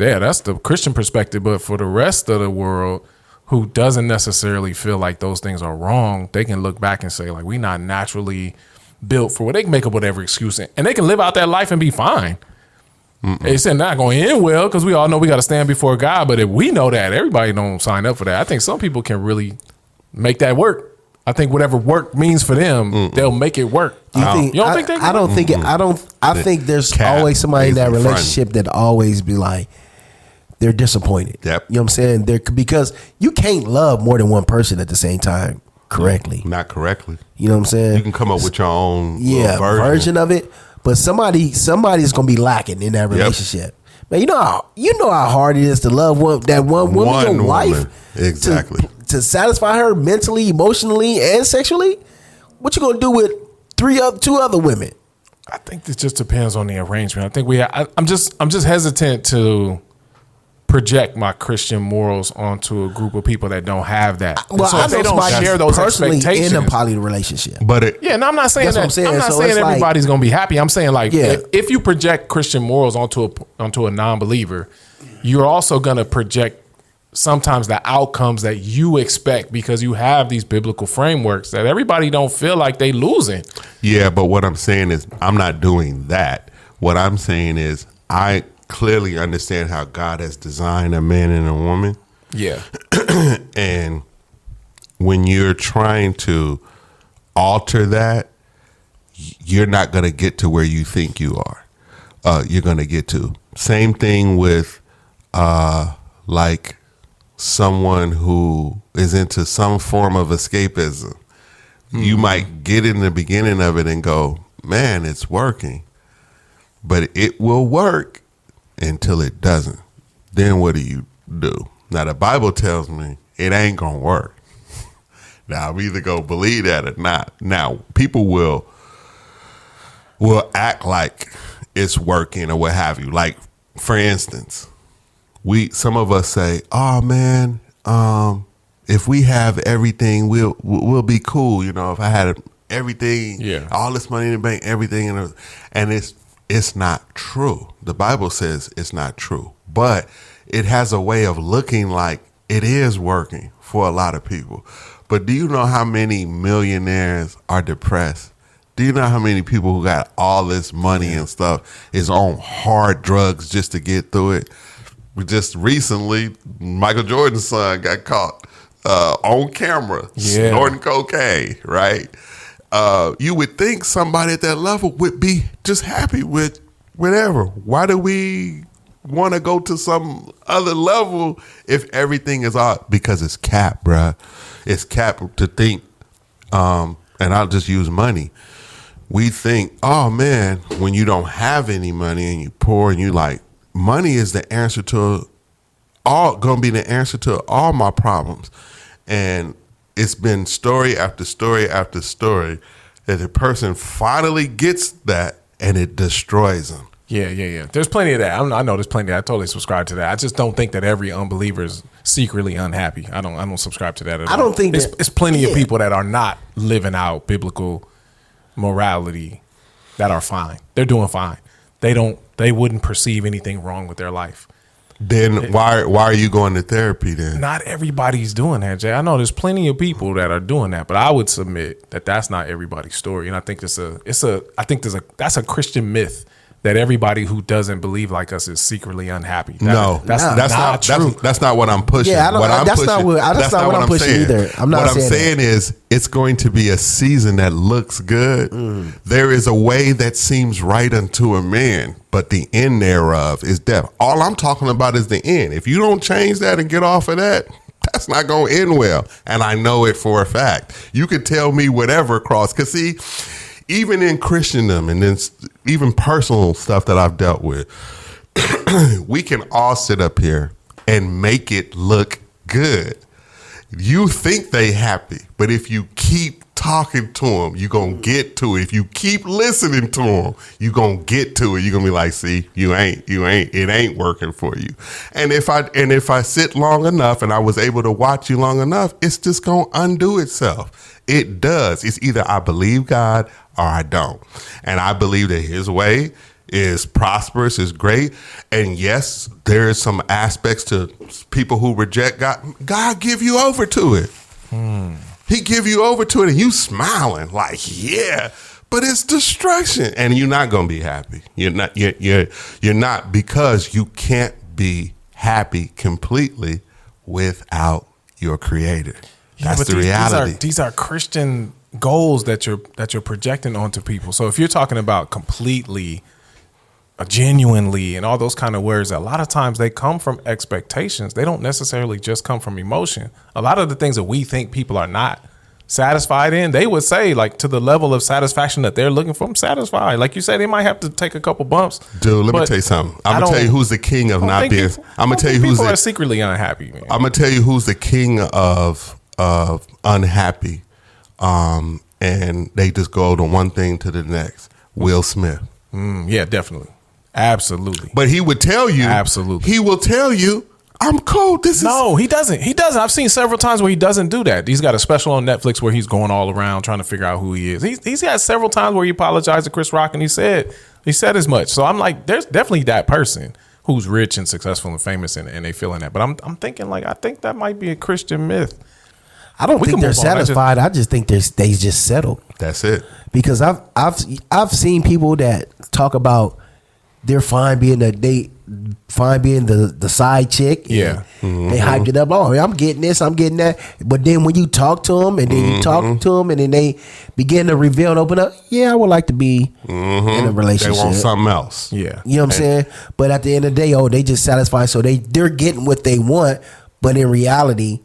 mean. that's the Christian perspective. But for the rest of the world who doesn't necessarily feel like those things are wrong, they can look back and say like we not naturally built for what they can make up whatever excuse and they can live out that life and be fine. It's not going to end well because we all know we got to stand before God. But if we know that, everybody don't sign up for that. I think some people can really make that work. I think whatever work means for them, they'll make it work. you think? You don't think that? I don't think it. I think there's Cap always somebody in that is in front. relationship that always be like, they're disappointed. Yep. You know what I'm saying? Because you can't love more than one person at the same time correctly. not correctly. You know what I'm saying? You can come up with your own little version of it. But somebody's gonna be lacking in that relationship. Man, you know how hard it is to love one woman, your wife, Exactly. to satisfy her mentally, emotionally, and sexually. What you gonna do with two other women? I think this just depends on the arrangement. I think I'm just hesitant to project my Christian morals onto a group of people that don't have that. Well, so I if know they don't somebody share those personally expectations in a poly relationship. But yeah, and I'm not saying That's that. what I'm saying. I'm not So saying it's like- everybody's gonna be happy. I'm saying like Yeah. if you project Christian morals onto a non-believer, you're also gonna project sometimes the outcomes that you expect because you have these biblical frameworks that everybody don't feel like they losing. yeah, but what I'm saying is I'm not doing that. What I'm saying is I clearly understand how God has designed a man and a woman. Yeah. And when you're trying to alter that, you're not going to get to where you think you are. You're going to get to. Same thing with like someone who is into some form of escapism. You might get in the beginning of it and go, man, it's working. But it will work until it doesn't. Then what do you do? Now, the Bible tells me it ain't going to work. Now, I'm either going to believe that or not. Now, people will act like it's working or what have you. Like, for instance, some of us say, oh, man, if we have everything, we'll be cool. You know, if I had everything, all this money in the bank, everything, and it's not true. The Bible says it's not true, but it has a way of looking like it is working for a lot of people. But do you know how many millionaires are depressed? Do you know how many people who got all this money and stuff is on hard drugs just to get through it? Just recently, Michael Jordan's son got caught on camera snorting cocaine, right? You would think somebody at that level would be just happy with whatever. Why do we want to go to some other level if everything is out? Because it's cap, bruh. It's cap to think, and I'll just use money. We think, oh man, when you don't have any money and you poor and you like, money is the answer to gonna be the answer to all my problems. And it's been story after story after story that the person finally gets that and it destroys them. Yeah. There's plenty of that. I know there's plenty of that. I totally subscribe to that. I just don't think that every unbeliever is secretly unhappy. I don't subscribe to that at all. I don't think it's plenty of people that are not living out biblical morality that are fine. They're doing fine. They wouldn't perceive anything wrong with their life. Then why are you going to therapy then? Not everybody's doing that, Jay. I know there's plenty of people that are doing that, but I would submit that that's not everybody's story. And I think that's a Christian myth that everybody who doesn't believe like us is secretly unhappy. That's not true. That's not what I'm pushing. Yeah, that's not what I'm pushing saying. either. I'm not what I'm saying saying is it's going to be a season that looks good. There is a way that seems right unto a man, but the end thereof is death. All I'm talking about is the end. If you don't change that and get off of that, that's not going to end well. And I know it for a fact. You could tell me whatever, Cross. Because see, even in Christendom and then even personal stuff that I've dealt with, we can all sit up here and make it look good. You think they happy, but if you keep talking to them, you're going to get to it. If you keep listening to them, you're going to get to it. You're going to be like, see, it ain't working for you. And if I sit long enough and I was able to watch you long enough, it's just going to undo itself. It does. It's either I believe God or I don't. And I believe that his way is prosperous, is great. And yes, there is some aspects to people who reject God. God give you over to it. He give you over to it and you smiling like, yeah, but it's destruction. And you're not going to be happy. You're not, because you can't be happy completely without your creator. That's the reality. These are Christian goals that you're projecting onto people. So if you're talking about completely, genuinely, and all those kind of words, a lot of times they come from expectations. They don't necessarily just come from emotion. A lot of the things that we think people are not satisfied in, they would say, like, to the level of satisfaction that they're looking for, I'm satisfied. Like you said, they might have to take a couple bumps. Dude, let me tell you something. I'm gonna tell you who's the king of not being. I'm gonna tell you who's people are secretly unhappy, man. I'm gonna tell you who's the king of unhappy, and they just go to one thing to the next. Will Smith. Yeah, definitely, absolutely. But he would tell you, absolutely, he will tell you, I'm cool. No, he doesn't. He doesn't. I've seen several times where he doesn't do that. He's got a special on Netflix where he's going all around trying to figure out who he is. He's had several times where he apologized to Chris Rock and he said as much. So I'm like, there's definitely that person who's rich and successful and famous and they feeling that. But I'm thinking, like, I think that might be a Christian myth. I don't think they're satisfied. I just think they just settled. That's it. Because I've seen people that talk about they're fine being the side chick. Yeah, they hyped it up. Oh, I'm getting this, I'm getting that. But then when you talk to them, and then you talk to them, and then they begin to reveal and open up. Yeah, I would like to be in a relationship. They want something else. Yeah, you know what I'm saying. But at the end of the day, they just satisfied. So they're getting what they want, but in reality,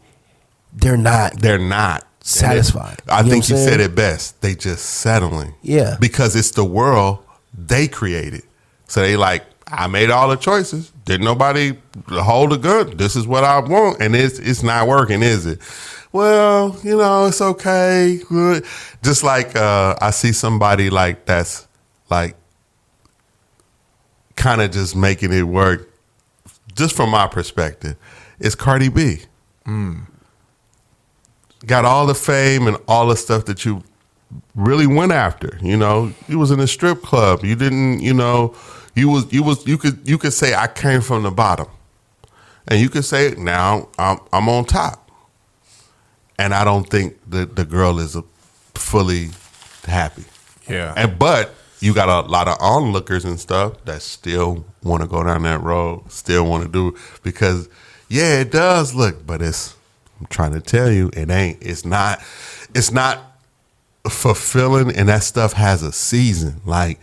they're not. They're not satisfied. I think you said it best. They just settling. Yeah, because it's the world they created. So they like, I made all the choices. Didn't nobody hold a gun? This is what I want, and it's not working, is it? Well, it's okay. Just like I see somebody like that's like kind of just making it work. Just from my perspective, it's Cardi B. Got all the fame and all the stuff that you really went after. You was in a strip club. You didn't. You could say I came from the bottom, and you could say now I'm on top, and I don't think the girl is fully happy. Yeah, but you got a lot of onlookers and stuff that still want to go down that road, still want to do, because it does look, but I'm trying to tell you, it ain't. It's not fulfilling, and that stuff has a season. Like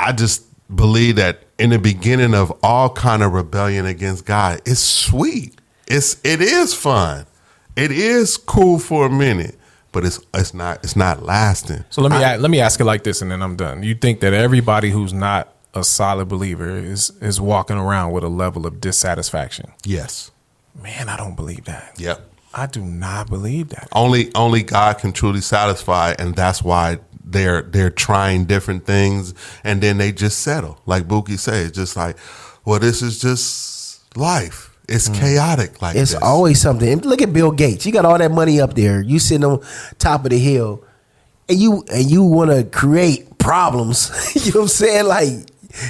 I just believe that in the beginning of all kind of rebellion against God, it's sweet. It is fun. It is cool for a minute, but it's not lasting. So let me ask it like this, and then I'm done. You think that everybody who's not a solid believer is walking around with a level of dissatisfaction? Yes. Man, I don't believe that. Yep. I do not believe that. Only God can truly satisfy, and that's why they're trying different things, and then they just settle. Like Buki said, it's just like, well, this is just life. It's chaotic like It's this. always something. And look at Bill Gates. You got all that money up there. You sitting on top of the hill, and you want to create problems. You know what I'm saying? Like,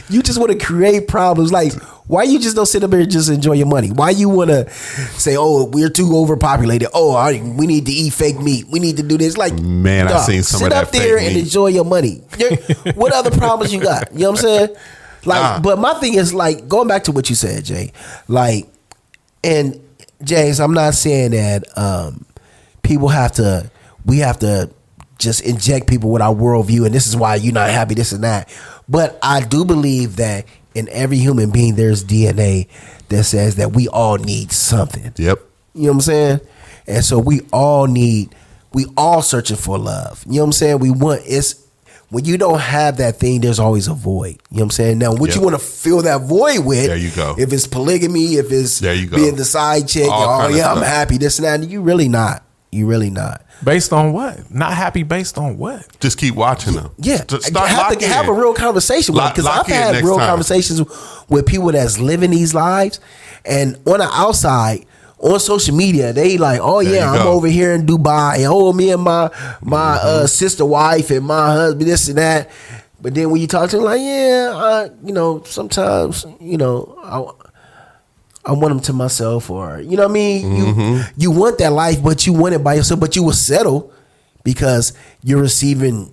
you just want to create problems. Like, why you just don't sit up there and just enjoy your money? Why you want to say, oh, we're too overpopulated. Oh, we need to eat fake meat. We need to do this. Like, Man, I seen some of that sit up there fake and meat. enjoy your money. What other problems you got? You know what I'm saying? Like, but my thing is, like, going back to what you said, Jay, like, and James, I'm not saying that we have to just inject people with our worldview, and this is why you're not happy, this and that. But I do believe that in every human being, there's DNA that says that we all need something. Yep. You know what I'm saying? And so we all searching for love. You know what I'm saying? When you don't have that thing, there's always a void. You know what I'm saying? Now, what you want to fill that void with, there you go. If it's polygamy, if it's there you go. Being the side chick, All I'm happy, this and that. You really not. You really not. Based on what? Not happy based on what? Just keep watching them. Yeah. Start have a real conversation with them. Because I've had real conversations with people that's living these lives, and on the outside, on social media, they like, oh yeah, I'm over here in Dubai, and oh, me and my sister wife and my husband, this and that. But then when you talk to them, like, yeah, sometimes, I want them to myself, or you know what I mean. You want that life, but you want it by yourself. But you will settle because you're receiving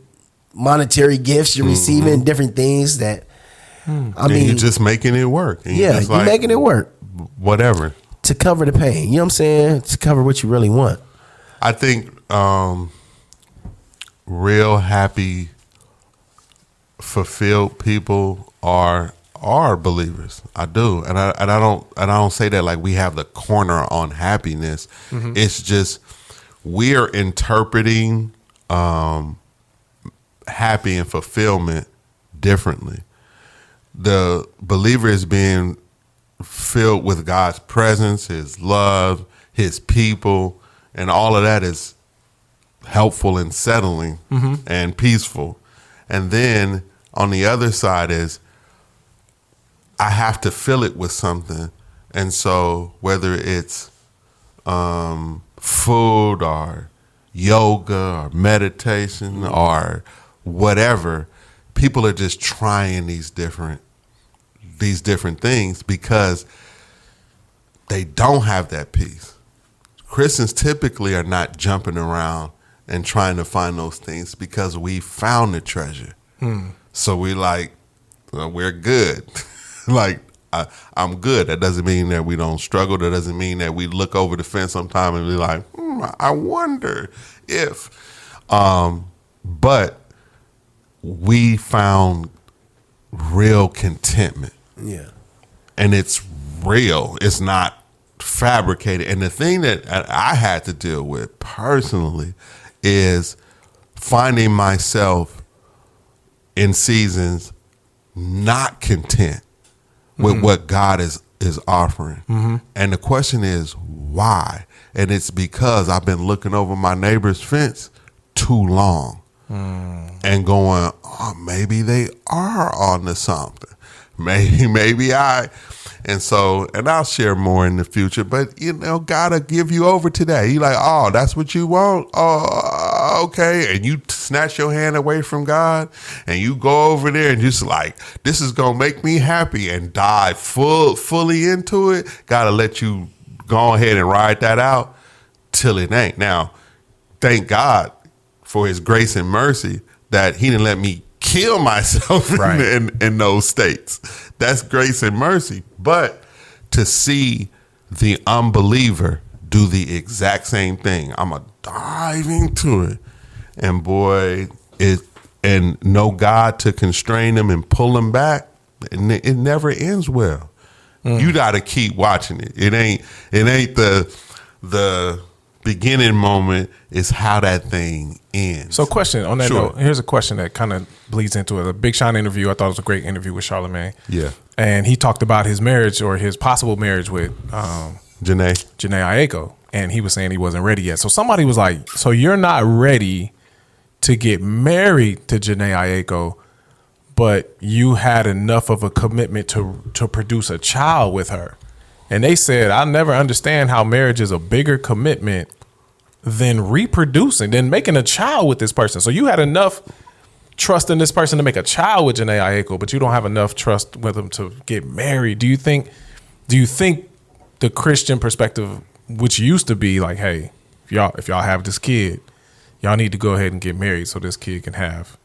monetary gifts, you're receiving different things that. I mean, you're just making it work. And you're making it work. Whatever. To cover the pain, you know what I'm saying? To cover what you really want. I think real happy, fulfilled people are believers. I do, and I don't say that like we have the corner on happiness. It's just we're interpreting happy and fulfillment differently. The believer is being filled with God's presence, His love, His people, and all of that is helpful and settling and peaceful. And then on the other side is I have to fill it with something. And so whether it's food or yoga or meditation or whatever, people are just trying these different things because they don't have that peace. Christians typically are not jumping around and trying to find those things because we found the treasure. So we like, well, we're good. Like, I'm good. That doesn't mean that we don't struggle. That doesn't mean that we look over the fence sometime and be like, I wonder if. But we found real contentment. Yeah. And it's real. It's not fabricated. And the thing that I had to deal with personally is finding myself in seasons not content with what God is offering. And the question is, why? And it's because I've been looking over my neighbor's fence too long and going, oh, maybe they are on to something. Maybe and I'll share more in the future, but gotta give you over today. You like, oh, that's what you want? Oh, okay. And you snatch your hand away from God and you go over there and just like, this is gonna make me happy and dive fully into it. Gotta let you go ahead and ride that out till it ain't. Now, thank God for His grace and mercy that He didn't let me kill myself in those states. That's grace and mercy. But to see the unbeliever do the exact same thing, I'm going to dive into it. And boy, and know God to constrain them and pull them back, it never ends well. You got to keep watching it. It ain't the beginning moment, is how that thing ends. So question on that note, here's a question that kind of bleeds into it. A Big Sean interview, I thought it was a great interview with Charlamagne. Yeah. And he talked about his marriage or his possible marriage with Janae Aiko. and he was saying he wasn't ready yet. So somebody was like, so you're not ready to get married to Janae Aiko, but you had enough of a commitment to produce a child with her. And they said, I never understand how marriage is a bigger commitment than reproducing, than making a child with this person. So you had enough trust in this person to make a child with Janae Aiko, but you don't have enough trust with them to get married. Do you think the Christian perspective, which used to be like, hey, if y'all have this kid, y'all need to go ahead and get married so this kid can have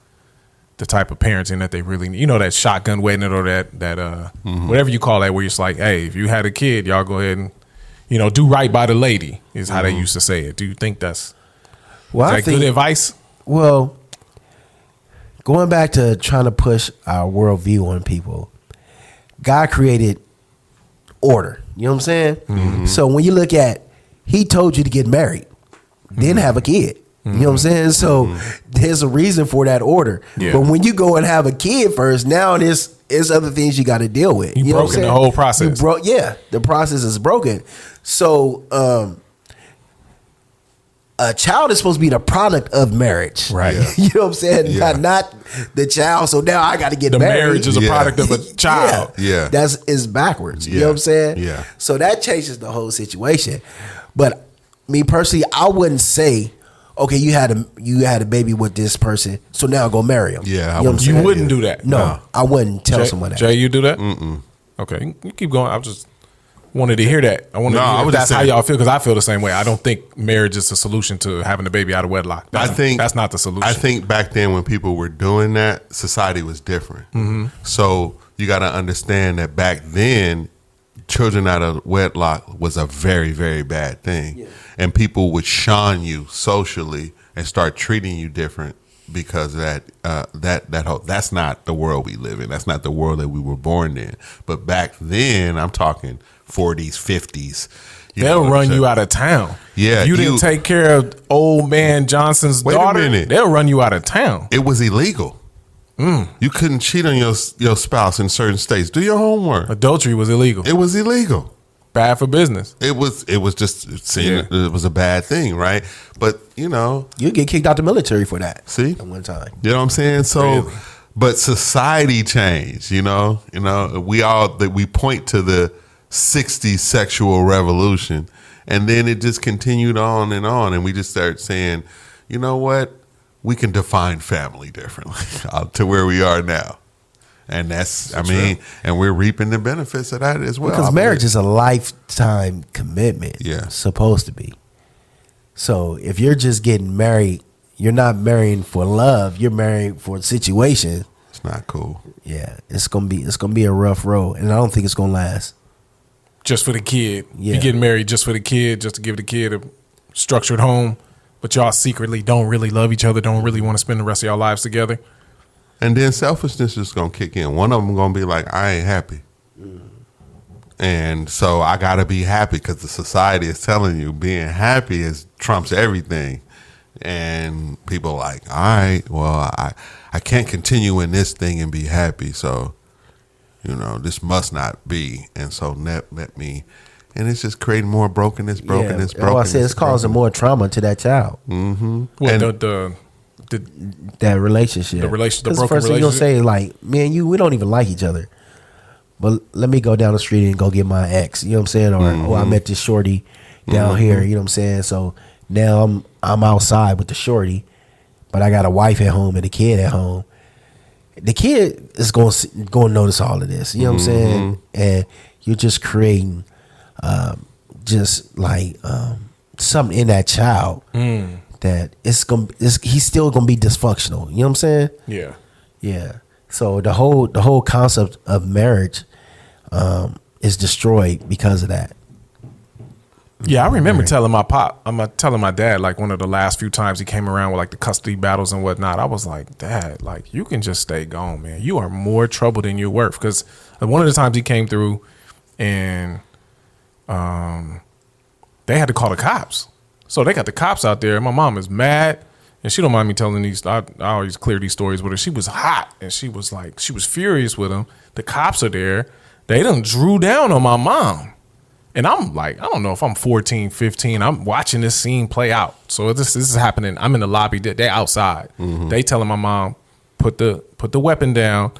the type of parenting that they really need. You know, that shotgun wedding or that whatever you call that, where it's like, hey, if you had a kid, y'all go ahead and, you know, do right by the lady is how they used to say it. Do you think that's good advice? Well, going back to trying to push our worldview on people, God created order. You know what I'm saying? Mm-hmm. So when you look at, he told you to get married, then have a kid. You know what I'm saying? So there's a reason for that order. Yeah. But when you go and have a kid first, now there's other things you got to deal with. You broken the whole process. The process is broken. So a child is supposed to be the product of marriage. Right. Yeah. You know what I'm saying? Yeah. Not the child. So now I got to get married. The marriage is a product of a child. Yeah. It's backwards. You know what I'm saying? Yeah. So that changes the whole situation. But me personally, I wouldn't say, okay, you had a baby with this person, so now go marry him. Yeah, you wouldn't do that. No, I wouldn't tell someone that. Jay, you do that? Mm-mm. Okay, you keep going. I just wanted to hear that. I wanted to hear if that's how y'all feel, because I feel the same way. I don't think marriage is a solution to having a baby out of wedlock. I think that's not the solution. I think back then when people were doing that, society was different. Mm-hmm. So you got to understand that back then, children out of wedlock was a very, very bad thing. Yeah. And people would shun you socially and start treating you different because of that's not the world we live in. That's not the world that we were born in. But back then, I'm talking 40s, 50s. They'll run you out of town. Yeah. If you didn't take care of old man Johnson's daughter, they'll run you out of town. It was illegal. You couldn't cheat on your spouse in certain states. Do your homework. Adultery was illegal. It was illegal. Bad for business. It was just seen it was a bad thing, right? But you get kicked out the military for that. See, at one time. You know what I'm saying? So, really? But society changed. We point to the '60s sexual revolution, and then it just continued on, and we just started saying, you know what? We can define family differently to where we are now. And that's and we're reaping the benefits of that as well. Because marriage is a lifetime commitment. Yeah. It's supposed to be. So if you're just getting married, you're not marrying for love, you're marrying for a situation. It's not cool. Yeah. It's gonna be a rough road. And I don't think it's gonna last. Just for the kid. Yeah. You're getting married just for the kid, just to give the kid a structured home. But y'all secretly don't really love each other, don't really want to spend the rest of y'all lives together. And then selfishness is going to kick in. One of them going to be like, I ain't happy. And so I got to be happy because the society is telling you being happy trumps everything. And people are like, all right, well, I can't continue in this thing and be happy. So, this must not be. And so let me... And it's just creating more brokenness. I said it's causing more trauma to that child. Mm-hmm. Well, that relationship. The broken relationship. The first thing you'll say is like, me and you, we don't even like each other. But let me go down the street and go get my ex. You know what I'm saying? Or I met this shorty down here. You know what I'm saying? So now I'm outside with the shorty, but I got a wife at home and a kid at home. The kid is going to notice all of this. You know what I'm saying? And you're just creating... something in that child that he's still gonna be dysfunctional. You know what I'm saying? Yeah. So the whole concept of marriage is destroyed because of that. Yeah, I remember telling my dad, like one of the last few times he came around with like the custody battles and whatnot. I was like, Dad, like you can just stay gone, man. You are more trouble than you're worth. Because one of the times he came through and they had to call the cops. So they got the cops out there. My mom is mad, and she don't mind me telling these. I always clear these stories with her. She was hot, and she was furious with them. The cops are there. They done drew down on my mom. And I'm like, I don't know if I'm 14, 15. I'm watching this scene play out. So this is happening. I'm in the lobby. They're outside. They telling my mom, put the weapon down.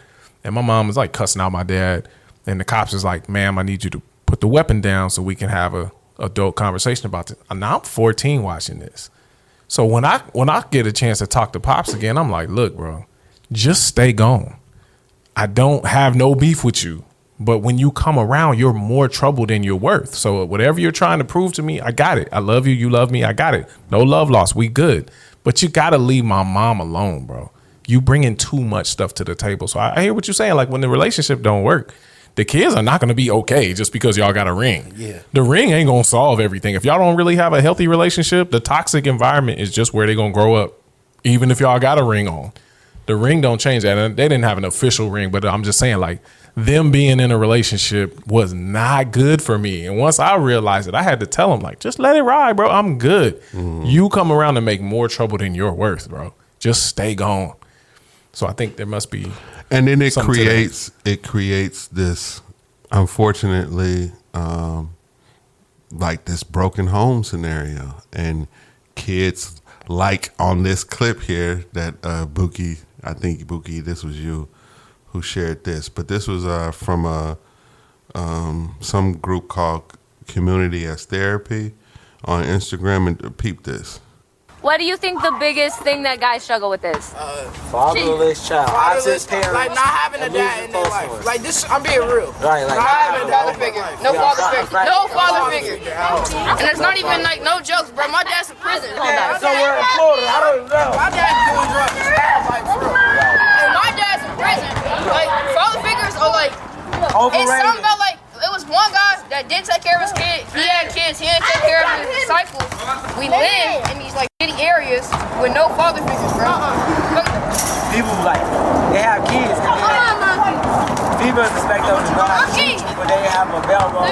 And my mom was like cussing out my dad. And the cops is like, ma'am, I need you to put the weapon down so we can have a adult conversation about this. And now I'm 14 watching this. So when I get a chance to talk to Pops again, I'm like, look, bro, just stay gone. I don't have no beef with you. But when you come around, you're more trouble than you're worth. So whatever you're trying to prove to me, I got it. I love you. You love me. I got it. No love lost. We good. But you got to leave my mom alone, bro. You bringing too much stuff to the table. So I hear what you're saying. Like when the relationship don't work, the kids are not going to be okay just because y'all got a ring. Yeah. The ring ain't going to solve everything. If y'all don't really have a healthy relationship, the toxic environment is just where they're going to grow up. Even if y'all got a ring on. The ring don't change that. And they didn't have an official ring, but I'm just saying like, them being in a relationship was not good for me. And once I realized it, I had to tell them, like, just let it ride, bro. I'm good. You come around and make more trouble than you're worth, bro. Just stay gone. So I think there must be. And then it creates this, unfortunately, like this broken home scenario. And kids, like on this clip here that Buki, I think Buki, this was you who shared this, but this was from some group called Community as Therapy on Instagram, and peep this. What do you think the biggest thing that guys struggle with is? Fatherless child. Fatherless parents. Like not having a dad in their life. Like this, I'm being real. Right, like not having a father figure. No father figure. No father figure. And it's not even like no jokes, bro. My dad's in prison. somewhere in Florida. I don't know. My dad's doing drugs. Like, bro. And my dad's in prison. Like father figures are like. It's something about like. It was one guy that didn't take care of his kid. He had kids. He didn't take care of his cycles. We live in these like shitty areas with no father figures, bro. People like they have kids. Females expect them to go out to cheat, but they have a bell roll.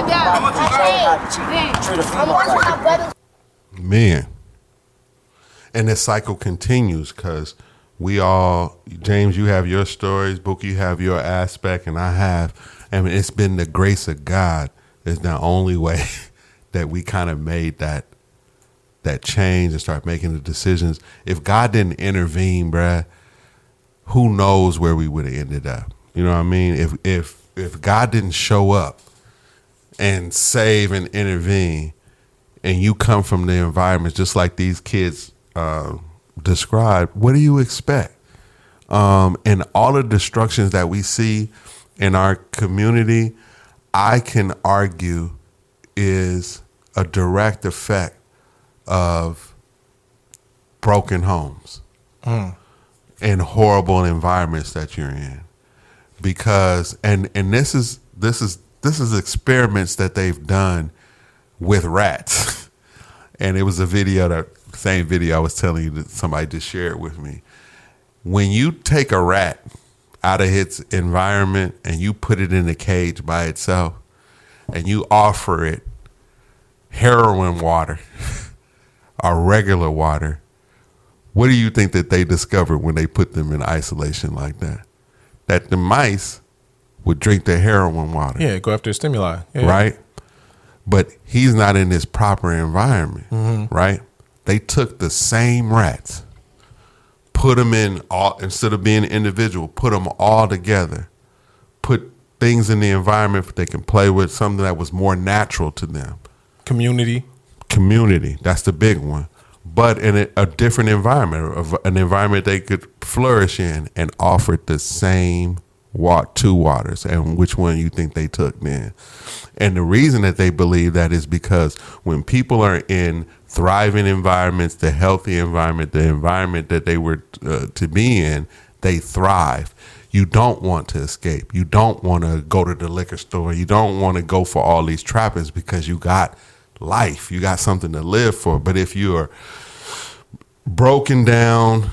Treat a female like. Man. And this cycle continues because we all, James, you have your stories, Bookie, you have your aspect, and I have. I mean, it's been the grace of God is the only way that we kind of made that change and start making the decisions. If God didn't intervene, bruh, who knows where we would have ended up? You know what I mean? If God didn't show up and save and intervene, and you come from the environment just like these kids described, what do you expect? And all the destructions that we see in our community, I can argue is a direct effect of broken homes and horrible environments that you're in. Because and this is experiments that they've done with rats. And it was a video, that same video I was telling you that somebody just shared with me. When you take a rat out of its environment and you put it in a cage by itself and you offer it heroin water or regular water, what do you think that they discovered when they put them in isolation like that? That the mice would drink the heroin water. Yeah, go after stimuli. Yeah. Right? But he's not in his proper environment, right? They took the same rats, put them in all, instead of being individual, put them all together, put things in the environment they can play with, something that was more natural to them. Community, that's the big one. But in a different environment, an environment they could flourish in, and offered the same two waters. And which one you think they took then? And the reason that they believe that is because when people are in thriving environments, the healthy environment, the environment that they were to be in, they thrive. You don't want to escape. You don't want to go to the liquor store. You don't want to go for all these trappings because you got life. You got something to live for. But if you're broken down,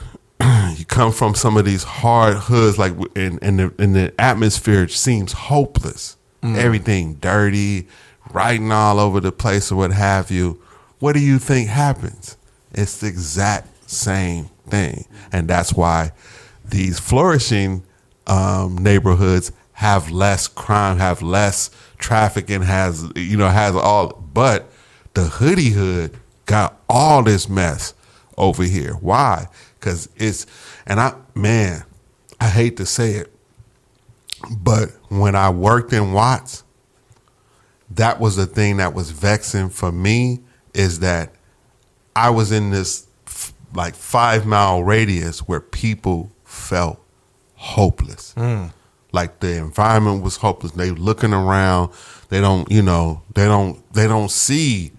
you come from some of these hard hoods, like in the atmosphere seems hopeless. Everything dirty, writing all over the place or what have you. What do you think happens? It's the exact same thing. And that's why these flourishing neighborhoods have less crime, have less traffic, and has all. But the hoodie hood got all this mess over here. Why? Because I hate to say it, but when I worked in Watts, that was the thing that was vexing for me, is that I was in this like 5 mile radius where people felt hopeless. Like the environment was hopeless. They looking around. They don't see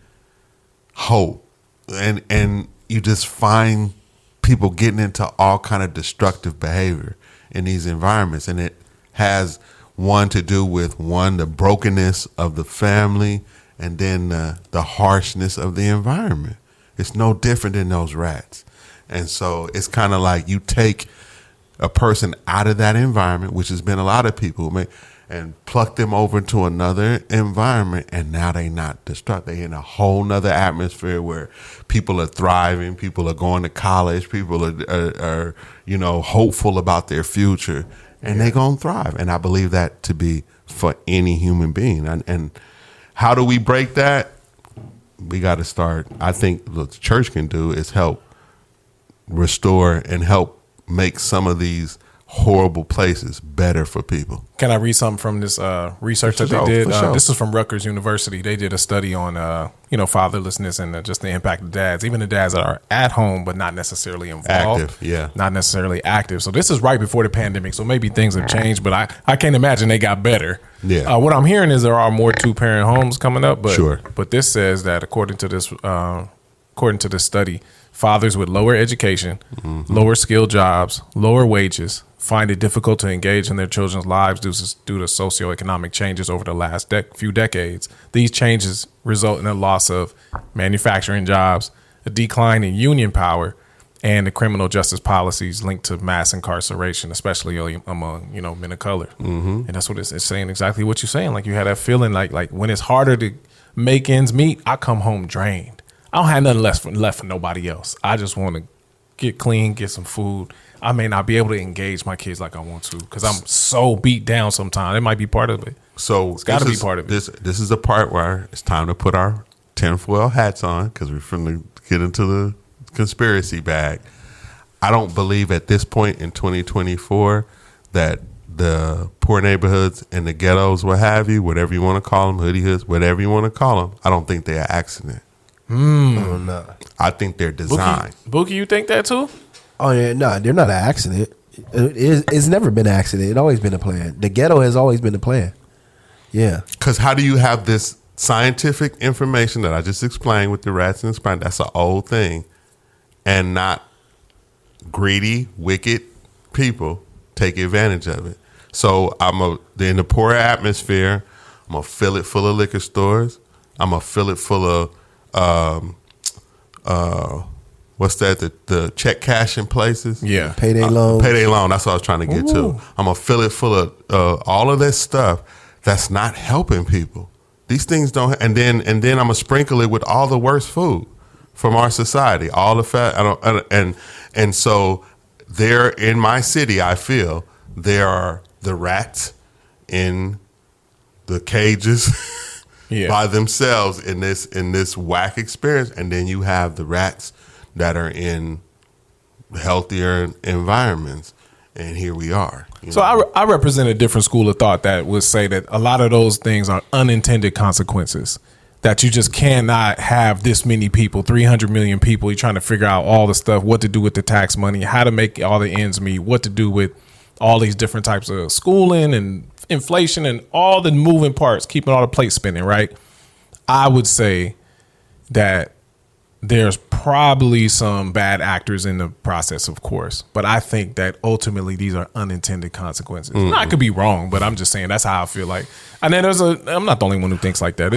hope. And you just find people getting into all kind of destructive behavior in these environments. And it has to do with the brokenness of the family, and then the harshness of the environment. It's no different than those rats. And so it's kind of like you take a person out of that environment, which has been a lot of people, and pluck them over into another environment, and now they not destructive. They in a whole nother atmosphere where people are thriving, people are going to college, people are hopeful about their future, and they gonna thrive. And I believe that to be for any human being. And how do we break that? We got to start. I think what the church can do is help restore and help make some of these horrible places better for people. Can I read something from this research that they did? Sure. This is from Rutgers University. They did a study on fatherlessness and just the impact of dads, even the dads that are at home but not necessarily involved, not necessarily active. So this is right before the pandemic, so maybe things have changed, but I can't imagine they got better. What I'm hearing is there are more 2-parent homes coming up, but this says that according to this study, fathers with lower education, lower skilled jobs, lower wages find it difficult to engage in their children's lives due to socioeconomic changes over the last few decades. These changes result in a loss of manufacturing jobs, a decline in union power, and the criminal justice policies linked to mass incarceration, especially among men of color. And that's what it's saying, exactly what you're saying. Like you had that feeling like when it's harder to make ends meet, I come home drained. I don't have nothing left for nobody else. I just want to get clean, get some food. I may not be able to engage my kids like I want to because I'm so beat down sometimes. It might be part of it. So it's got to be part of it. This is the part where it's time to put our tinfoil hats on because we're finna get into the conspiracy bag. I don't believe at this point in 2024 that the poor neighborhoods and the ghettos, what have you, whatever you want to call them, hoodie hoods, whatever you want to call them, I don't think they're an accident. Oh, no. I think they're designed. Bookie, you think that too? Oh yeah, no, they're not an accident. It's never been an accident. It's always been a plan. The ghetto has always been a plan. Yeah. Because how do you have this scientific information that I just explained with the rats and the spine? That's an old thing, and not greedy, wicked people take advantage of it. So in the poor atmosphere, I'm gonna fill it full of liquor stores. I'm gonna fill it full of the check cashing places? Yeah. Payday loan. Payday loan. That's what I was trying to get to. I'm gonna fill it full of all of this stuff that's not helping people. These things don't. And then I'm gonna sprinkle it with all the worst food from our society. All the fat. And so there in my city, I feel there are the rats in the cages. By themselves in this whack experience, and then you have the rats that are in healthier environments, and here we are. So I represent a different school of thought that would say that a lot of those things are unintended consequences, that you just cannot have this many people, 300 million people. You're trying to figure out all the stuff, what to do with the tax money, how to make all the ends meet, what to do with all these different types of schooling and inflation and all the moving parts, keeping all the plates spinning, right? I would say that there's probably some bad actors in the process, of course, but I think that ultimately these are unintended consequences. I could be wrong, but I'm just saying that's how I feel like. And then I'm not the only one who thinks like that.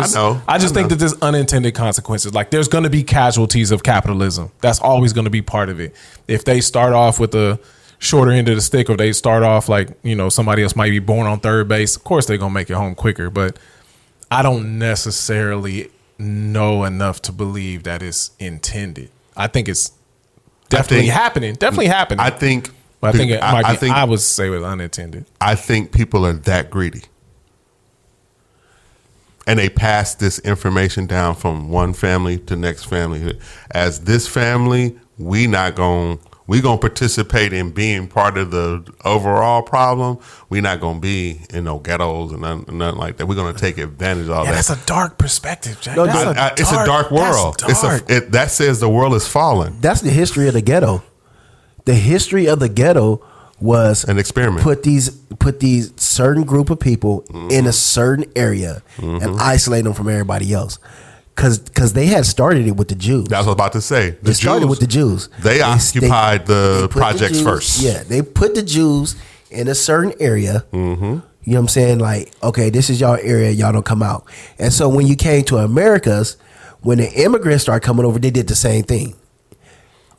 I just think that there's unintended consequences. Like there's going to be casualties of capitalism. That's always going to be part of it. If they start off with the shorter end of the stick, or they start off like, somebody else might be born on third base, of course they're going to make it home quicker. But I don't necessarily know enough to believe that it's intended. I think it's definitely happening. Definitely happening. I think But I think it might be. I think- I would say it was unintended. I think people are that greedy. And they pass this information down from one family to next family. As this family, we gonna participate in being part of the overall problem. We're not gonna be in no ghettos and nothing like that. We're gonna take advantage of all that. That's a dark perspective, Jack. No, It's a dark world. That's dark. That says the world is fallen. That's the history of the ghetto. The history of the ghetto was An experiment. Put these certain group of people in a certain area and isolate them from everybody else. Because they had started it with the Jews. That's what I was about to say. They started with the Jews. They occupied the put projects Jews- first. Yeah, they put the Jews in a certain area. Mm-hmm. You know what I'm saying? Like, okay, this is y'all area. Y'all don't come out. And so when you came to Americas, when the immigrants started coming over, they did the same thing.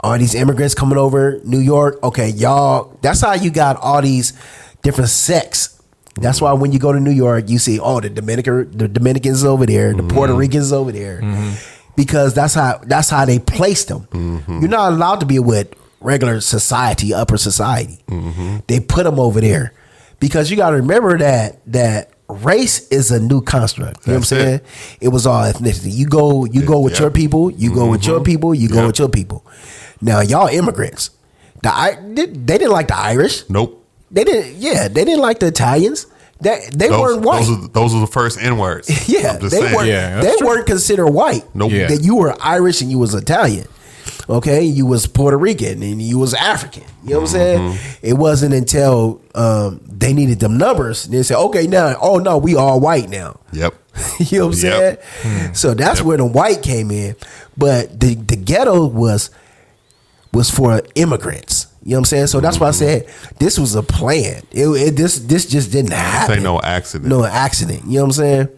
All these immigrants coming over, New York. Okay, y'all. That's how you got all these different sects. That's why when you go to New York, you see, the Dominicans over there, the Puerto Ricans over there, because that's how they placed them. You're not allowed to be with regular society, upper society. They put them over there because you got to remember that race is a new construct. You know what I'm saying? It was all ethnicity. You go with your people. You go with your people. You go with your people. Now y'all immigrants. They didn't like the Irish. Nope. They didn't. Yeah, they didn't like the Italians. They weren't white. Those are the first N words. Yeah, they weren't. Yeah, they weren't considered white. Nope. Yeah. That you were Irish and you was Italian. Okay, you was Puerto Rican and you was African. You know what I'm saying? It wasn't until they needed them numbers and they said, okay, now, oh no, we all white now. Yep. You know what I'm saying? So that's where the white came in. But the ghetto was for immigrants. You know what I'm saying? So that's why I said this was a plan. This just didn't happen. Say no accident. No accident. You know what I'm saying?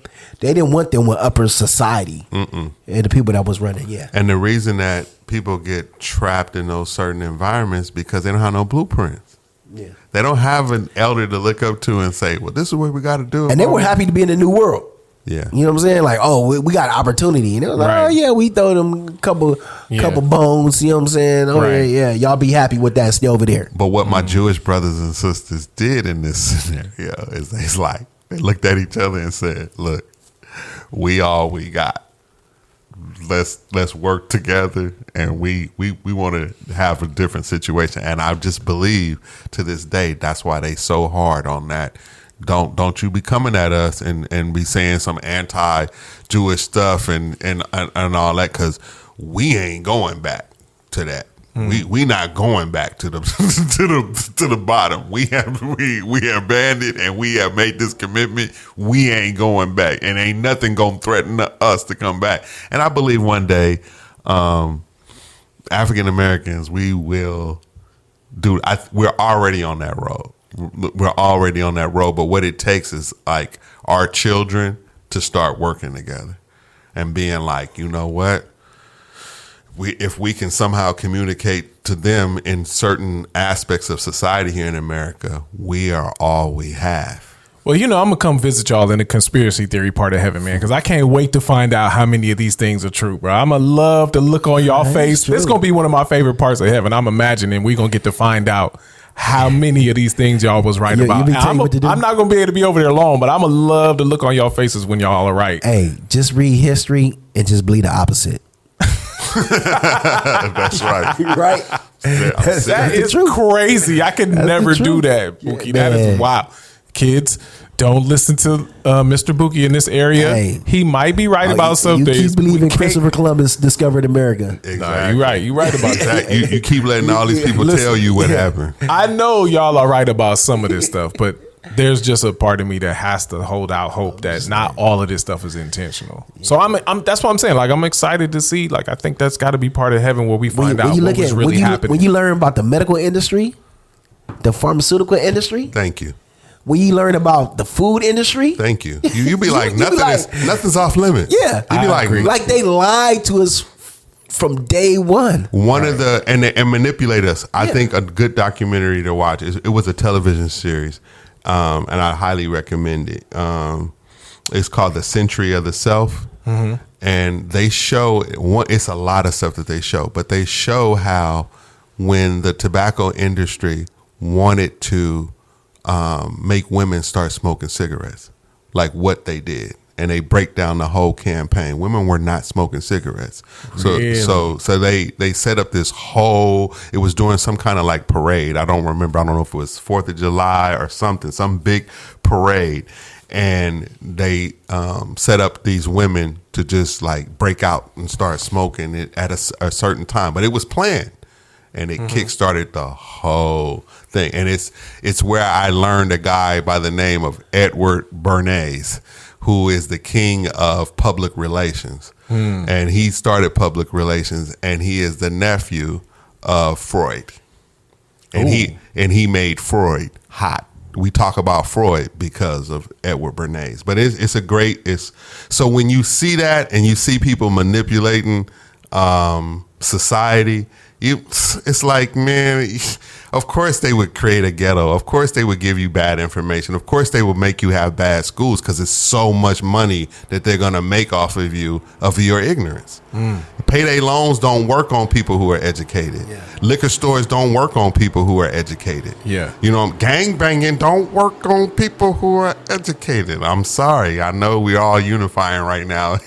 They didn't want them with upper society and the people that was running. Yeah. And the reason that people get trapped in those certain environments because they don't have no blueprints. Yeah. They don't have an elder to look up to and say, well, this is what we got to do. And they were happy to be in the new world. Yeah. You know what I'm saying? Like, oh, we got opportunity. And they was like, Right. oh, yeah, we throw them a couple bones. You know what I'm saying? Oh, Right. yeah. Y'all be happy with that. Stay over there. But what my Jewish brothers and sisters did in this scenario is they looked at each other and said, look, we all we got. Let's work together, and we want to have a different situation. And I just believe to this day that's why they so hard on that. Don't you be coming at us and be saying some anti-Jewish stuff and all that, because we ain't going back to that. We not going back to the to the bottom. We have banned it and we have made this commitment. We ain't going back, and ain't nothing gonna threaten us to come back. And I believe one day, African Americans, we will do. We're already on that road. We're already on that road. But what it takes is like our children to start working together and being like, you know what? If we can somehow communicate to them in certain aspects of society here in America, we are all we have. Well, I'm going to come visit y'all in the conspiracy theory part of heaven, man, because I can't wait to find out how many of these things are true, bro. I'm going to love to look on y'all face. It's going to be one of my favorite parts of heaven. I'm imagining we're going to get to find out how many of these things y'all was right about. I'm not going to be able to be over there long, but I'm going to love to look on y'all faces when y'all are right. Hey, just read history and just believe the opposite. That's right. Right? That is crazy. I could never do that, Buki. That is wow. Kids, don't listen to Mr. Buki in this area. Hey. He might be right about some You things. keep believing Christopher Columbus discovered America. Exactly. Nah, you're right. You're right about that. You keep letting all these people tell you what happened. I know y'all are right about some of this stuff, but there's just a part of me that has to hold out hope that not all of this stuff is intentional. So I'm that's what I'm saying. Like, I'm excited to see. Like, I think that's got to be part of heaven where we find out what was really happening. When you learn about the medical industry, the pharmaceutical industry. Thank you. When you learn about the food industry. Thank you. You be like, You be nothing's off limits. Yeah. You be like they lied to us from day one. And manipulate us. I think a good documentary to watch it was a television series, and I highly recommend it. It's called The Century of the Self, and they show it's a lot of stuff that they show, but they show how when the tobacco industry wanted to make women start smoking cigarettes, like what they did. And they break down the whole campaign. Women were not smoking cigarettes. Really? So they set up this whole, it was during some kind of like parade. I don't remember. I don't know if it was 4th of July or something, some big parade. And they set up these women to just like break out and start smoking it at a certain time. But it was planned. And it kickstarted the whole thing. And it's where I learned a guy by the name of Edward Bernays, who is the king of public relations. And he started public relations, and he is the nephew of Freud. And he made Freud hot. We talk about Freud because of Edward Bernays. But it's a great, so when you see that and you see people manipulating society, it's like, man, of course they would create a ghetto. Of course they would give you bad information. Of course they would make you have bad schools because it's so much money that they're going to make off of you, of your ignorance. Payday loans don't work on people who are educated. Yeah. Liquor stores don't work on people who are educated. Yeah. You know, gang banging don't work on people who are educated. I'm sorry. I know we're all unifying right now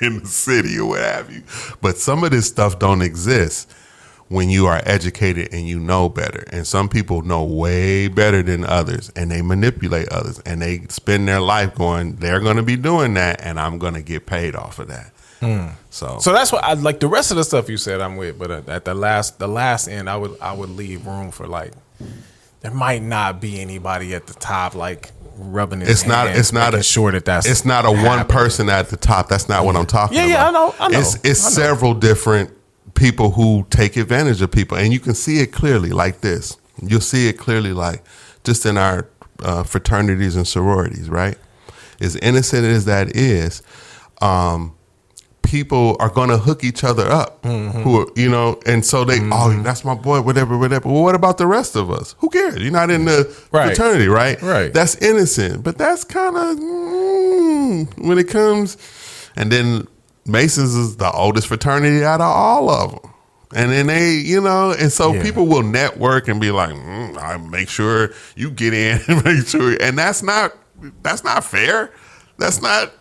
in the city or what have you. But some of this stuff don't exist when you are educated and you know better. And some people know way better than others, and they manipulate others, and they spend their life going, they're going to be doing that, and I'm going to get paid off of that. So that's what I like. The rest of the stuff you said I'm with, but at the last end, I would leave room for, like, there might not be anybody at the top like rubbing his hands. It's not a one person at the top. That's not what I'm talking about. Yeah, I know. It's several different people who take advantage of people, and you can see it clearly like this. You'll see it clearly like just in our fraternities and sororities, right? As innocent as that is, people are going to hook each other up, who are, you know, and so they, oh, that's my boy, whatever. Well, what about the rest of us? Who cares? You're not in the fraternity, right? Right. That's innocent, but that's kind of when it comes, and then Masons is the oldest fraternity out of all of them. And then they, you know, and so people will network and be like, I make sure you get in and make sure. And that's not fair. That's not.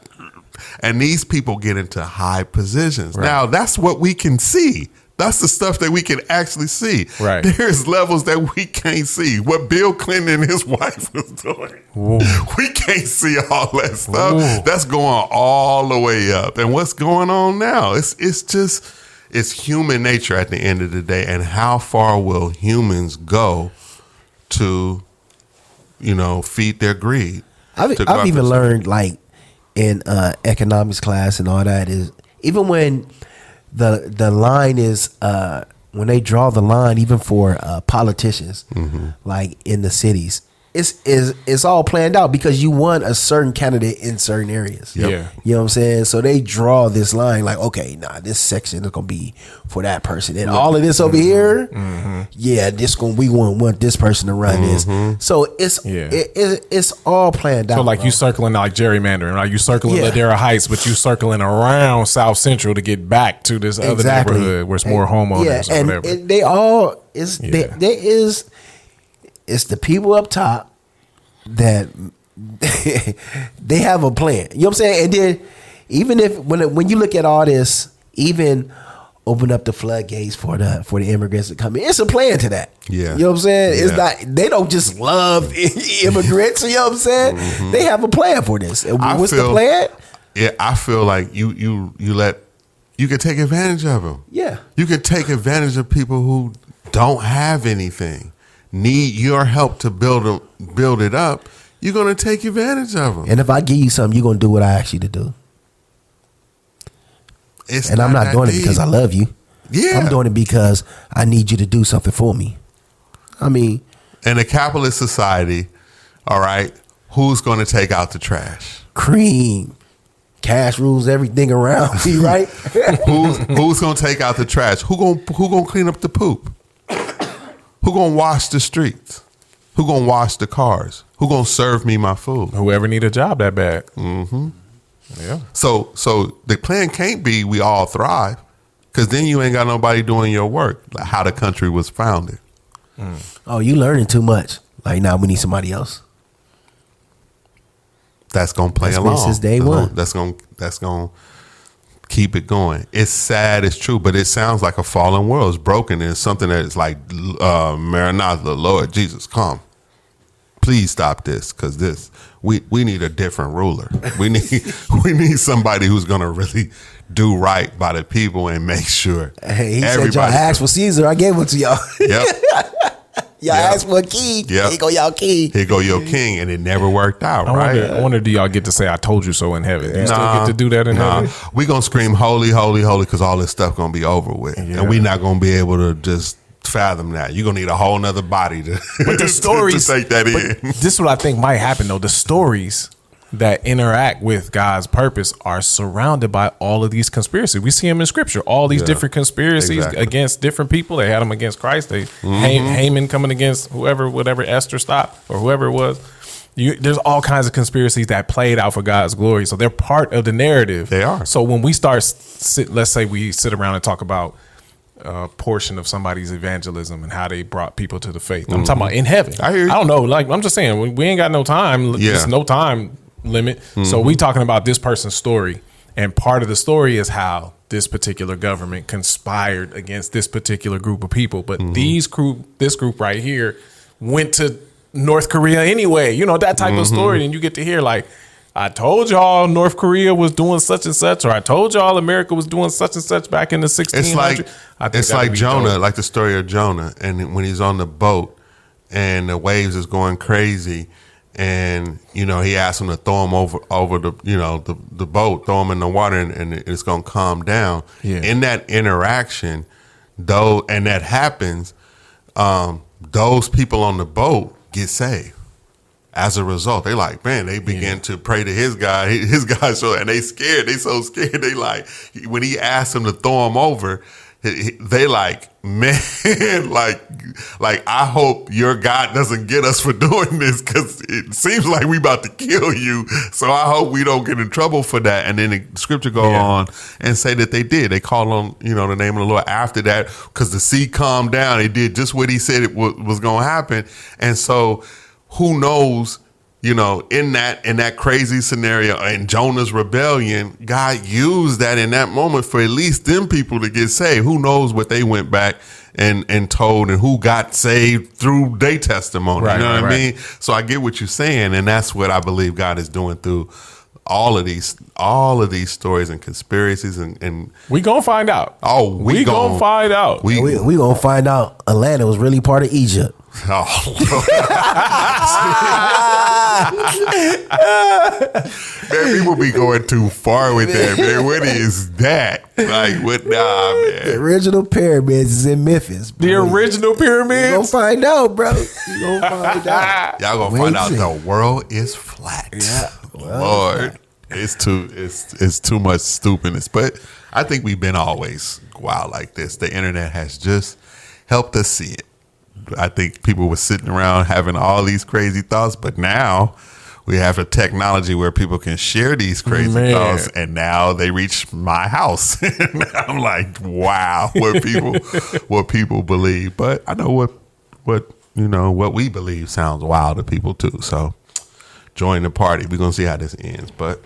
And these people get into high positions. Right. Now, that's what we can see. That's the stuff that we can actually see. Right. There's levels that we can't see. What Bill Clinton and his wife was doing. Ooh. We can't see all that stuff. Ooh. That's going all the way up. And what's going on now? It's human nature at the end of the day. And how far will humans go to, you know, feed their greed? I've even learned, like, in economics class and all that, is even when the line is when they draw the line, even for politicians, like in the cities, it's all planned out because you want a certain candidate in certain areas. Yep. Yeah, you know what I'm saying. So they draw this line like, okay, this section is gonna be for that person, and all of this over here, we want this person to run this. So it's all planned out. So like, bro, you circling like gerrymandering, like you circling Ladera Heights, but you circling around South Central to get back to this other neighborhood where it's more homeowners or whatever. And they all it's the people up top that they have a plan. You know what I'm saying? And then even if when you look at all this, even open up the floodgates for the immigrants to come in, it's a plan to that. Yeah. You know what I'm saying? It's not, they don't just love immigrants, you know what I'm saying? They have a plan for this. And what's the plan? Yeah, I feel like you can take advantage of them. Yeah. You can take advantage of people who don't have anything, need your help to build it up. You're going to take advantage of them. And if I give you something, you're going to do what I ask you to do. And I'm not doing it because I love you. Yeah. I'm doing it because I need you to do something for me. I mean, in a capitalist society, all right, who's going to take out the trash? Cream. Cash rules everything around me, right? Who's going to take out the trash? Who going to clean up the poop? Who going to wash the streets? Who going to wash the cars? Who going to serve me my food? Whoever need a job that bad. Yeah. So the plan can't be we all thrive, because then you ain't got nobody doing your work, like how the country was founded. Oh, you learning too much. Like, now we need somebody else. That's gonna play That's been along since day one. That's gonna keep it going. It's sad, it's true, but it sounds like a fallen world. It's broken, and it's something that is like, Maranatha, Lord Jesus, come. Please stop this, because we need a different ruler. We need somebody who's gonna really do right by the people and make sure. Hey, he said y'all asked for Caesar, I gave it to y'all. Yep. Y'all asked for a king. Yep. Here go y'all king. Here go your king, and it never worked out, right? I wonder, do y'all get to say, I told you so in heaven? Do you still get to do that in heaven? We going to scream, holy, holy, holy, because all this stuff going to be over with. Yeah. And we not going to be able to just fathom that. You're going to need a whole nother body to, But the stories, to take that in. This is what I think might happen, though. The stories that interact with God's purpose are surrounded by all of these conspiracies. We see them in Scripture. All these different conspiracies against different people. They had them against Christ. Haman coming against whatever Esther stopped, or whoever it was. There's all kinds of conspiracies that played out for God's glory. So they're part of the narrative. They are. So when we start, let's say we sit around and talk about a portion of somebody's evangelism and how they brought people to the faith. I'm talking about in heaven. I hear you. I don't know. Like, I'm just saying, we ain't got no time. There's no time limit. So we talking about this person's story, and part of the story is how this particular government conspired against this particular group of people. But this group right here went to North Korea anyway. You know, that type of story. And you get to hear, like, I told y'all North Korea was doing such and such, or I told y'all America was doing such and such back in the 1600s. It's like Jonah, like the story of Jonah, and when he's on the boat and the waves is going crazy, and he asked him to throw him over the boat, throw him in the water, and it's gonna calm down. Yeah. In that interaction, and that happens, those people on the boat get saved. As a result, they like, man, they begin to pray to his God, and they scared. They so scared. They like, when he asked them to throw him over, they like, man, like I hope your God doesn't get us for doing this, because it seems like we about to kill you. So I hope we don't get in trouble for that. And then the scripture go on and say that they did. They called on the name of the Lord after that, because the sea calmed down. They did just what he said it was going to happen. And so who knows? In that crazy scenario, in Jonah's rebellion, God used that in that moment for at least them people to get saved. Who knows what they went back and told, and who got saved through their testimony. Right, you know what I right. mean? So I get what you're saying, and that's what I believe God is doing through all of these stories and conspiracies, and we gonna find out. Oh, we gonna find out. We gonna find out Atlanta was really part of Egypt. Man, people be going too far with that, man. What is that? Like, what? Nah, man. The original pyramids is in Memphis. The original pyramids? You gonna find out, bro. You gonna find out. Y'all gonna find out the world is flat. Yeah. Lord, it's too much stupidness. But I think we've been always wild like this. The internet has just helped us see it. I think people were sitting around having all these crazy thoughts, but now we have a technology where people can share these crazy thoughts, and now they reach my house. And I'm like, wow, what people believe. But I know what we believe sounds wild to people too. So join the party. We're gonna see how this ends. But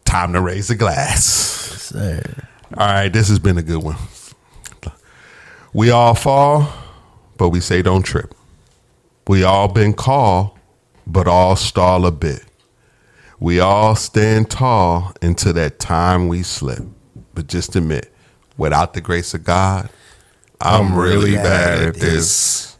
time to raise the glass. Yes, sir. All right, this has been a good one. We all fall, but we say don't trip. We all been called, but all stall a bit. We all stand tall until that time we slip. But just admit, without the grace of God, I'm really bad at this.